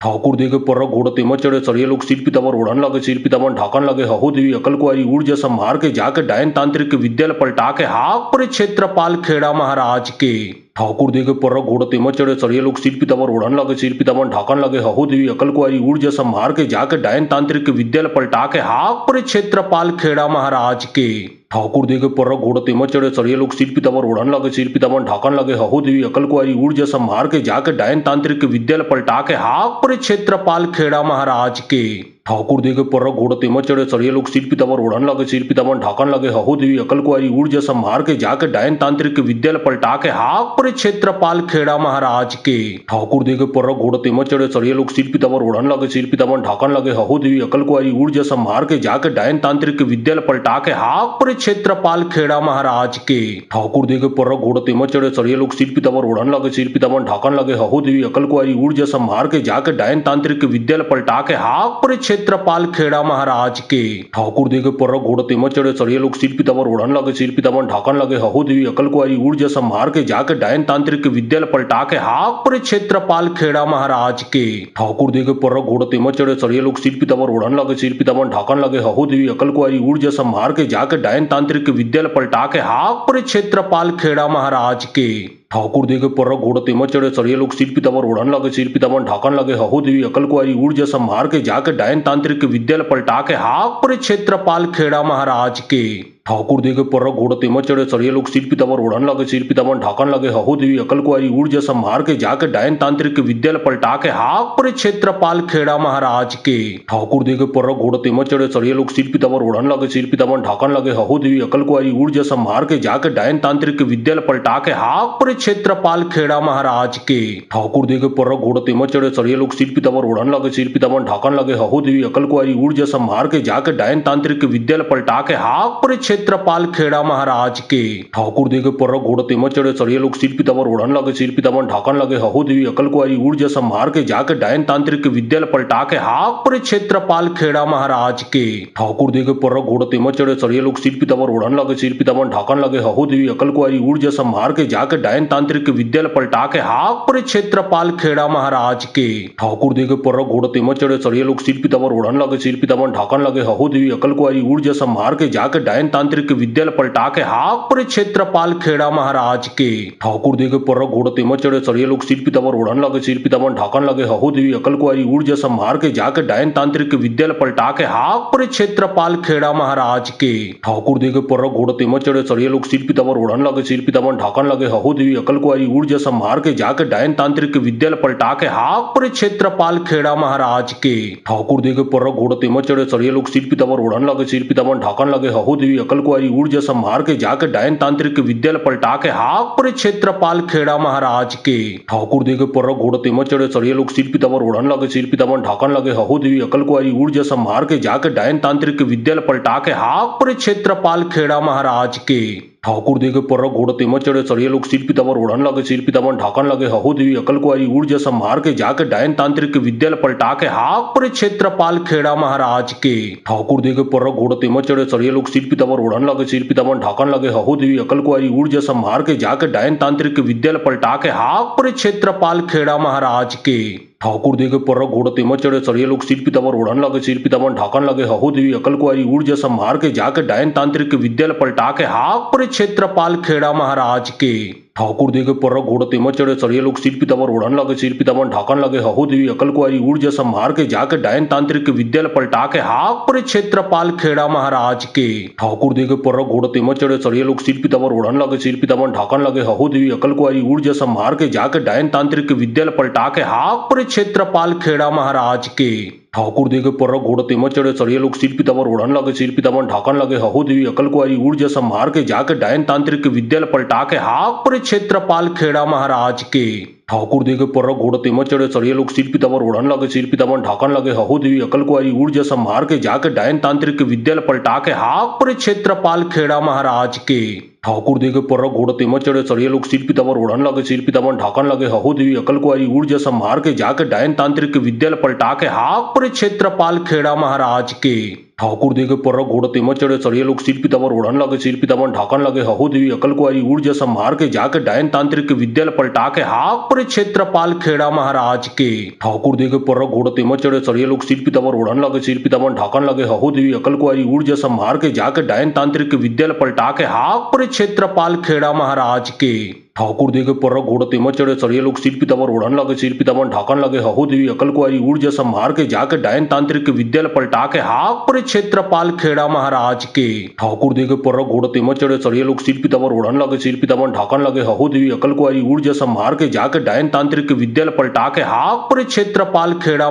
ठाकुर देखे पर घोड़ तेमत चढ़े सड़िए लोग सिर पितामर ओढ़न लगे सिर पितामर ढाकन लगे हहु देवी अकल कुआरी ऊर्जा संभार के जाके डायन तांत्रिक विद्यालय पलटा के हाक पर क्षेत्रपाल खेड़ा महाराज के ठाकुर देखे पर घोड़ तेमत चढ़े सड़िए लोग सिर पितामर ओढ़न लगे सिर पितामर ढाकन लगे हहु देवी अकल कुआरी ऊर्जा संभार के जाके डायन तांत्रिक विद्यालय पलटा के हाक पर क्षेत्रपाल खेड़ा महाराज के ठाकुर देखे पर घोड़ तेमत चढ़े सड़िए लोग सिर पितामर ओढ़न लगे सिर पितामर ढाकन लगे हहु देवी अकल कुआरी ऊर्जा संभार के जाके डायन तांत्रिक विद्यालय पलटा के हाक पर क्षेत्रपाल खेड़ा महाराज के ठाकुर देखे पर घोड़ तेमत चढ़े सड़िए लोग सिर पितामर ओढ़न लगे सिर पितामर ढाकन लगे हहु देवी अकल कुआरी ऊर्जा संभार के जाके डायन तांत्रिक विद्यालय पलटा के हाक पर क्षेत्रपाल खेड़ा महाराज के ठाकुर देखे पर घोड़ तेमत चढ़े सड़िए लोग सिर पितामर ओढ़न लगे सिर पितामर ढाकन लगे हहु देवी अकल कुआरी ऊर्जा संभार के जाके डायन तांत्रिक विद्यालय पलटा के हाक पर क्षेत्रपाल खेड़ा महाराज के ठाकुर देखे पर घोड़ तेमत चढ़े सड़िए लोग सिर पितामर ओढ़न लगे सिर पितामर ढाकन लगे हहु देवी अकल कुआरी ऊर्जा संभार के जाके डायन तांत्रिक विद्यालय पलटा के हाक पर क्षेत्रपाल खेड़ा महाराज के ठाकुर देखे पर घोड़ तेमत चढ़े सड़िए लोग सिर पितामर ओढ़न लगे सिर पितामर ढाकन लगे हहु देवी अकल कुआरी ऊर्जा संभार के जाके डायन तांत्रिक विद्यालय पलटा के हाक पर क्षेत्रपाल खेड़ा महाराज के ठाकुर देखे पर घोड़ तेमत चढ़े सड़िए लोग सिर पितामर ओढ़न लगे सिर पितामर ढाकन लगे हहु देवी अकल कुआरी ऊर्जा संभार के जाके डायन तांत्रिक विद्यालय पलटा के हाक पर क्षेत्रपाल खेड़ा महाराज के ठाकुर देखे पर घोड़ तेमत चढ़े सड़िए लोग सिर पितामर ओढ़न लगे सिर पितामर ढाकन लगे हहु देवी अकल कुआरी ऊर्जा संभार के जाके डायन तांत्रिक विद्यालय पलटा के हाक पर क्षेत्रपाल खेड़ा महाराज के ठाकुर देखे पर घोड़ तेमत चढ़े सड़िए लोग सिर पितामर ओढ़न लगे सिर पितामर ढाकन लगे हहु देवी अकल कुआरी ऊर्जा संभार के जाके डायन तांत्रिक विद्यालय पलटा के हाक पर क्षेत्रपाल खेड़ा महाराज के ठाकुर देखे पर घोड़ तेमत चढ़े सड़िए लोग सिर पितामर ओढ़न लगे सिर पितामर ढाकन लगे हहु देवी अकल कुआरी ऊर्जा संभार के जाके डायन तांत्रिक विद्यालय पलटा के हाक पर क्षेत्रपाल खेड़ा महाराज के ठाकुर देखे पर घोड़ तेमत चढ़े सड़िए लोग सिर पितामर ओढ़न लगे सिर पितामर ढाकन लगे हहु देवी अकल कुआरी ऊर्जा संभार के जाके डायन तांत्रिक विद्यालय पलटा के हाक पर क्षेत्रपाल खेड़ा महाराज के ठाकुर देखे पर घोड़ तेमत चढ़े सड़िए लोग सिर पितामर ओढ़न लगे सिर पितामर ढाकन लगे हहु देवी अकल कुआरी ऊर्जा संभार के जाके डायन तांत्रिक विद्यालय पलटा के हाक पर क्षेत्रपाल खेड़ा महाराज के ठाकुर देखे पर घोड़ तेमत चढ़े सड़िए लोग सिर पितामर ओढ़न लगे सिर पितामर ढाकन लगे हहु देवी अकल कुआरी ऊर्जा संभार के जाके डायन तांत्रिक विद्यालय पलटा के हाक पर क्षेत्रपाल खेड़ा महाराज के ठाकुर देखे पर घोड़ तेमत चढ़े सड़िए लोग सिर पितामर ओढ़न लगे सिर पितामर ढाकन लगे हहु देवी अकल कुआरी ऊर्जा संभार के जाके डायन तांत्रिक विद्या पलटा के हाक पर क्षेत्रपाल खेड़ा महाराज के। ठाकुर देखे पर घोड़ तेमत चढ़े सड़िए लोग सिर पितामर ओढ़न लगे, सिर पितामर ढाकन लगे, हहो देवी अकल कुआरी ऊर्जा संभार के जाके डायन तांत्रिक विद्या पलटा के हाक पर क्षेत्रपाल खेड़ा महाराज के। ठाकुर देखे पर घोड़ तेमत चढ़े सड़िए लोग सिर पितामर ओढ़न लगे, सिर पितामर ढाकन लगे, हहो देवी अकल कुआरी ऊर्जा संभार के जाके डायन तांत्रिक विद्या पलटा के हाक पर क्षेत्रपाल खेड़ा महाराज के। ठाकुर देखे पर घोड़ तेमत चढ़े सड़िए लोग सिर पितामर ओढ़न लगे, सिर पितामर ढाकन लगे, हहो देवी अकल कुआरी ऊर्जा संभार के जाके डायन तांत्रिक विद्या पलटा के हाक पर क्षेत्रपाल खेड़ा महाराज के। ठाकुर देखे पर घोड़ तेमत चढ़े सड़िए लोग सिर पितामर ओढ़न लगे, सिर पितामर ढाकन लगे, हहो देवी अकल कुआरी ऊर्जा संभार के जाके डायन तांत्रिक विद्या पलटा के हाक पर क्षेत्रपाल खेड़ा महाराज के। ठाकुर देखे पर घोड़ तेमत चढ़े सड़िए लोग सिर पितामर ओढ़न लगे, सिर पितामर ढाकन लगे, हहो देवी अकल कुआरी ऊर्जा संभार के जाके डायन तांत्रिक विद्या पलटा के हाक पर क्षेत्रपाल खेड़ा महाराज के। ठाकुर देखे पर घोड़ तेमत चढ़े सड़िए लोग सिर पितामर ओढ़न लगे, सिर पितामर ढाकन लगे, हहो देवी अकल कुआरी ऊर्जा संभार के जाके डायन तांत्रिक विद्या पलटा के हाक पर क्षेत्रपाल खेड़ा महाराज के। ठाकुर देखे पर घोड़ तेमत चढ़े सड़िए लोग सिर पितामर ओढ़न लगे, सिर पितामर ढाकन लगे, हहो देवी अकल कुआरी ऊर्जा संभार के जाके डायन तांत्रिक विद्या पलटा के हाक पर क्षेत्रपाल खेड़ा महाराज के। ठाकुर देखे पर घोड़ तेमत चढ़े सड़िए लोग सिर पितामर ओढ़न लगे, सिर पितामर ढाकन लगे, हहो देवी अकल कुआरी ऊर्जा संभार के जाके डायन तांत्रिक विद्या पलटा के हाक पर क्षेत्रपाल खेड़ा महाराज के। ठाकुर देखे पर घोड़ तेमत चढ़े सड़िए लोग सिर पितामर ओढ़न लगे, सिर पितामर ढाकन लगे, हहो देवी अकल कुआरी ऊर्जा संभार के जाके डायन तांत्रिक विद्या पलटा के हाक पर क्षेत्रपाल खेड़ा महाराज के। ठाकुर देखे पर घोड़ तेमत चढ़े सड़िए लोग सिर पितामर ओढ़न लगे, सिर पितामर ढाकन लगे, हहो देवी अकल कुआरी ऊर्जा संभार के जाके डायन तांत्रिक विद्या पलटा के हाक पर क्षेत्रपाल खेड़ा महाराज के। ठाकुर देखे पर घोड़ तेमत चढ़े सड़िए लोग सिर पितामर ओढ़न लगे, सिर पितामर ढाकन लगे, हहो देवी अकल कुआरी ऊर्जा संभार के जाके डायन तांत्रिक विद्या पलटा के हाक पर क्षेत्रपाल खेड़ा महाराज के। ठाकुर देखे पर घोड़ तेमत चढ़े सड़िए लोग सिर पितामर ओढ़न लगे, सिर पितामर ढाकन लगे, हहो देवी अकल कुआरी ऊर्जा संभार के जाके डायन तांत्रिक विद्या पलटा के हाक पर क्षेत्रपाल खेड़ा महाराज के। ठाकुर देखे पर घोड़ तेमत चढ़े सड़िए लोग सिर पितामर ओढ़न लगे, सिर पितामर ढाकन लगे, हहो देवी अकल कुआरी ऊर्जा संभार के जाके डायन तांत्रिक विद्या पलटा के हाक पर क्षेत्रपाल खेड़ा महाराज के। ठाकुर देखे पर घोड़ तेमत चढ़े सड़िए लोग सिर पितामर ओढ़न लगे, सिर पितामर ढाकन लगे, हहो देवी अकल कुआरी ऊर्जा संभार के जाके डायन तांत्रिक विद्या पलटा के हाक पर क्षेत्रपाल खेड़ा महाराज के। ठाकुर देखे पर घोड़ तेमत चढ़े सड़िए लोग सिर पितामर ओढ़न लगे, सिर पितामर ढाकन लगे, हहो देवी अकल कुआरी ऊर्जा संभार के जाके डायन तांत्रिक विद्या पलटा के हाक पर क्षेत्रपाल खेड़ा महाराज के। ठाकुर देखे पर घोड़ तेमत चढ़े सड़िए लोग सिर पितामर ओढ़न लगे, सिर पितामर ढाकन लगे, हहो देवी अकल कुआरी ऊर्जा संभार के जाके डायन तांत्रिक विद्या पलटा के हाक पर क्षेत्रपाल खेड़ा महाराज के। ठाकुर देखे पर घोड़ तेमत चढ़े सड़िए लोग सिर पितामर ओढ़न लगे, सिर पितामर ढाकन लगे, हहो देवी अकल कुआरी ऊर्जा संभार के जाके डायन तांत्रिक विद्या पलटा के हाक पर क्षेत्रपाल खेड़ा महाराज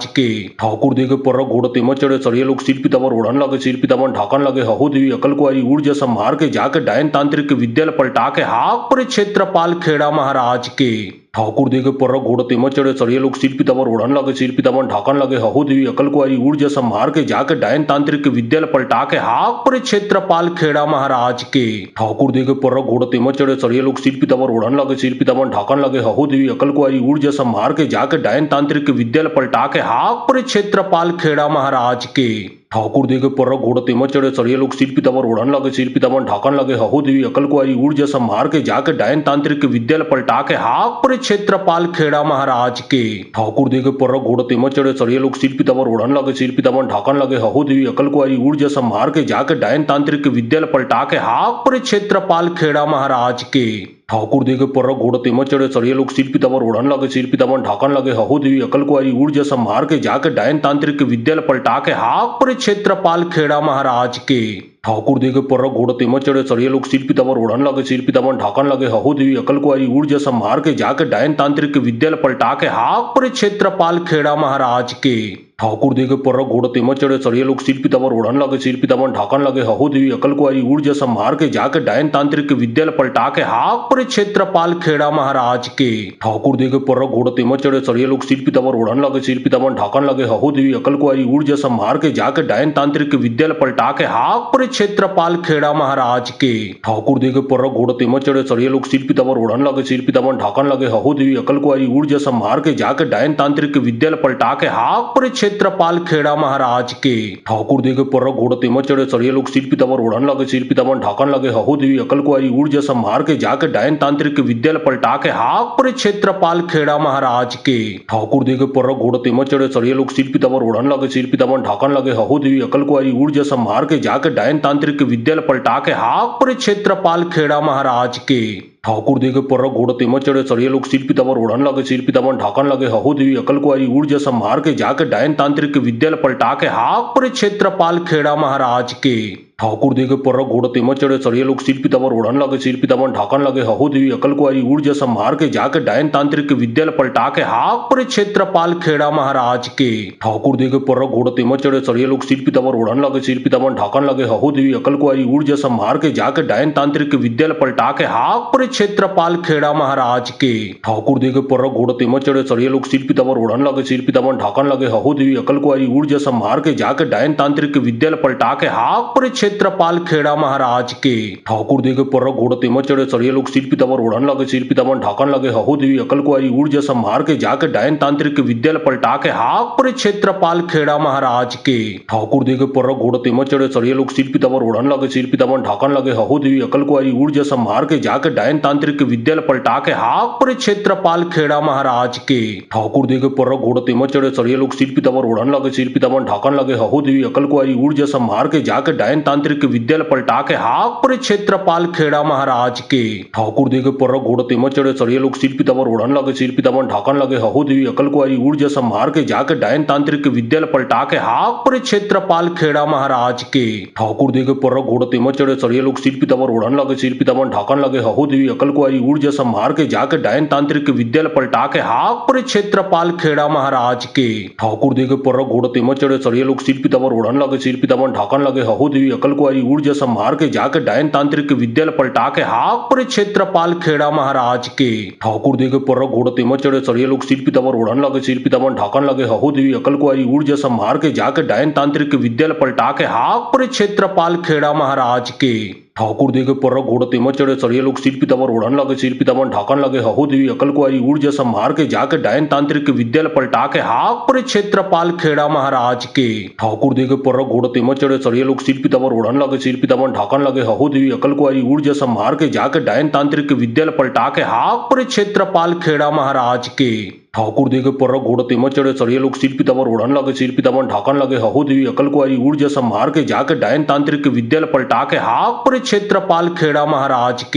के। ठाकुर देखे पर घोड़ तेमत चढ़े सड़िए लोग सिर पितामर ओढ़न लगे, सिर पितामर ढाकन लगे, हहो देवी अकल कुआरी ऊर्जा संभार के जाके डायन तांत्रिक विद्या पलटा के हाक पर क्षेत्रपाल खेड़ा महाराज के। ठाकुर देखे पर घोड़ तेमत चढ़े सड़िए लोग सिर पितामर ओढ़न लगे, सिर पितामर ढाकन लगे, हहो देवी अकल कुआरी ऊर्जा संभार के जाके डायन तांत्रिक विद्या पलटा के हाक पर क्षेत्रपाल खेड़ा महाराज के। ठाकुर देखे पर घोड़ तेमत चढ़े सड़िए लोग सिर पितामर ओढ़न लगे, सिर पितामर ढाकन लगे, हहो देवी अकल कुआरी ऊर्जा संभार के जाके डायन तांत्रिक विद्या पलटा के हाक पर क्षेत्रपाल खेड़ा महाराज के। ठाकुर देखे पर घोड़ तेमत चढ़े सड़िए लोग सिर पितामर ओढ़न लगे, सिर पितामर ढाकन लगे, हहो देवी अकल कुआरी ऊर्जा संभार के जाके डायन तांत्रिक विद्या पलटा के हाक पर क्षेत्रपाल खेड़ा महाराज के। ठाकुर देखे पर घोड़ तेमत चढ़े सड़िए लोग सिर पितामर ओढ़न लगे, सिर पितामर ढाकन लगे, हहो देवी अकल कुआरी ऊर्जा संभार के जाके डायन तांत्रिक विद्या पलटा के हाक पर क्षेत्रपाल खेड़ा महाराज के। ठाकुर देखे पर घोड़ तेमत चढ़े सड़िए लोग सिर पितामर ओढ़न लगे, सिर पितामर ढाकन लगे, हहो देवी अकल कुआरी ऊर्जा संभार के जाके डायन तांत्रिक विद्या पलटा के हाक पर क्षेत्रपाल खेड़ा महाराज के। ठाकुर देखे पर घोड़ तेमत चढ़े सड़िए लोग सिर पितामर ओढ़न लगे, सिर पितामर ढाकन लगे, हहो देवी अकल कुआरी ऊर्जा संभार के जाके डायन तांत्रिक विद्या पलटा के हाक पर क्षेत्रपाल खेड़ा महाराज के। ठाकुर देखे पर घोड़ तेमत चढ़े सड़िए लोग सिर पितामर ओढ़न लगे, सिर पितामर ढाकन लगे, हहो देवी अकल कुआरी ऊर्जा संभार के जाके डायन तांत्रिक विद्या पलटा के हाक पर क्षेत्रपाल खेड़ा महाराज के। ठाकुर देखे पर घोड़ तेमत चढ़े सड़िए लोग सिर पितामर ओढ़न लगे, सिर पितामर ढाकन लगे, हहो देवी अकल कुआरी ऊर्जा संभार के जाके डायन तांत्रिक विद्या पलटा के हाक पर क्षेत्रपाल खेड़ा महाराज के। ठाकुर देखे पर घोड़ तेमत चढ़े सरिये लोग सिर पीतामन ओढ़न लगे, सिर पीतामन ढाकन लगे। हहो देवी अकल कुआरी ऊर्जा संभार के जाके डायन तांत्रिक के विद्या पलटा के हाक पर क्षेत्रपाल खेड़ा महाराज के। ठाकुर देखे पर घोड़ तेमत चढ़े सरिये लोग सिर पीतामन ओढ़न लगे, सिर पीतामन ढाकन लगे। हहो देवी अकल कुआरी ऊर्जा संभार के जाके डायन तांत्रिक के विद्या पलटा के हाक पर क्षेत्रपाल खेड़ा महाराज के। ठाकुर देखे पर घोड़ तेमत चढ़े सरिये लोग सिर पीतामन ओढ़न लगे, सिर पीतामन ढाकन लगे। हहो देवी अकल कुआरी ऊर्जा संभार के जाके डायन तांत्रिक के विद्या पलटा के हाक पर क्षेत्रपाल खेड़ा महाराज के। ठाकुर देखे पर घोड़ तेमत चढ़े सरिये लोग सिर पीतामन ओढ़न लगे, सिर पीतामन ढाकन लगे। हहो देवी अकल कुआरी ऊर्जा संभार के जाके डायन तांत्रिक के विद्या पलटा के हाक पर क्षेत्रपाल खेड़ा महाराज के। ठाकुर देखे पर घोड़ तेमत चढ़े सरिये लोग सिर पीतामन ओढ़न लगे, सिर पीतामन ढाकन लगे। हहो देवी अकल कुआरी ऊर्जा संभार के जाके डायन तांत्रिक के विद्या पलटा के हाक पर क्षेत्रपाल खेड़ा महाराज के। ठाकुर देखे पर घोड़ तेमत चढ़े सरिये लोग सिर पीतामन ओढ़न लगे, सिर पीतामन ढाकन लगे। हहो देवी अकल कुआरी ऊर्जा संभार के जाके डायन तांत्रिक के विद्या पलटा के हाक पर क्षेत्रपाल खेड़ा महाराज के। ठाकुर देखे पर घोड़ तेमत चढ़े सरिये लोग सिर पीतामन ओढ़न लगे, सिर पीतामन ढाकन लगे। हहो देवी अकल कुआरी ऊर्जा संभार के जाके डायन तांत्रिक के विद्या पलटा के हाक पर क्षेत्रपाल खेड़ा महाराज के। ठाकुर देखे पर घोड़ तेमत चढ़े सरिये लोग सिर पीतामन ओढ़न लगे, सिर पीतामन ढाकन लगे। हहो देवी अकल कुआरी ऊर्जा संभार के जाके डायन तांत्रिक के विद्या पलटा के हाक पर क्षेत्रपाल खेड़ा महाराज के। ठाकुर देखे पर घोड़ तेमत चढ़े सरिये लोग सिर पीतामन ओढ़न लगे, सिर पीतामन ढाकन लगे। हहो देवी अकल कुआरी ऊर्जा संभार के जाके डायन तांत्रिक के विद्या पलटा के हाक पर क्षेत्रपाल खेड़ा महाराज के। ठाकुर देखे पर घोड़ तेमत चढ़े सरिये लोग सिर पीतामन ओढ़न लगे, सिर पीतामन ढाकन लगे। हहो देवी अकल कुआरी ऊर्जा संभार के जाके डायन तांत्रिक के विद्या पलटा के हाक पर क्षेत्रपाल खेड़ा महाराज के। ठाकुर देखे पर घोड़ तेमत चढ़े सरिये लोग सिर पीतामन ओढ़न लगे, सिर पीतामन ढाकन लगे। हहो देवी अकल कुआरी ऊर्जा संभार के जाके डायन तांत्रिक के विद्या पलटा के हाक पर क्षेत्रपाल खेड़ा महाराज के। ठाकुर देखे पर घोड़ तेमत चढ़े सरिये लोग सिर पीतामन ओढ़न लगे, सिर पीतामन ढाकन लगे। हहो देवी अकल कुआरी ऊर्जा संभार के जाके डायन तांत्रिक के विद्या पलटा के हाक पर क्षेत्रपाल खेड़ा महाराज के। ठाकुर देखे पर घोड़ तेमत चढ़े सरिये लोग सिर पीतामन ओढ़न लगे, सिर पीतामन ढाकन लगे। हहो देवी अकल कुआरी ऊर्जा संभार के जाके डायन तांत्रिक के विद्या पलटा के हाक पर क्षेत्रपाल खेड़ा महाराज के। ठाकुर देखे पर घोड़ तेमत चढ़े सरिये लोग सिर पीतामन ओढ़न लगे, सिर पीतामन ढाकन लगे। हहो देवी अकल कुआरी ऊर्जा संभार के जाके डायन तांत्रिक के विद्या पलटा के हाक पर क्षेत्रपाल खेड़ा महाराज के। ठाकुर देखे पर घोड़ तेमत चढ़े सरिये लोग सिर पीतामन ओढ़न लगे, सिर पीतामन ढाकन लगे। हहो देवी अकल कुआरी ऊर्जा संभार के जाके डायन तांत्रिक के विद्या पलटा के हाक पर क्षेत्रपाल खेड़ा महाराज के। ठाकुर देखे पर घोड़ तेमत चढ़े सरिये लोग सिर पीतामन ओढ़न लगे, सिर पीतामन ढाकन लगे। हहो देवी अकल कुआरी ऊर्जा संभार के जाके डायन तांत्रिक के विद्या पलटा के हाक पर क्षेत्रपाल खेड़ा महाराज के। ठाकुर देखे पर घोड़ तेमत चढ़े सरिये लोग सिर पीतामन ओढ़न लगे, सिर पीतामन ढाकन लगे। हहो देवी अकल कुआरी ऊर्जा संभार के जाके डायन तांत्रिक के विद्या पलटा के हाक पर क्षेत्रपाल खेड़ा महाराज के।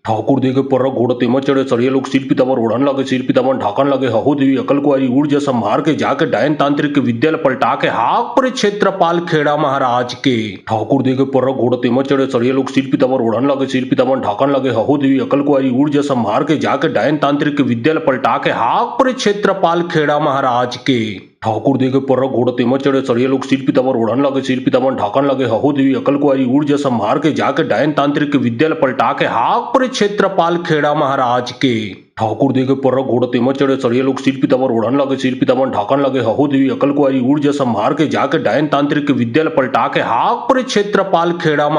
ठाकुर देखे पर घोड़ तेमत चढ़े सरिये लोग सिर पीतामन ओढ़न लगे, सिर पीतामन ढाकन लगे। हहो देवी अकल कुआरी ऊर्जा संभार के जाके डायन तांत्रिक के विद्या पलटा के हाक पर क्षेत्रपाल खेड़ा महाराज के। ठाकुर देखे पर घोड़ तेमत चढ़े सरिये लोग सिर पीतामन ओढ़न लगे, सिर पीतामन ढाकन लगे। हहो देवी अकल कुआरी ऊर्जा संभार के जाके डायन तांत्रिक के विद्या पलटा के हाक पर क्षेत्रपाल खेड़ा महाराज के। ठाकुर देखे पर घोड़ तेमत चढ़े सरिये लोग सिर पीतामन ओढ़न लगे, सिर पीतामन ढाकन लगे। हहो देवी अकल कुआरी ऊर्जा संभार के जाके डायन तांत्रिक के विद्या पलटा के हाक पर क्षेत्रपाल खेड़ा महाराज के। ठाकुर देखे पर घोड़ तेमत चढ़े सरिये लोग सिर पीतामन ओढ़न लगे, सिर पीतामन ढाकन लगे। हहो देवी अकल कुआरी ऊर्जा संभार के जाके डायन तांत्रिक के विद्या पलटा के हाक पर क्षेत्रपाल खेड़ा महाराज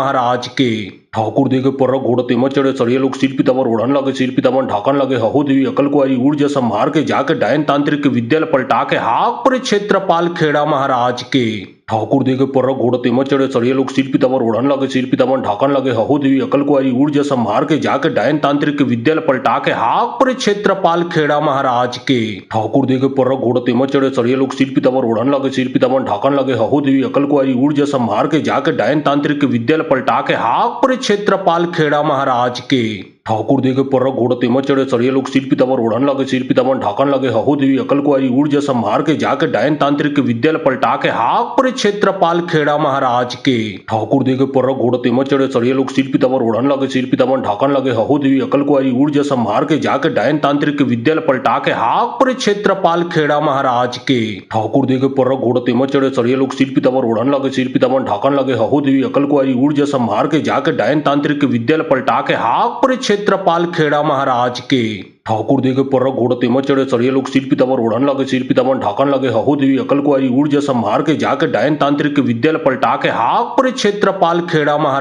के। ठाकुर देखे पर घोड़ तेमत चढ़े सरिये लोग सिर पीतामन ओढ़न लगे, सिर पीतामन ढाकन लगे। हहो देवी अकल कुआरी ऊर्जा संभार के जाके डायन तांत्रिक के विद्या पलटा के हाक पर क्षेत्रपाल खेड़ा महाराज के। ठाकुर देखे पर घोड़ तेमत चढ़े सरिये लोग सिर पीतामन ओढ़न लगे, सिर पीतामन ढाकन लगे। हहो देवी अकल कुआरी ऊर्जा संभार के जाके डायन तांत्रिक के विद्या पलटा के हाक पर क्षेत्रपाल खेड़ा महाराज के। ठाकुर देखे पर घोड़ तेमत चढ़े सरिये लोग सिर पीतामन ओढ़न लगे, सिर पीतामन ढाकन लगे। हहो देवी अकल कुआरी ऊर्जा संभार के जाके डायन तांत्रिक के विद्या पलटा के हाक पर क्षेत्रपाल खेड़ा महाराज के। ठाकुर देखे पर घोड़ तेमत चढ़े सरिये लोग सिर पीतामन ओढ़न लगे, सिर पीतामन ढाकन लगे। हहो देवी अकल कुआरी ऊर्जा संभार के जाके डायन तांत्रिक के विद्या पलटा के हाक पर क्षेत्रपाल खेड़ा महाराज के। ठाकुर देखे पर घोड़ तेमत चढ़े सरिये लोग सिर पीतामन ओढ़न लगे, सिर पीतामन ढाकन लगे। हहो देवी अकल कुआरी ऊर्जा संभार के जाके डायन तांत्रिक के विद्या पलटा के हाक पर क्षेत्रपाल खेड़ा महाराज के। ठाकुर देखे पर घोड़ तेमत चढ़े सरिये लोग सिर पीतामन ओढ़न लगे, सिर पीतामन ढाकन लगे। हहो देवी अकल कुआरी ऊर्जा संभार के जाके डायन तांत्रिक के विद्या पलटा के हाक पर क्षेत्रपाल खेड़ा महाराज